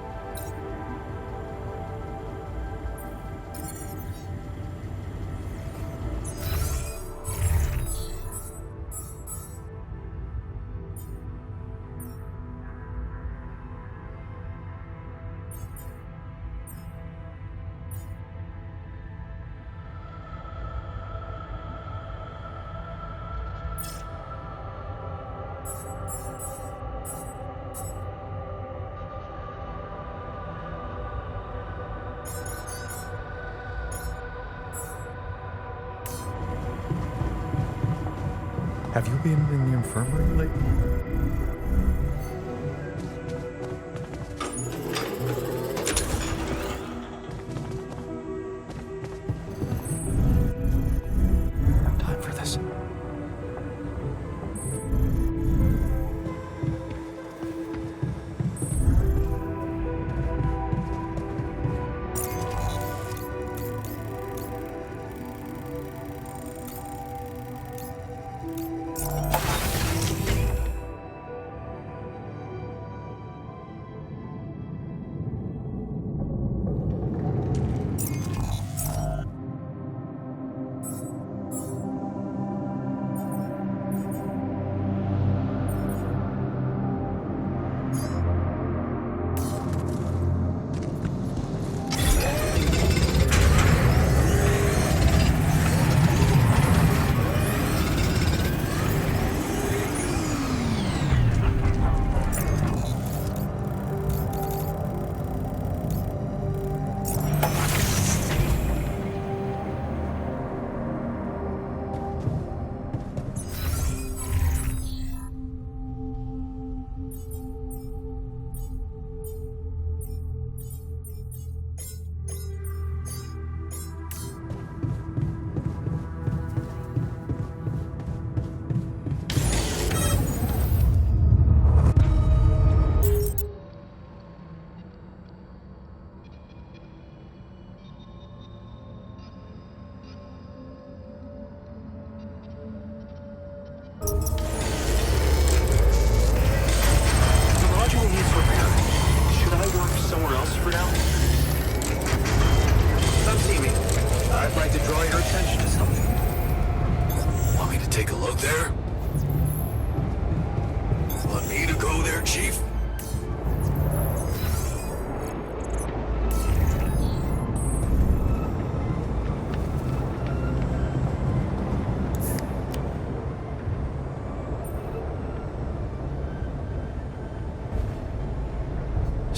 B: Have you been in the infirmary lately?
A: Time for this.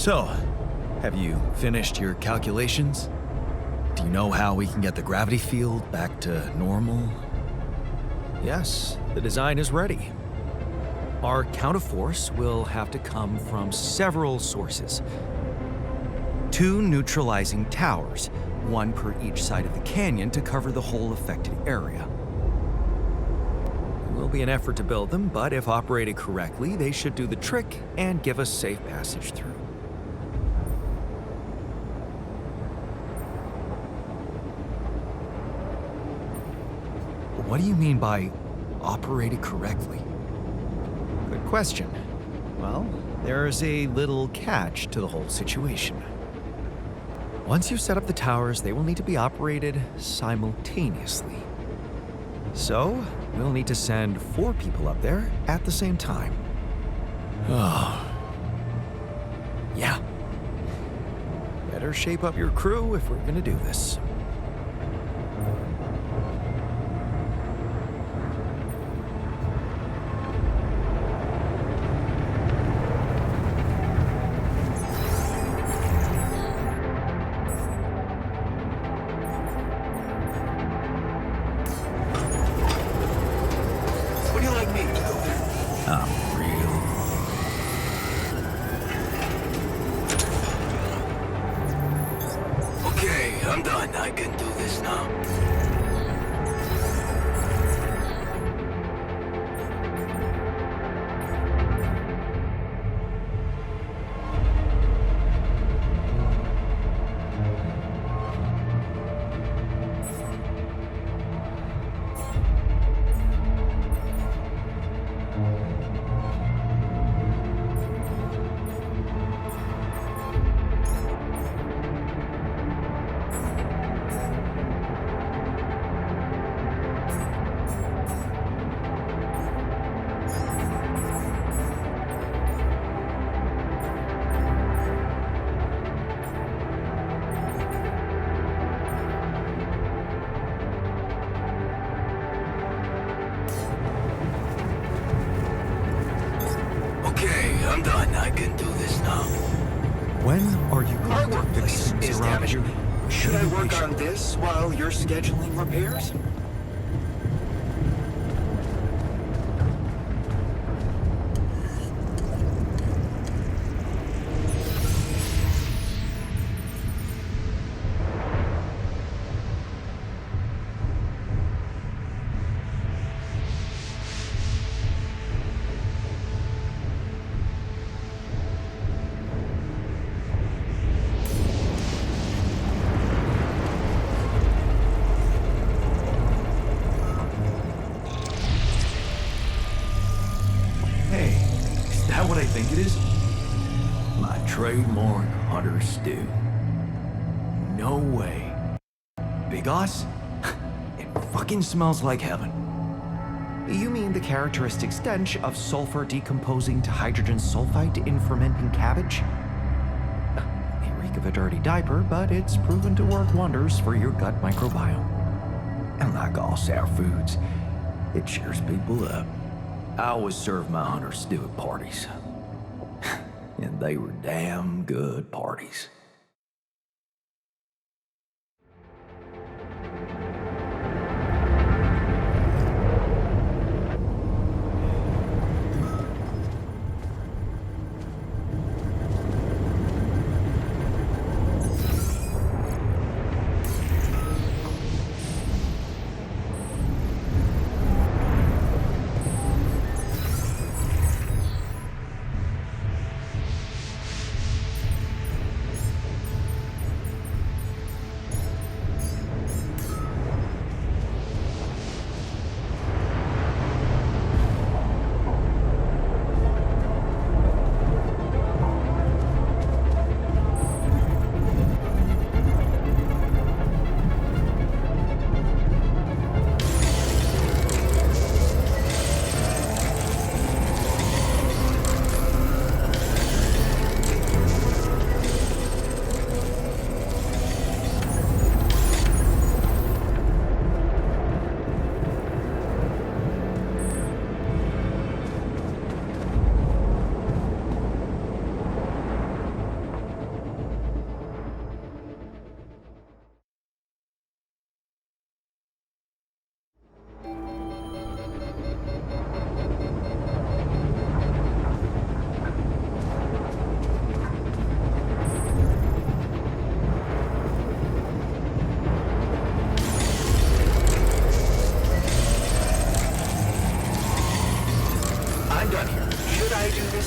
A: So, have you finished your calculations? Do you know how we can get the gravity field back to normal?
B: Yes, the design is ready. Our counterforce will have to come from several sources. 2 neutralizing towers, 1 per each side of the canyon to cover the whole affected area. It will be an effort to build them, but if operated correctly, they should do the trick and give us safe passage through. What do you mean by operated correctly? Good question. Well, there's a little catch to the whole situation. Once you set up the towers, they will need to be operated simultaneously. So, we'll need to send 4 people up there at the same time.
A: Oh,
B: Yeah. Better shape up your crew if we're gonna do this.
H: What do you like me to do?
A: I'm real.
H: Okay, I'm done. I can do this now. Okay, I'm done. I can do this now.
B: When are you
H: Our
B: going to fix
H: workplace
B: things
H: is
B: around
H: damaged.
B: here?
H: Should I work
B: Patient.
H: on this while you're scheduling repairs?
A: Hey, is that what I think it is? My trademark hunter stew. No way. Big Oss? It fucking smells like heaven.
B: You mean the characteristic stench of sulfur decomposing to hydrogen sulfide in fermenting cabbage? May reek of a dirty diaper, but it's proven to work wonders for your gut microbiome.
A: And like all sour foods, it cheers people up. I always serve my hunter stew at parties. And they were damn good parties.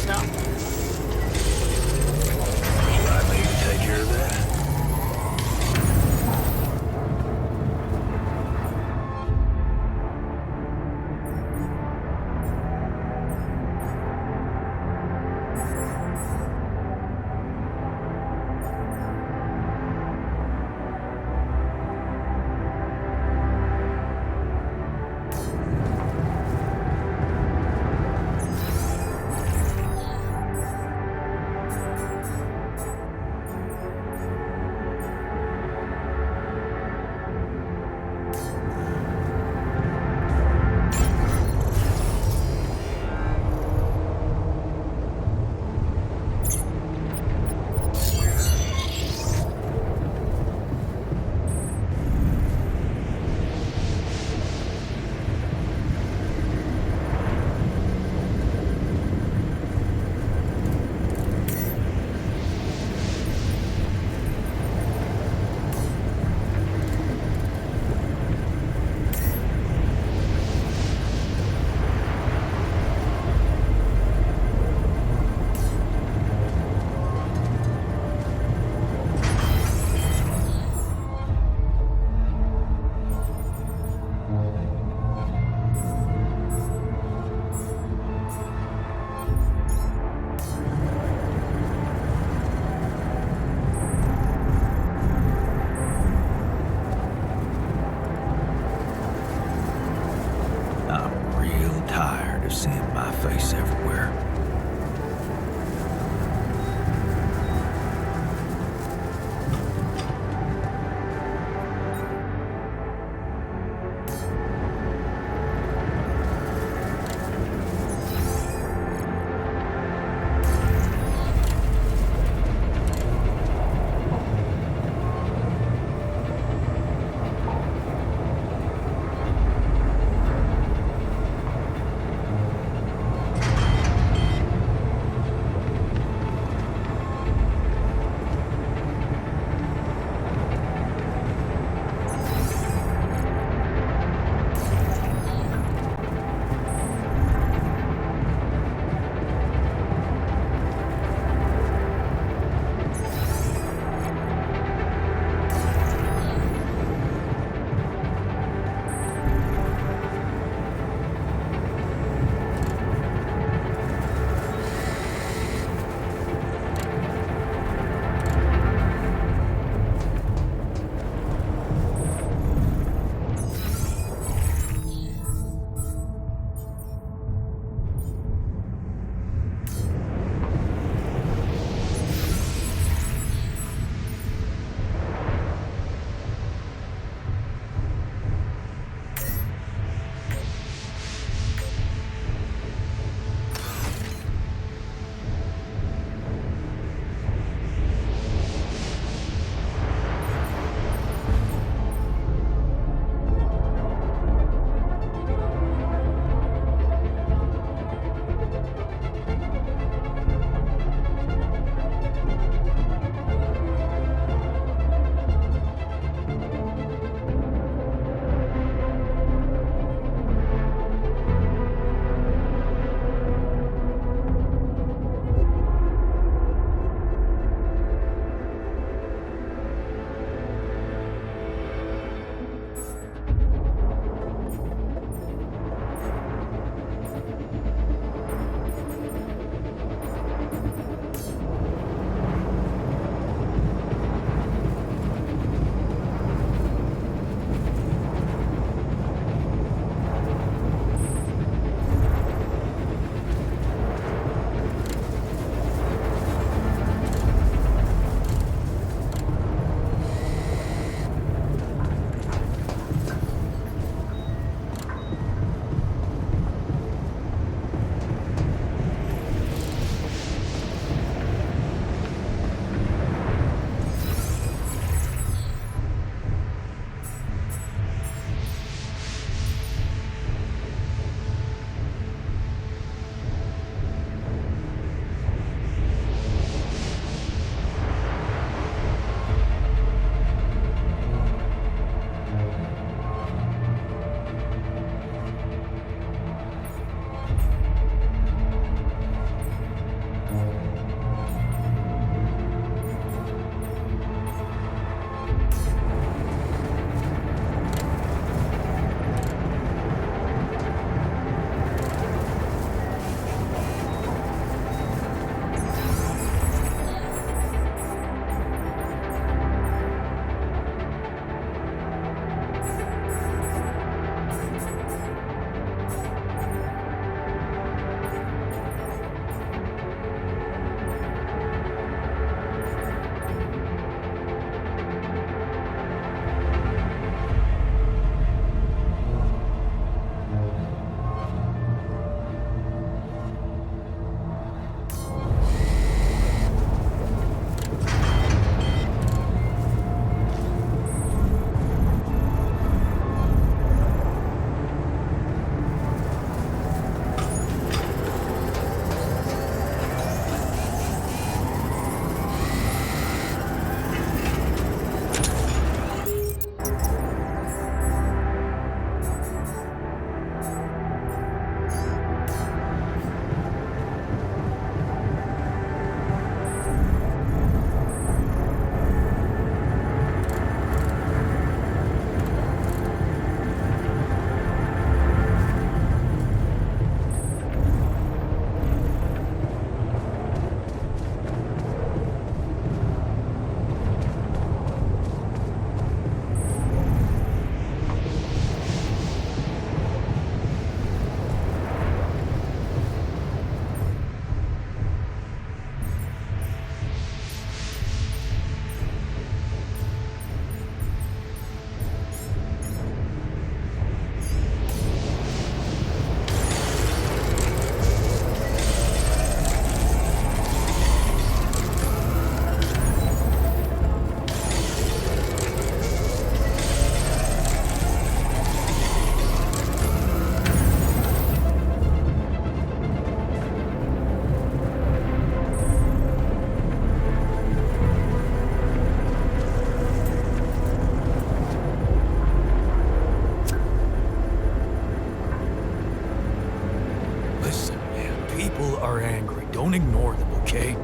L: now.
A: Let me take care of that.
C: are angry. Don't ignore them, okay?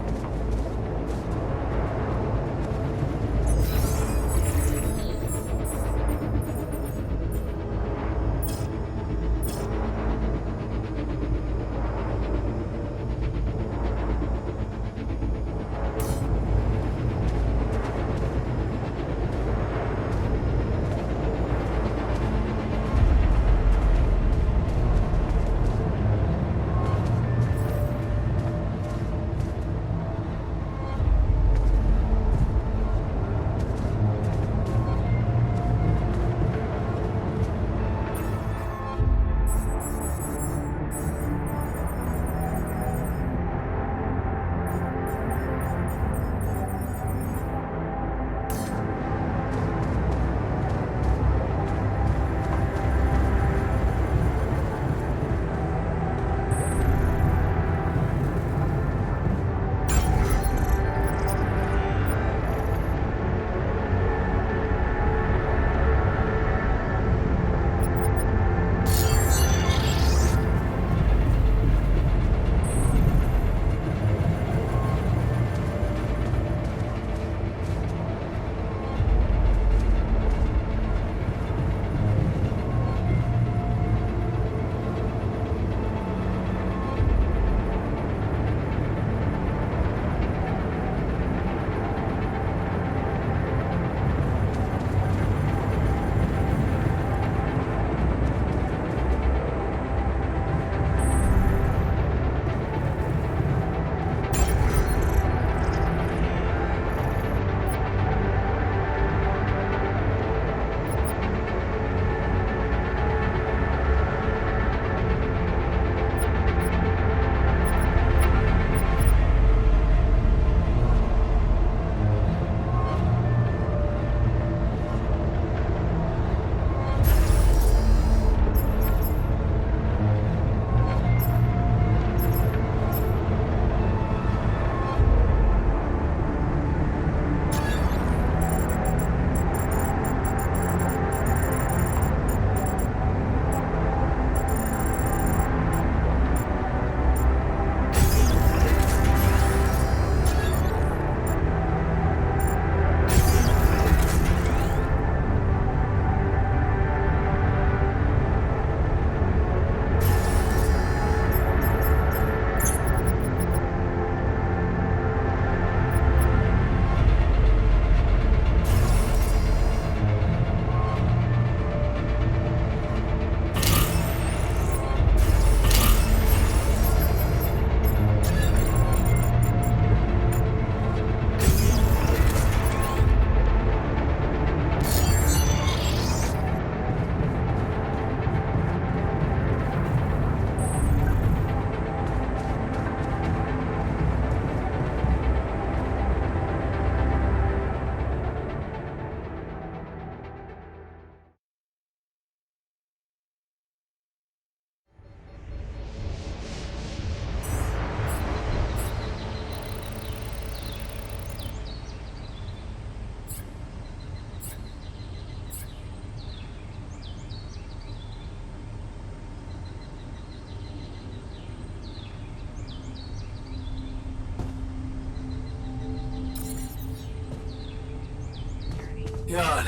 A: Jan,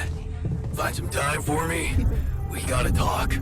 A: find some time for me? We gotta talk.